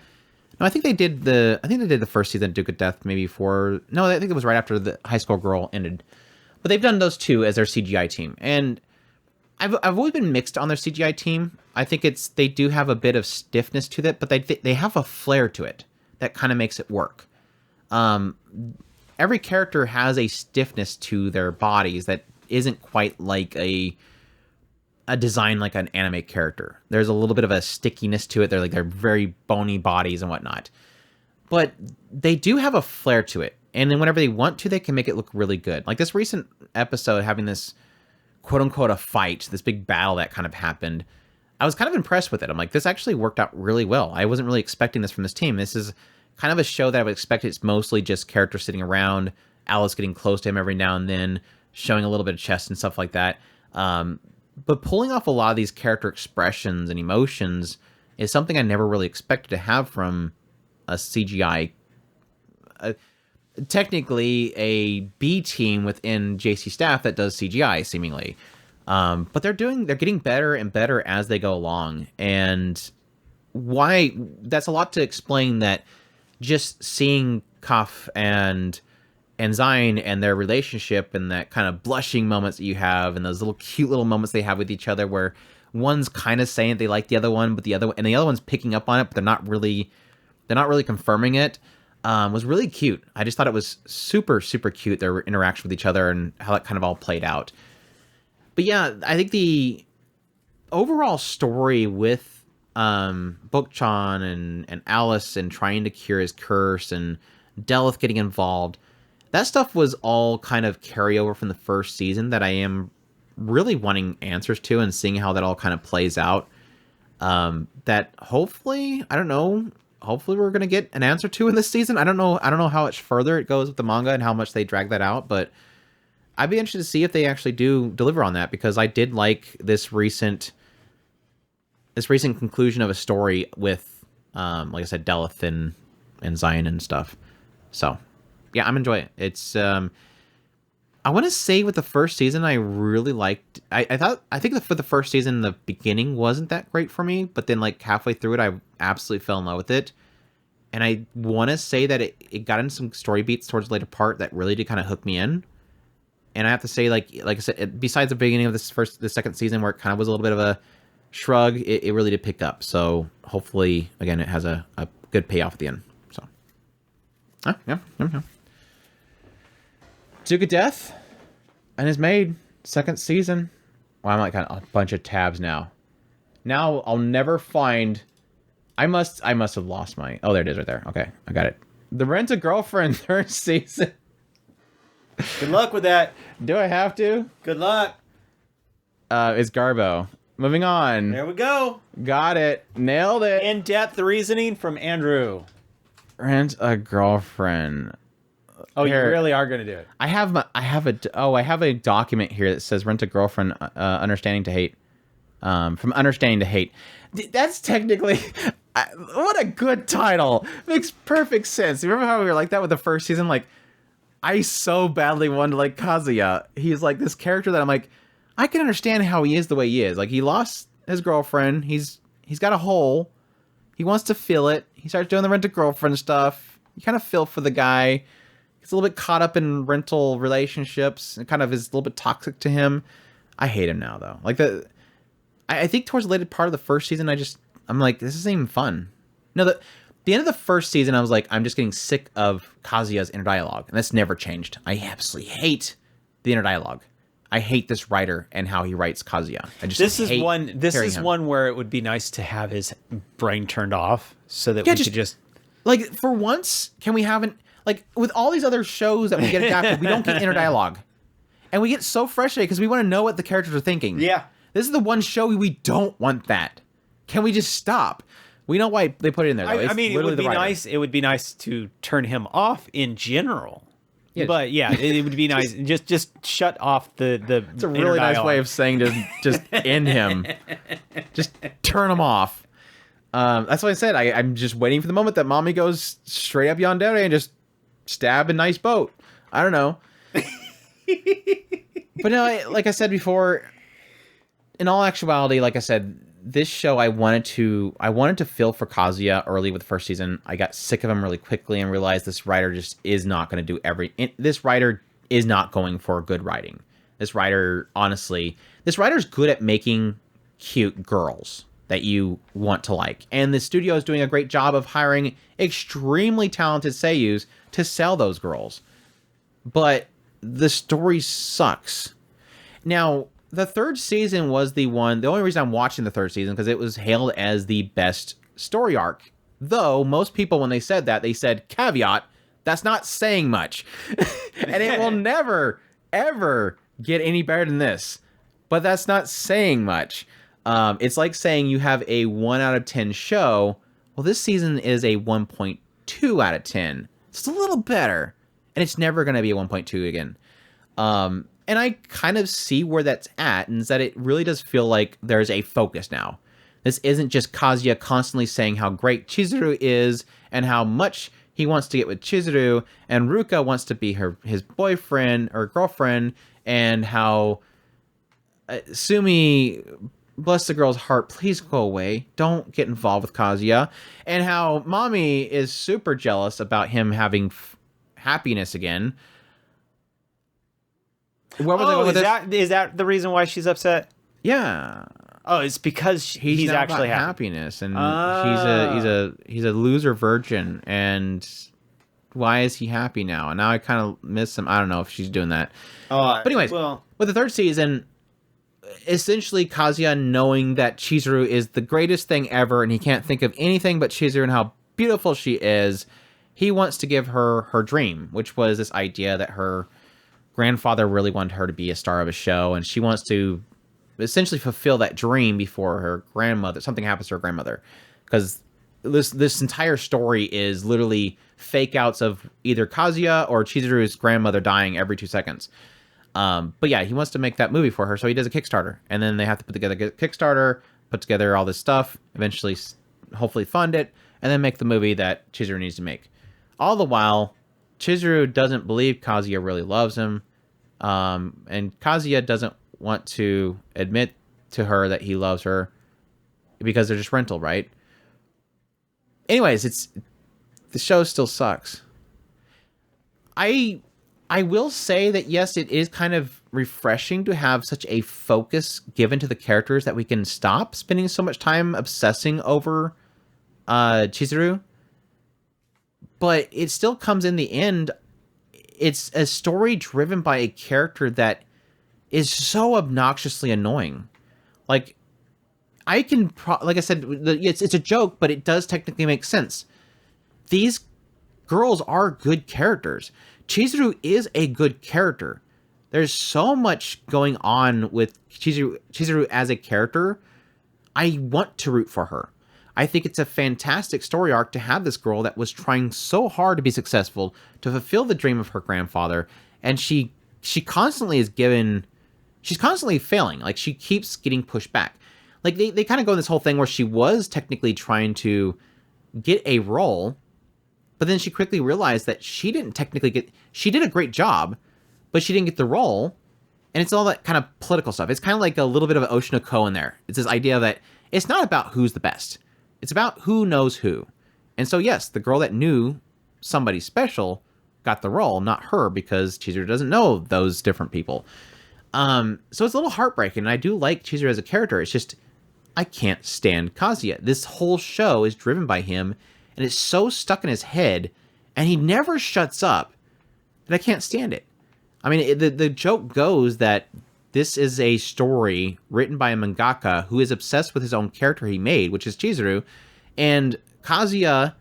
No, I think they did the first season of Duke of Death maybe No, I think it was right after the High Score Girl ended. But they've done those two as their CGI team. And I've always been mixed on their CGI team. I think they do have a bit of stiffness to that, but they have a flair to it that kind of makes it work. Every character has a stiffness to their bodies that isn't quite like a design like an anime character. There's a little bit of a stickiness to it. They're very bony bodies and whatnot. But they do have a flair to it. And then whenever they want to, they can make it look really good. Like this recent episode having this quote-unquote a fight, this big battle that kind of happened, I was kind of impressed with it. I'm like, this actually worked out really well. I wasn't really expecting this from this team. This is kind of a show that I would expect. It's mostly just characters sitting around, Alice getting close to him every now and then, showing a little bit of chest and stuff like that. But pulling off a lot of these character expressions and emotions is something I never really expected to have from a CGI. Technically a B team within JC Staff that does CGI seemingly. But they're getting better and better as they go along. And why that's a lot to explain that just seeing Kaf and Zion and their relationship and that kind of blushing moments that you have and those little cute little moments they have with each other where one's kind of saying they like the other one, but the other one's picking up on it, but they're not really confirming it. Was really cute. I just thought it was super, super cute, their interaction with each other and how that kind of all played out. But yeah, I think the overall story with Book-chan and Alice and trying to cure his curse and Delith getting involved, that stuff was all kind of carryover from the first season that I am really wanting answers to and seeing how that all kind of plays out. That hopefully, I don't know, hopefully we're going to get an answer to in this season. I don't know how much further it goes with the manga and how much they drag that out, but I'd be interested to see if they actually do deliver on that, because I did like this recent conclusion of a story with, like I said, Delith and Zion and stuff. So yeah, I'm enjoying it. It's, I want to say with the first season, I really liked, I think for the first season, the beginning wasn't that great for me, but then like halfway through it, I absolutely fell in love with it. And I want to say that it got in some story beats towards the later part that really did kind of hook me in. And I have to say, like I said, besides the beginning of the second season where it kind of was a little bit of a shrug, it really did pick up. So hopefully, again, it has a good payoff at the end. So, yeah. Duke of Death and his Maid, second season. Well, I'm like on a bunch of tabs now. Now I'll never find. I must have lost my. Oh, there it is, right there. Okay, I got it. The Rent a Girlfriend third season. Good luck with that. Do I have to? Good luck. It's Garbo. Moving on. There we go. Got it. Nailed it. In-depth reasoning from Andrew. Rent a Girlfriend. Oh, Here. you really are going to do it. I have a document here that says Rent a Girlfriend, Understanding to Hate. From Understanding to Hate. That's technically what a good title. Makes perfect sense. You remember how we were like that with the first season? Like, I so badly wanted to like Kazuya. He's like this character that I'm like, I can understand how he is the way he is. Like, he lost his girlfriend. He's got a hole. He wants to fill it. He starts doing the Rent a Girlfriend stuff. You kind of feel for the guy. He's a little bit caught up in rental relationships and kind of is a little bit toxic to him. I hate him now though. Like I think towards the later part of the first season, I'm like, this isn't even fun. No, the end of the first season, I was like, I'm just getting sick of Kazuya's inner dialogue, and that's never changed. I absolutely hate the inner dialogue. I hate this writer and how he writes Kazuya. This is one where it would be nice to have his brain turned off so that we could just like for once, can we have like with all these other shows that we get adapted, we don't get inner dialogue, and we get so frustrated because we want to know what the characters are thinking. Yeah, this is the one show we don't want that. Can we just stop? We know why they put it in there. Though. I mean, it would be nice. It would be nice to turn him off in general. Yeah. But yeah, it would be nice. Just shut off the. It's a really nice way of saying just end him. Just turn him off. That's what I said. I'm just waiting for the moment that mommy goes straight up yandere and just stab a nice boat. I don't know. But no, like I said before, in all actuality, like I said, this show I wanted to feel for Kazuya early with the first season. I got sick of him really quickly and realized this writer just is not going to do this writer is not going for good writing. This writer, honestly, this writer's good at making cute girls that you want to like. And the studio is doing a great job of hiring extremely talented seiyus to sell those girls. But the story sucks. Now, the third season was the only reason I'm watching the third season, because it was hailed as the best story arc. Though, most people, when they said that, they said, caveat, that's not saying much. And it will never, ever get any better than this. But that's not saying much. It's like saying you have a 1 out of 10 show. Well, this season is a 1.2 out of 10. It's a little better. And it's never going to be a 1.2 again. And I kind of see where that's at, and is that it really does feel like there's a focus now. This isn't just Kazuya constantly saying how great Chizuru is and how much he wants to get with Chizuru, and Ruka wants to be his boyfriend or girlfriend, and how Sumi, bless the girl's heart, please go away. Don't get involved with Kazuya. And how Mommy is super jealous about him having happiness again. Is that the reason why she's upset? Yeah. Oh, it's because he's actually happy. Happiness, and he's a loser virgin, and why is he happy now? And now I kind of miss him. I don't know if she's doing that. But anyways, with the third season, essentially Kazuya knowing that Chizuru is the greatest thing ever, and he can't think of anything but Chizuru and how beautiful she is, he wants to give her her dream, which was this idea that her grandfather really wanted her to be a star of a show, and she wants to essentially fulfill that dream before her grandmother, something happens to her grandmother, because this entire story is literally fake outs of either Kazuya or Chizuru's grandmother dying every 2 seconds. But yeah, he wants to make that movie for her, so he does a Kickstarter, and then they have to put together a Kickstarter, put together all this stuff, eventually hopefully fund it, and then make the movie that Chizuru needs to make. All the while, Chizuru doesn't believe Kazuya really loves him, and Kazuya doesn't want to admit to her that he loves her because they're just rental, right? Anyways, the show still sucks. I will say that yes, it is kind of refreshing to have such a focus given to the characters that we can stop spending so much time obsessing over Chizuru. But it still comes in the end, it's a story driven by a character that is so obnoxiously annoying. Like, I can, like I said, it's a joke, but it does technically make sense. These girls are good characters. Chizuru is a good character. There's so much going on with Chizuru as a character. I want to root for her. I think it's a fantastic story arc to have this girl that was trying so hard to be successful, to fulfill the dream of her grandfather, and she constantly she's constantly failing. Like, she keeps getting pushed back. Like, they kind of go in this whole thing where she was technically trying to get a role, but then she quickly realized that she didn't technically she did a great job, but she didn't get the role, and it's all that kind of political stuff. It's kind of like a little bit of an Ocean of Ko in there. It's this idea that it's not about who's the best. It's about who knows who. And so, yes, the girl that knew somebody special got the role, not her, because Chizuru doesn't know those different people. So it's a little heartbreaking, and I do like Chizuru as a character. It's just, I can't stand Kazuya. This whole show is driven by him, and it's so stuck in his head, and he never shuts up that I can't stand it. I mean, the joke goes that this is a story written by a mangaka who is obsessed with his own character he made, which is Chizuru, and Kazuya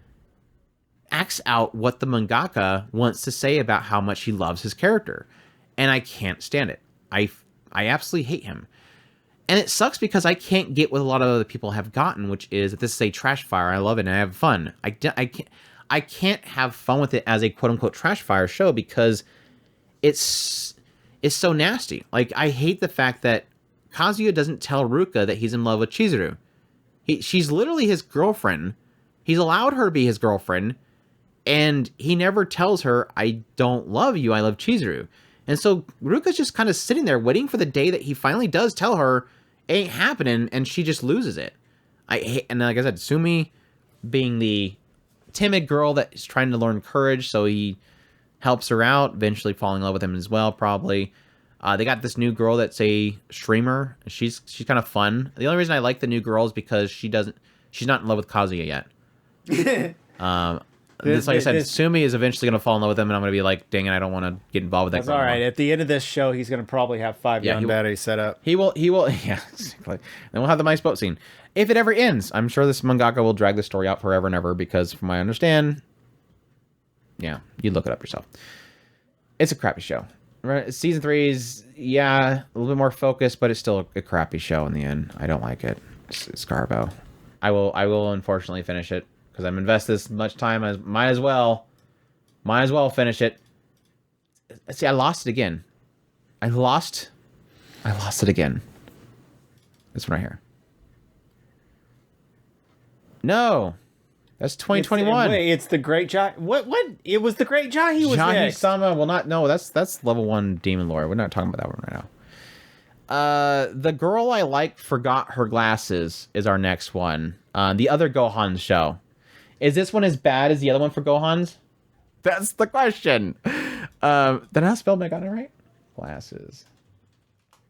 acts out what the mangaka wants to say about how much he loves his character, and I can't stand it. I absolutely hate him. And it sucks because I can't get what a lot of other people have gotten, which is that this is a trash fire. I love it and I have fun. I can't have fun with it as a quote-unquote trash fire show because it's so nasty. Like, I hate the fact that Kazuya doesn't tell Ruka that he's in love with Chizuru. She's literally his girlfriend. He's allowed her to be his girlfriend, and he never tells her, I don't love you, I love Chizuru. And so Ruka's just kind of sitting there waiting for the day that he finally does tell her it ain't happening, and she just loses it. And like I said, Sumi being the timid girl that is trying to learn courage, so he helps her out, eventually falling in love with him as well, probably. They got this new girl that's a streamer. She's kind of fun. The only reason I like the new girl is because she's not in love with Kazuya yet. Like I said, Sumi is eventually going to fall in love with him, and I'm going to be like, dang it, I don't want to get involved with that. That's all right. At the end of this show, he's going to probably have 5 young batteries set up. He will, yeah, exactly. Then we'll have the nice boat scene. If it ever ends, I'm sure this mangaka will drag the story out forever and ever, because from what I understand, yeah, you look it up yourself. It's a crappy show. Right? Season 3 is, yeah, a little bit more focused, but it's still a crappy show in the end. I don't like it. It's Garbo. I will unfortunately finish it, because I'm invested this much time. As might as well finish it. See, I lost it again. I lost it again. This one right here. No, that's 2021. It's the Great Jahi. What? It was the Great Jahi was next. Sama. Well, not no. That's level 1 Demon Lord. We're not talking about that one right now. The girl I like forgot her glasses is our next one. The other Gohan show. Is this one as bad as the other one for Gohan's? That's the question. Did I spell Megane right? Glasses.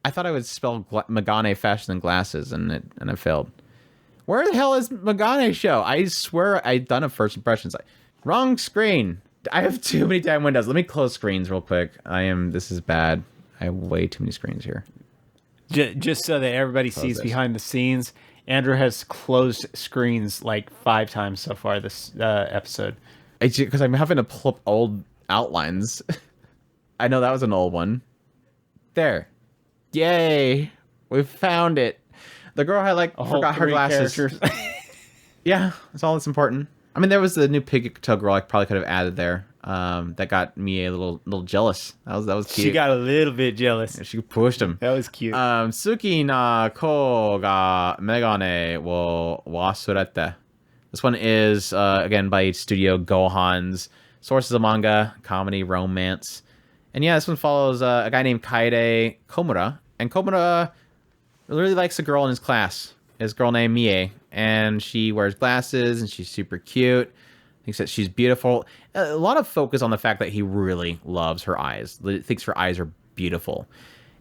I thought I would spell Megane faster than glasses, and I failed. Where the hell is Megane show? I swear I've done a first impressions. Wrong screen. I have too many damn windows. Let me close screens real quick. This is bad. I have way too many screens here. Just so that everybody sees behind the scenes, Andrew has closed screens like 5 times so far this episode. Because I'm having to pull up old outlines. I know that was an old one. There. Yay. We found it. The girl I like forgot her glasses. Yeah, that's all that's important. I mean, there was the new Pigtail girl I probably could have added there. That got me a little jealous. That was cute. She got a little bit jealous. Yeah, she pushed him. That was cute. Suki na ko ga megane wo wasurete. This one is again by Studio Gohan's. Sources of manga, comedy, romance, and yeah, this one follows a guy named Kaede Komura, and Komura really likes a girl in his class. His girl named Mie, and she wears glasses and she's super cute. Thinks that she's beautiful. A lot of focus on the fact that he really loves her eyes. Thinks her eyes are beautiful.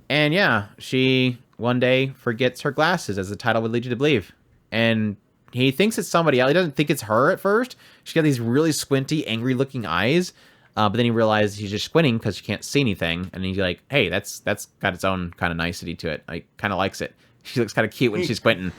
And yeah, she one day forgets her glasses, as the title would lead you to believe. And he thinks it's somebody else. He doesn't think it's her at first. She's got these really squinty, angry-looking eyes. But then he realizes he's just squinting because she can't see anything. And he's like, hey, that's got its own kind of nicety to it. I kind of likes it. She looks kind of cute when she's squinting.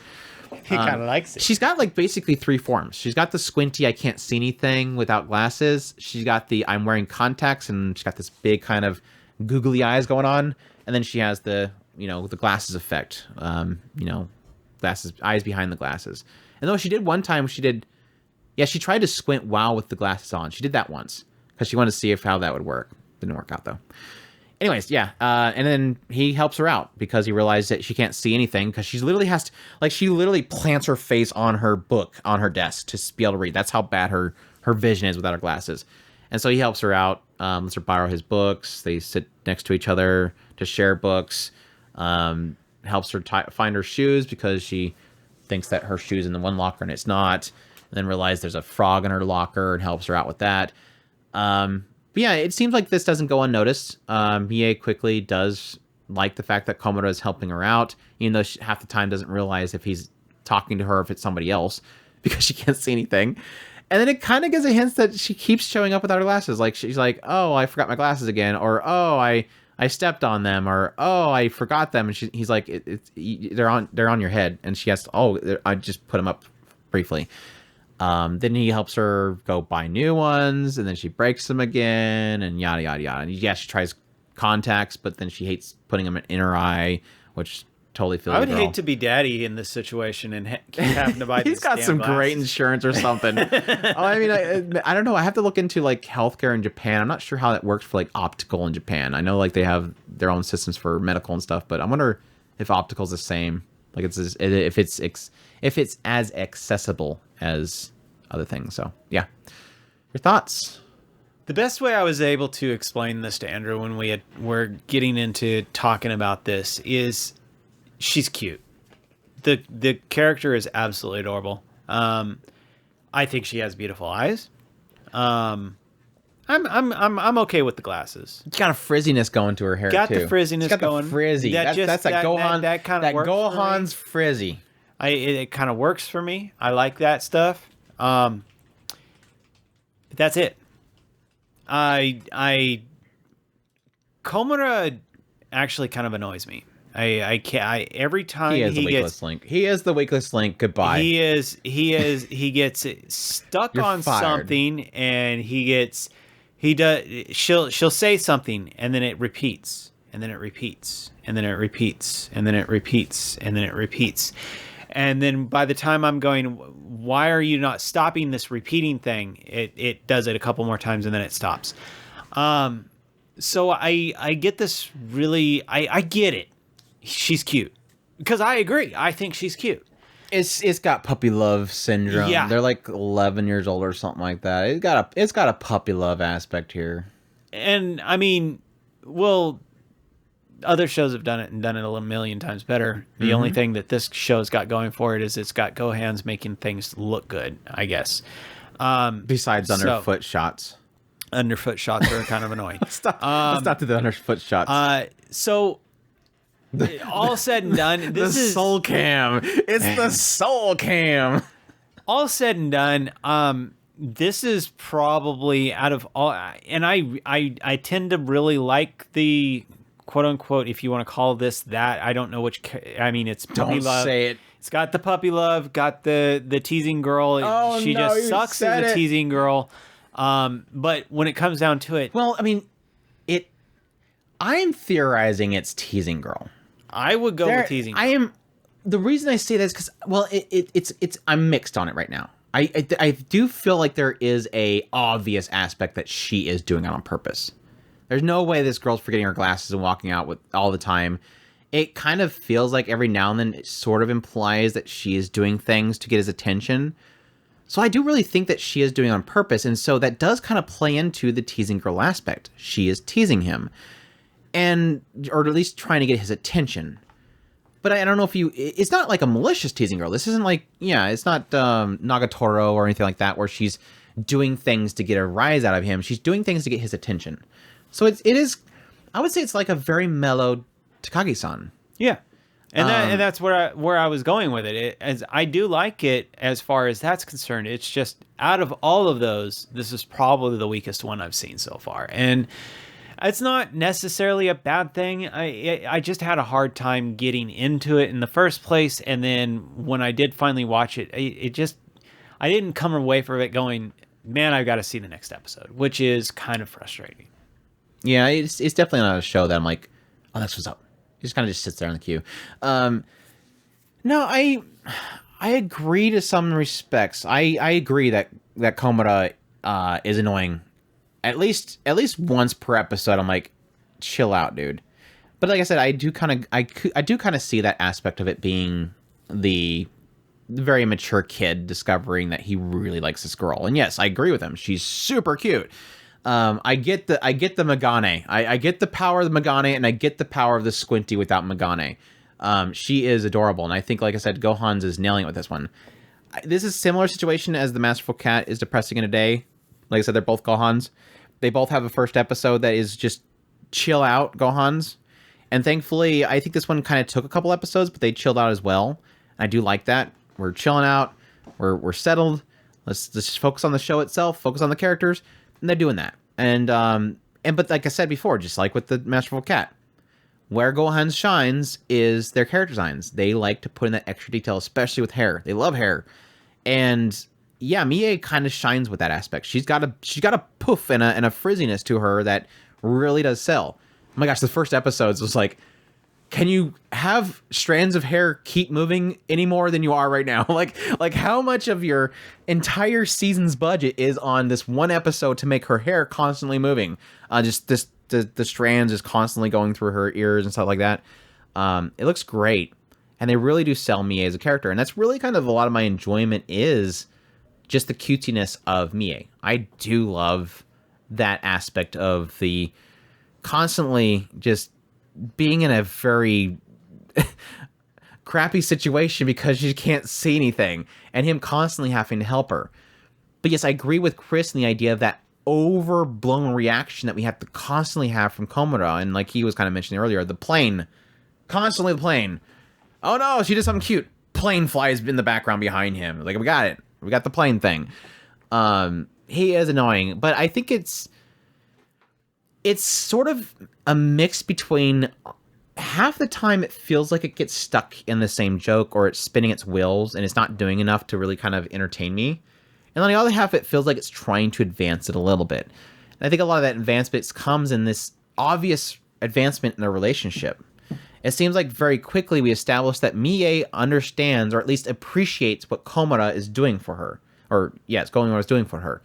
He kind of likes it. She's got like basically 3 forms. She's got the squinty, I can't see anything without glasses. She's got the I'm wearing contacts, and she's got this big kind of googly eyes going on. And then she has the, the glasses effect. Glasses, eyes behind the glasses. And though she did one time, she tried to squint while with the glasses on. She did that once because she wanted to see how that would work. Didn't work out though. Anyways, yeah, and then he helps her out because he realized that she can't see anything because she literally plants her face on her book on her desk to be able to read. That's how bad her vision is without her glasses. And so he helps her out, lets her borrow his books. They sit next to each other to share books. Helps her find her shoes because she thinks that her shoe's in the one locker and it's not. And then realizes there's a frog in her locker and helps her out with that. But yeah, it seems like this doesn't go unnoticed. Mie quickly does like the fact that Komura is helping her out, even though she, half the time doesn't realize if he's talking to her or if it's somebody else because she can't see anything. And then it kind of gives a hint that she keeps showing up without her glasses. Like she's like, "Oh, I forgot my glasses again," or "Oh, I stepped on them," or "Oh, I forgot them." And he's like, "They're on your head," and she has to, "Oh, I just put them up briefly." Then he helps her go buy new ones, and then she breaks them again, and yada yada yada. And yeah, she tries contacts, but then she hates putting them in her eye, which totally feels. I would hate to be daddy in this situation and keep having to buy. He's got some great insurance or something. I mean, I don't know. I have to look into like healthcare in Japan. I'm not sure how that works for like optical in Japan. I know like they have their own systems for medical and stuff, but I wonder if optical's the same. Like if it's as accessible as other things. So yeah, your thoughts? The best way I was able to explain this to Andrew when we're getting into talking about this is she's cute. The character is absolutely adorable. I think she has beautiful eyes. I'm okay with the glasses. It's got a frizziness going to her hair. Got too. the frizziness it's got going. The frizzy. That's that Gohan. That kind of Gohan's frizzy. It kind of works for me. I like that stuff. But that's it. Komura actually kind of annoys me. Every time he gets link. He is the weakest link. Goodbye. He gets stuck You're on fired. something, and she'll say something, and then it repeats, and then it repeats, and then it repeats, and then it repeats, and then it repeats. And then by the time I'm going, why are you not stopping this repeating thing? It does it a couple more times and then it stops. So I get this really, I get it. She's cute. Because I agree. I think she's cute. It's got puppy love syndrome. Yeah. They're like 11 years old or something like that. It's got a puppy love aspect here. And I mean, well, other shows have done it and done it a million times better. The only thing that this show's got going for it is it's got Gohan's making things look good, I guess. Besides underfoot shots. Underfoot shots are kind of annoying. Let's not do the underfoot shots. So all said and done, this is soul cam. It's the soul cam. All said and done, this is probably out of all, and I tend to really like the quote unquote, if you want to call this that, I don't know which. I mean, it's puppy Don't love. say it. It's got the puppy love, got the teasing girl. Oh, she no, just you sucks said as a it. teasing girl. But when it comes down to it, Well, I mean, I'm theorizing it's teasing girl. I would go with teasing. I am. The reason I say that is because, well, it's I'm mixed on it right now. I do feel like there is a obvious aspect that she is doing it on purpose. There's no way this girl's forgetting her glasses and walking out with all the time. It kind of feels like every now and then it sort of implies that she is doing things to get his attention. So I do really think that she is doing it on purpose, and so that does kind of play into the teasing girl aspect. She is teasing him, or at least trying to get his attention. But I don't know if it's not like a malicious teasing girl. This isn't like, it's not Nagatoro or anything like that, where she's doing things to get a rise out of him. She's doing things to get his attention. So it is, I would say it's like a very mellow Takagi-san. Yeah. And that's where I was going with it. As I do like it as far as that's concerned. It's just out of all of those, this is probably the weakest one I've seen so far. And it's not necessarily a bad thing. I just had a hard time getting into it in the first place. And then when I did finally watch it, I didn't come away from it going, man, I've got to see the next episode, which is kind of frustrating. Yeah, it's definitely not a show that I'm like, oh, that's what's up. He just kind of just sits there in the queue. No, I agree to some respects. I agree that Komura is annoying. At least once per episode, I'm like, chill out, dude. But like I said, I do kind of see that aspect of it being the very mature kid discovering that he really likes this girl. And yes, I agree with him. She's super cute. I get the Megane. I get the power of the Megane, and I get the power of the Squinty without Megane. She is adorable, and I think, like I said, Gohan's is nailing it with this one. This is a similar situation as the Masterful Cat is Depressing in a Day. Like I said, they're both Gohans. They both have a first episode that is just chill out Gohan's. And thankfully, I think this one kind of took a couple episodes, but they chilled out as well. I do like that. We're chilling out. We're settled. Let's just focus on the show itself, focus on the characters, and they're doing that. But like I said before, just like with the Masterful Cat, where Gohan shines is their character designs. They like to put in that extra detail, especially with hair. They love hair. And yeah, Mie kind of shines with that aspect. She's got a poof and a frizziness to her that really does sell. Oh my gosh, the first episodes was like, can you have strands of hair keep moving any more than you are right now? like how much of your entire season's budget is on this one episode to make her hair constantly moving? Just the strands is constantly going through her ears and stuff like that. It looks great. And they really do sell Mie as a character. And that's really kind of a lot of my enjoyment is just the cutesiness of Mie. I do love that aspect of the constantly just being in a very crappy situation because she can't see anything, and him constantly having to help her. But yes, I agree with Chris in the idea of that overblown reaction that we have to constantly have from Komura, and like he was kind of mentioning earlier, the plane. Constantly the plane. Oh no, she did something cute. Plane flies in the background behind him. Like, we got it. We got the plane thing. He is annoying, but I think it's sort of a mix between half the time it feels like it gets stuck in the same joke or it's spinning its wheels and it's not doing enough to really kind of entertain me. And on the other half, it feels like it's trying to advance it a little bit. And I think a lot of that advancement comes in this obvious advancement in their relationship. It seems like very quickly we establish that Mie understands or at least appreciates what Komura is doing for her. Komura is doing for her.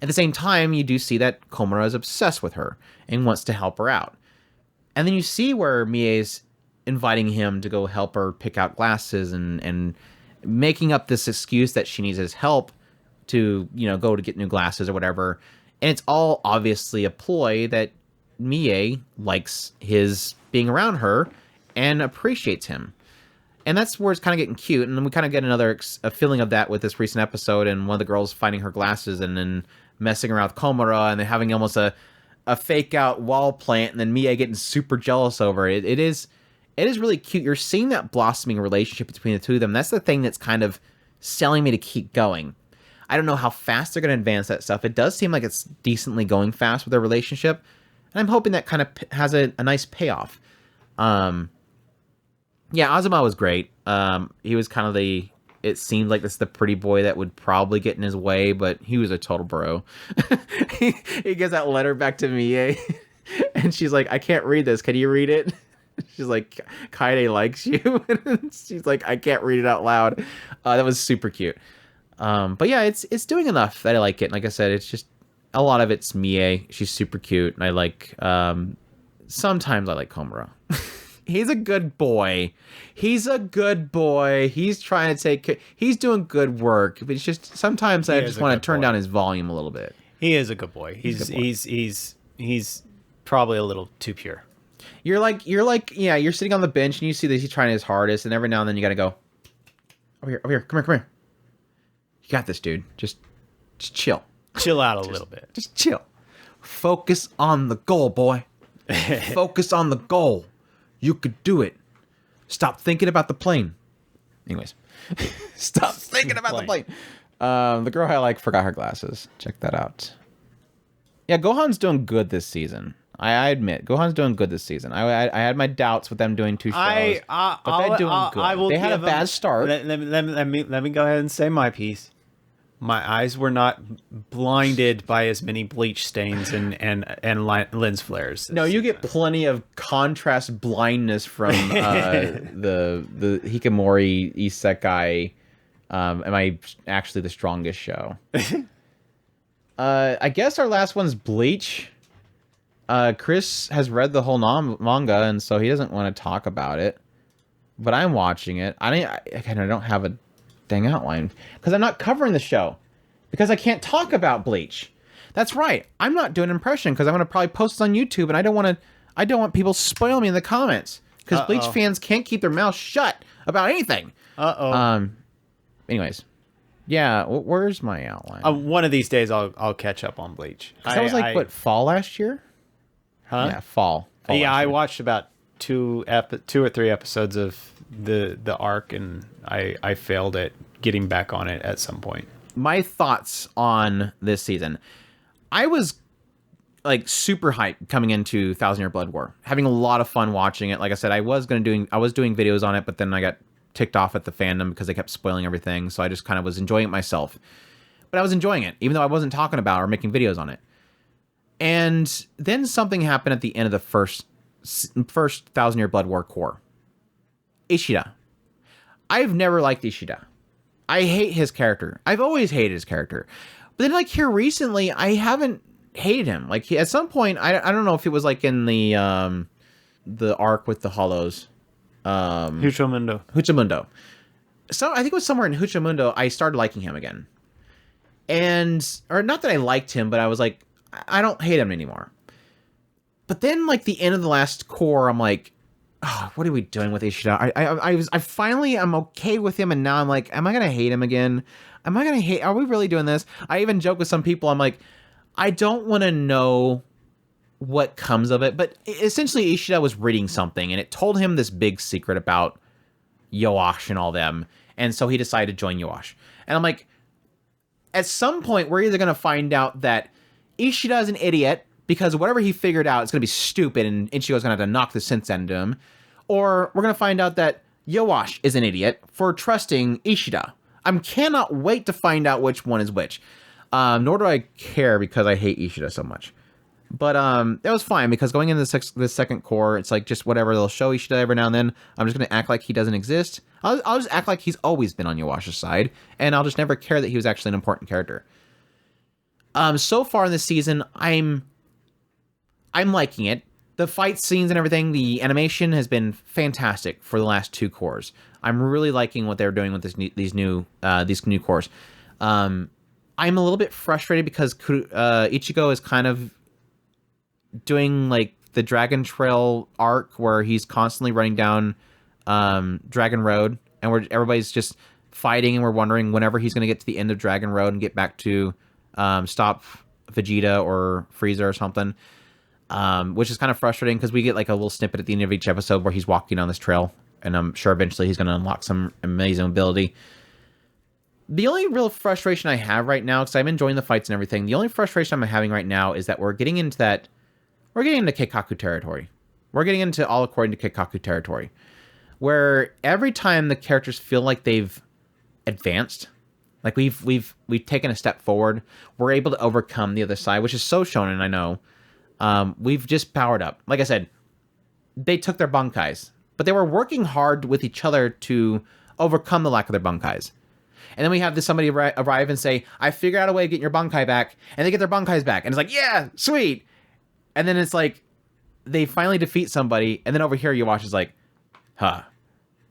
At the same time, you do see that Komura is obsessed with her and wants to help her out. And then you see where Mie's inviting him to go help her pick out glasses and making up this excuse that she needs his help to, go to get new glasses or whatever. And it's all obviously a ploy that Mie likes his being around her and appreciates him. And that's where it's kind of getting cute. And then we kind of get a feeling of that with this recent episode and one of the girls finding her glasses and then messing around with Komura and then having almost a fake out wall plant and then Mie getting super jealous over it. It is really cute. You're seeing that blossoming relationship between the two of them. That's the thing that's kind of selling me to keep going. I don't know how fast they're going to advance that stuff. It does seem like it's decently going fast with their relationship. And I'm hoping that kind of has a nice payoff. Yeah, Azuma was great. He was kind of it seemed like this the pretty boy that would probably get in his way, but he was a total bro. he gives that letter back to Mie, and she's like, I can't read this. Can you read it? She's like, Kaide likes you. And she's like, I can't read it out loud. That was super cute. But yeah, it's doing enough that I like it. And like I said, it's just a lot of it's Mie. She's super cute, and I like. Sometimes I like Komura. He's a good boy. He's trying to take care. He's doing good work, but it's just sometimes I just want to turn down his volume a little bit. He is a good boy. He's probably a little too pure. You're sitting on the bench and you see that he's trying his hardest, and every now and then you got to go over here, come here. You got this, dude. Just chill. Chill out a little bit. Just chill. Focus on the goal, boy. Focus on the goal. You could do it. Stop thinking about the plane. Anyways. Stop thinking about the plane. The girl I like forgot her glasses. Check that out. Yeah, Gohan's doing good this season. I admit, Gohan's doing good this season. I had my doubts with them doing two shows, but they're doing good. They had a bad start. Let me go ahead and say my piece. My eyes were not blinded by as many bleach stains and lens flares. No, you get plenty of contrast blindness from the Hikikomori Isekai. Am I actually the strongest show? I guess our last one's Bleach. Chris has read the whole manga, and so he doesn't want to talk about it. But I'm watching it. I don't have a dang outline because I'm not covering the show because I can't talk about Bleach. That's right. I'm not doing an impression because I'm going to probably post it on YouTube, and I don't want people spoil me in the comments because Bleach fans can't keep their mouths shut about anything. Anyways, Yeah, where's my outline? One of these days, I'll catch up on Bleach. That was like what, fall last year? Huh? Yeah, fall Yeah, last I year. watched about 2 or 3 episodes of the arc, and I failed at getting back on it at some point. My thoughts on this season. I was like super hyped coming into Thousand Year Blood War, having a lot of fun watching it. Like I said, I was doing videos on it, but then I got ticked off at the fandom because they kept spoiling everything. So I just kind of was enjoying it myself. But I was enjoying it, even though I wasn't talking about or making videos on it. And then something happened at the end of the first Thousand Year Blood War core. Ishida. I've never liked Ishida. I hate his character. I've always hated his character. But then, like, here recently, I haven't hated him. Like, at some point, I don't know if it was, like, in the arc with the Hollows. Huchamundo. So, I think it was somewhere in Huchamundo, I started liking him again. Or not that I liked him, but I was like, I don't hate him anymore. But then, like, the end of the last core, I'm like, oh, what are we doing with Ishida? I finally, I'm okay with him, and now I'm like, am I gonna hate him again? Are we really doing this? I even joke with some people, I'm like, I don't want to know what comes of it, but essentially Ishida was reading something, and it told him this big secret about Yoash and all them, and so he decided to join Yoash. And I'm like, at some point, we're either gonna find out that Ishida is an idiot, because whatever he figured out is going to be stupid and Ichigo's going to have to knock the sense into him. Or we're going to find out that Yoash is an idiot for trusting Ishida. I cannot wait to find out which one is which. Nor do I care because I hate Ishida so much. But that was fine because going into the second core, it's like just whatever. They'll show Ishida every now and then. I'm just going to act like he doesn't exist. I'll just act like he's always been on Yoash's side. And I'll just never care that he was actually an important character. So far in this season, I'm liking it. The fight scenes and everything, the animation has been fantastic for the last 2 cores. I'm really liking what they're doing with these new cores. I'm a little bit frustrated because Ichigo is kind of doing like the Dragon Trail arc where he's constantly running down Dragon Road, and everybody's just fighting, and we're wondering whenever he's going to get to the end of Dragon Road and get back to stop Vegeta or Frieza or something. Which is kind of frustrating because we get like a little snippet at the end of each episode where he's walking on this trail, and I'm sure eventually he's going to unlock some amazing ability. The only real frustration I have right now, because I'm enjoying the fights and everything, the only frustration I'm having right now is that we're getting into Keikaku territory. We're getting into all according to Keikaku territory, where every time the characters feel like they've advanced, like we've taken a step forward, we're able to overcome the other side, which is so shonen, I know. We've just powered up. Like I said, they took their bankais, but they were working hard with each other to overcome the lack of their bankais. And then we have somebody arrive and say, I figured out a way of getting your bankai back, and they get their bankais back. And it's like, yeah, sweet. And then it's like, they finally defeat somebody, and then over here, Yoash is like,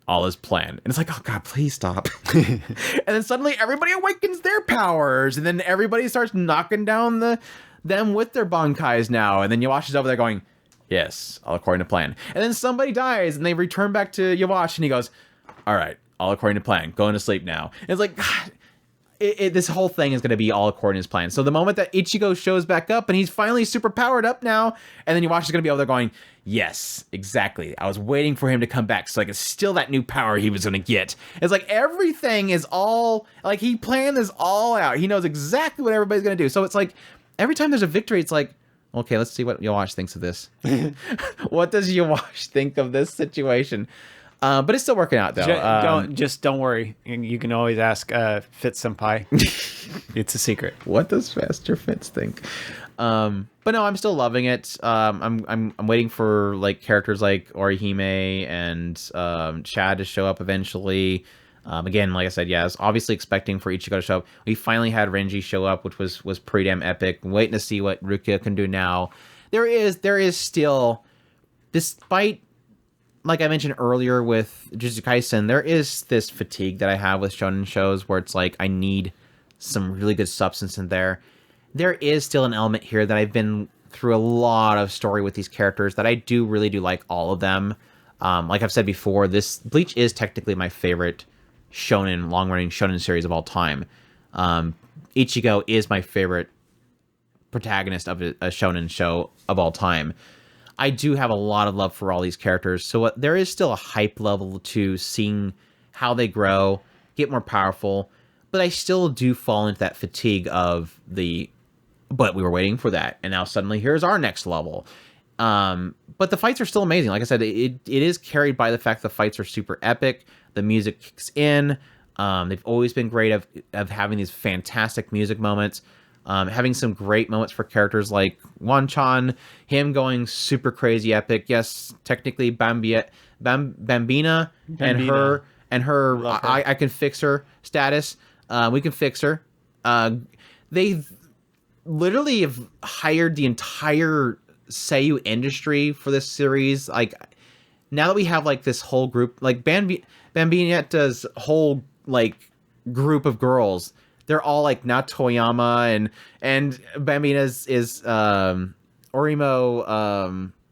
all is planned. And it's like, oh god, please stop. And then suddenly everybody awakens their powers, and then everybody starts knocking down them with their bankais now, and then Yoash is over there going, yes, all according to plan. And then somebody dies, and they return back to Yoash, and he goes, all right, all according to plan, going to sleep now. And it's like, God, this whole thing is going to be all according to his plan. So the moment that Ichigo shows back up, and he's finally super powered up now, and then Yoash is going to be over there going, yes, exactly. I was waiting for him to come back so I could steal that new power he was going to get. It's like everything is all, like he planned this all out. He knows exactly what everybody's going to do. So it's like, every time there's a victory, it's like, okay, let's see what Yoash thinks of this. What does Yoash think of this situation? But it's still working out, though. Don't worry. You can always ask Fitz Senpai. It's a secret. What does Master Fitz think? But no, I'm still loving it. I'm waiting for like characters like Orihime and Chad to show up eventually. Again, like I said, yeah, I was obviously expecting for Ichigo to show up. We finally had Renji show up, which was pretty damn epic. I'm waiting to see what Rukia can do now. There is still, despite, like I mentioned earlier with Jujutsu Kaisen, there is this fatigue that I have with shonen shows where it's like I need some really good substance in there. There is still an element here that I've been through a lot of story with these characters that I really do like all of them. Like I've said before, this Bleach is technically my favorite shonen, long-running shonen series of all time. Ichigo is my favorite protagonist of a shonen show of all time. I do have a lot of love for all these characters, so there is still a hype level to seeing how they grow, get more powerful, but I still do fall into that fatigue of but we were waiting for that, and now suddenly here's our next level. But the fights are still amazing. Like I said, it is carried by the fact the fights are super epic, the music kicks in, they've always been great of having these fantastic music moments. Having some great moments for characters like Wanchan, him going super crazy epic. Yes, technically Bambina and her I can fix her status. We can fix her. They literally have hired the entire Seiyu industry for this series. Like, now that we have like this whole group, like Bambina's whole like group of girls, they're all like now Toyama and Bambina's is Orimo,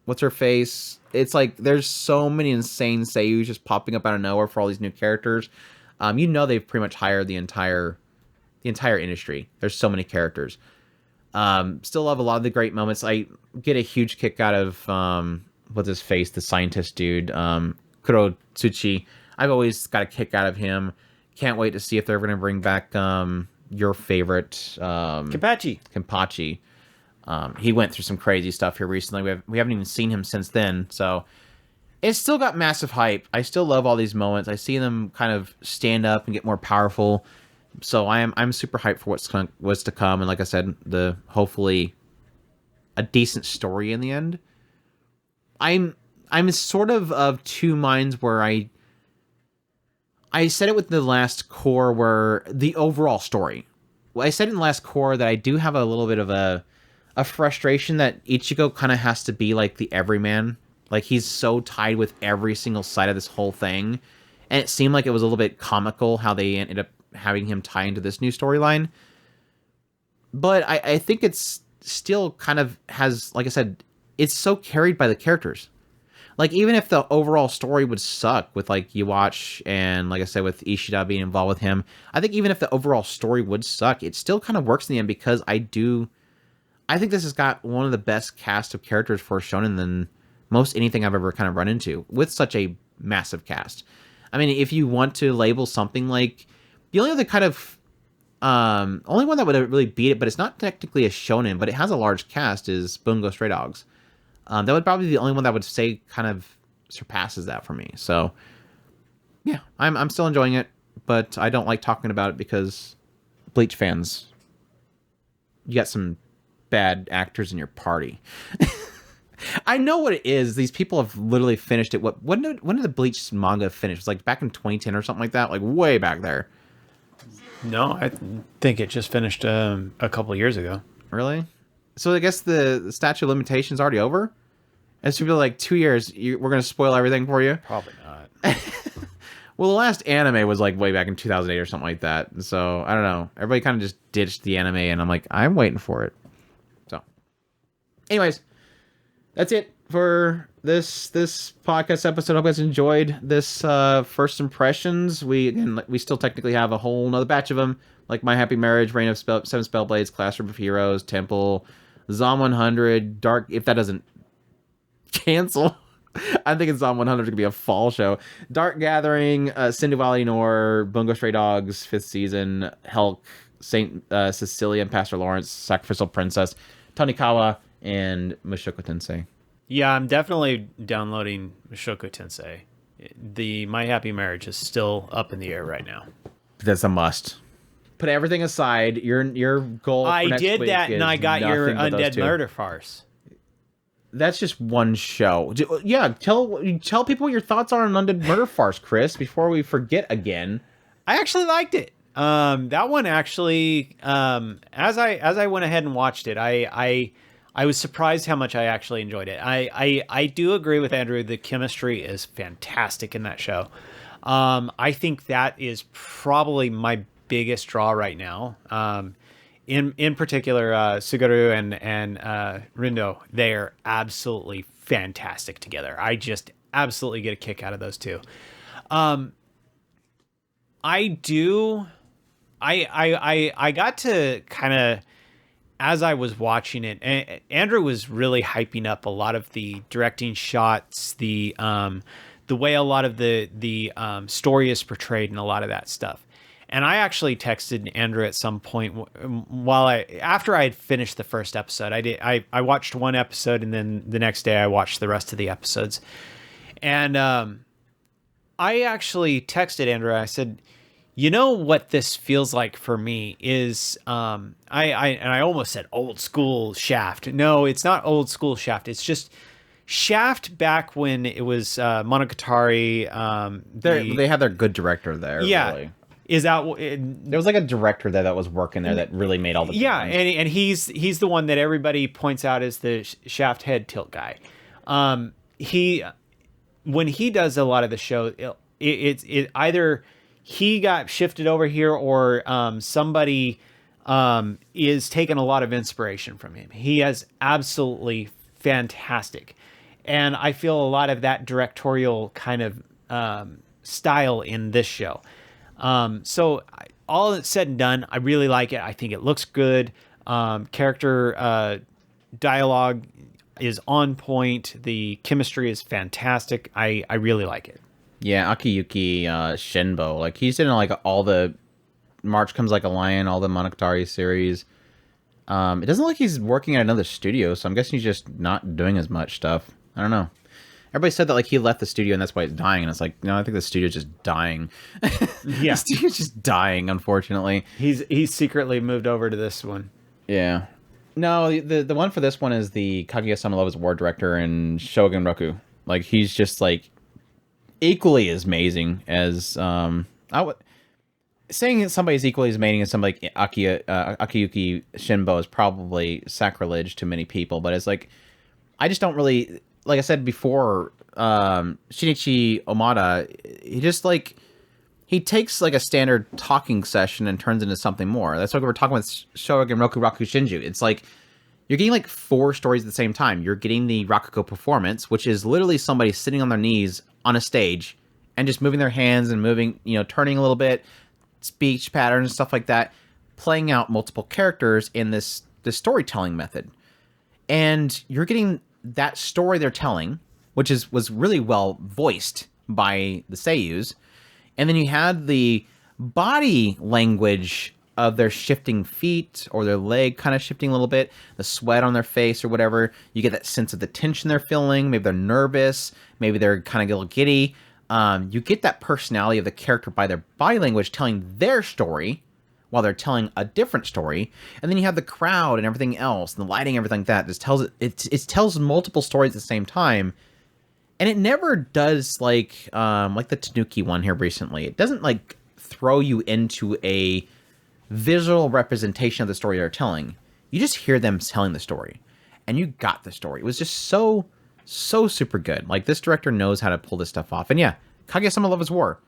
what's her face? It's like there's so many insane Seiyus just popping up out of nowhere for all these new characters. They've pretty much hired the entire industry. There's so many characters. Still love a lot of the great moments. I get a huge kick out of what's his face, the scientist dude, Kurotsuchi. I've always got a kick out of him. Can't wait to see if they're going to bring back your favorite Kenpachi. He went through some crazy stuff here recently. We haven't even seen him since then, so it's still got massive hype. I still love all these moments. I see them kind of stand up and get more powerful. So I'm super hyped for what's to come, and like I said, hopefully a decent story in the end. I'm sort of two minds where I said it with the last core where the overall story. Well, I said in the last core that I do have a little bit of a frustration that Ichigo kind of has to be like the everyman. Like, he's so tied with every single side of this whole thing. And it seemed like it was a little bit comical how they ended up having him tie into this new storyline. But I think it's still kind of has, like I said, it's so carried by the characters. Like, even if the overall story would suck with, like, Yuwatch and, like I said, with Ishida being involved with him, I think even if the overall story would suck, it still kind of works in the end because I think this has got one of the best cast of characters for shonen than most anything I've ever kind of run into with such a massive cast. I mean, if you want to label something like, the only other kind of, only one that would really beat it, but it's not technically a shonen, but it has a large cast, is Bungo Stray Dogs. That would probably be the only one that would say kind of surpasses that for me. So, yeah, I'm still enjoying it, but I don't like talking about it because Bleach fans, you got some bad actors in your party. I know what it is. These people have literally finished it. When did the Bleach manga finish? It was like back in 2010 or something like that, like way back there. No, I think it just finished a couple of years ago. Really? So I guess the statute of limitations already over? It should be like 2 years. We're going to spoil everything for you? Probably not. Well, the last anime was like way back in 2008 or something like that. So I don't know. Everybody kind of just ditched the anime, and I'm like, I'm waiting for it. So, anyways, that's it for this podcast episode. I hope you guys enjoyed this first impressions. We still technically have a whole nother batch of them, like My Happy Marriage, Reign of Seven Spellblades, Classroom of Heroes, Temple, Zom 100, Dark. If that doesn't cancel, I'm thinking Zom 100 could be a fall show. Dark Gathering, Cindy Valley Noir, Bungo Stray Dogs, 5th season, Helk, Saint Cecilia and Pastor Lawrence, Sacrificial Princess, Tanikawa, and Mushoku Tensei. Yeah, I'm definitely downloading Mushoku Tensei. The My Happy Marriage is still up in the air right now. That's a must. Put everything aside. Your goal. For I next did week that, and I got your nothing but those Undead two. Murder Farce. That's just one show. Yeah, tell people what your thoughts are on Undead Murder Farce, Chris, before we forget again. I actually liked it. That one actually, as I went ahead and watched it, I was surprised how much I actually enjoyed it. I do agree with Andrew. The chemistry is fantastic in that show. I think that is probably my biggest draw right now. In particular, Suguru and Rindo, they are absolutely fantastic together. I just absolutely get a kick out of those two. I do I got to kind of, as I was watching it, Andrew was really hyping up a lot of the directing shots, the way a lot of the story is portrayed, and a lot of that stuff. And I actually texted Andrew at some point after I had finished the first episode. I watched one episode, and then the next day I watched the rest of the episodes. And I actually texted Andrew. I said, you know what this feels like for me is I almost said old school Shaft. No, it's not old school Shaft. It's just Shaft back when it was Monogatari. They had their good director there. Yeah. Really. There was like a director there that was working there that really made all the difference. And he's the one that everybody points out as the Shaft head tilt guy. When he does a lot of the show, it either he got shifted over here or somebody is taking a lot of inspiration from him. He is absolutely fantastic. And I feel a lot of that directorial kind of style in this show. So all said and done, I really like it. I think it looks good. Character dialogue is on point. The chemistry is fantastic. I really like it. Yeah, Akiyuki Shinbo, like he's in like all the March Comes Like a Lion, all the Monogatari series. It doesn't look like he's working at another studio, so I'm guessing he's just not doing as much stuff. I don't know. Everybody said that like he left the studio and that's why it's dying, and it's like, no, I think the studio's just dying. Yeah, the studio's just dying, unfortunately. He's secretly moved over to this one. Yeah. No, the one for this one is the Kaguya-sama Love is War director and Shogun Roku. Like he's just like equally as amazing as saying that somebody's equally as amazing as somebody like Akiyuki Shinbo is probably sacrilege to many people, but it's like I just don't really, like I said before, Shinichi Omada, he just like he takes like a standard talking session and turns into something more. That's what we're talking with Shogun Roku Shinju. It's like you're getting like 4 stories at the same time. You're getting the Rakugo performance, which is literally somebody sitting on their knees on a stage and just moving their hands and moving, turning a little bit, speech patterns and stuff like that, playing out multiple characters in this storytelling method. And you're getting that story they're telling, which was really well voiced by the seiyus. And then you had the body language of their shifting feet or their leg kind of shifting a little bit, the sweat on their face or whatever. You get that sense of the tension they're feeling. Maybe they're nervous. Maybe they're kind of a little giddy. You get that personality of the character by their body language telling their story while they're telling a different story. And then you have the crowd and everything else, and the lighting, everything like that. It tells multiple stories at the same time. And it never does like the Tanuki one here recently. It doesn't like throw you into a visual representation of the story they're telling. You just hear them telling the story, and you got the story. It was just so super good. Like this director knows how to pull this stuff off. And yeah, Kaguya-sama Love is War.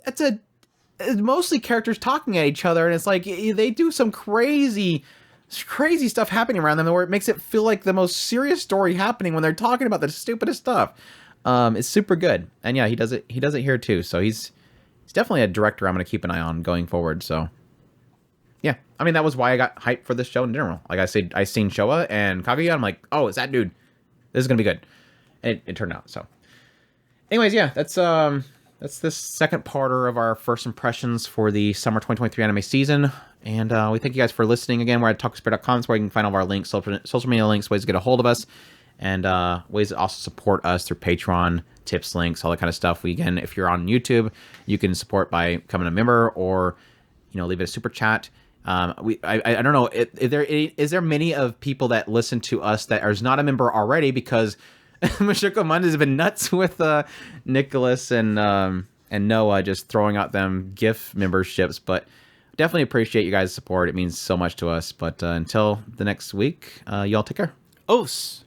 It's mostly characters talking at each other, and it's like they do some crazy stuff happening around them where it makes it feel like the most serious story happening when they're talking about the stupidest stuff. It's super good. And yeah, he does it here too. So he's definitely a director I'm going to keep an eye on going forward. So yeah, I mean, that was why I got hyped for this show in general. Like I said, I seen Showa and Kaguya. I'm like, oh, it's that dude. This is going to be good. And it turned out. So anyways, yeah, that's this second parter of our first impressions for the summer 2023 anime season. And we thank you guys for listening. Again, we're at talkspirit.com, where you can find all of our links, social media links, ways to get a hold of us, and ways to also support us through Patreon, tips, links, all that kind of stuff. Again, if you're on YouTube, you can support by becoming a member or, leave it a super chat. I don't know, is there many of people that listen to us that are not a member already, because Mashiko Mondays has been nuts with Nicholas and Noah just throwing out them gift memberships, but definitely appreciate you guys' support. It means so much to us. But until the next week, y'all take care. Os.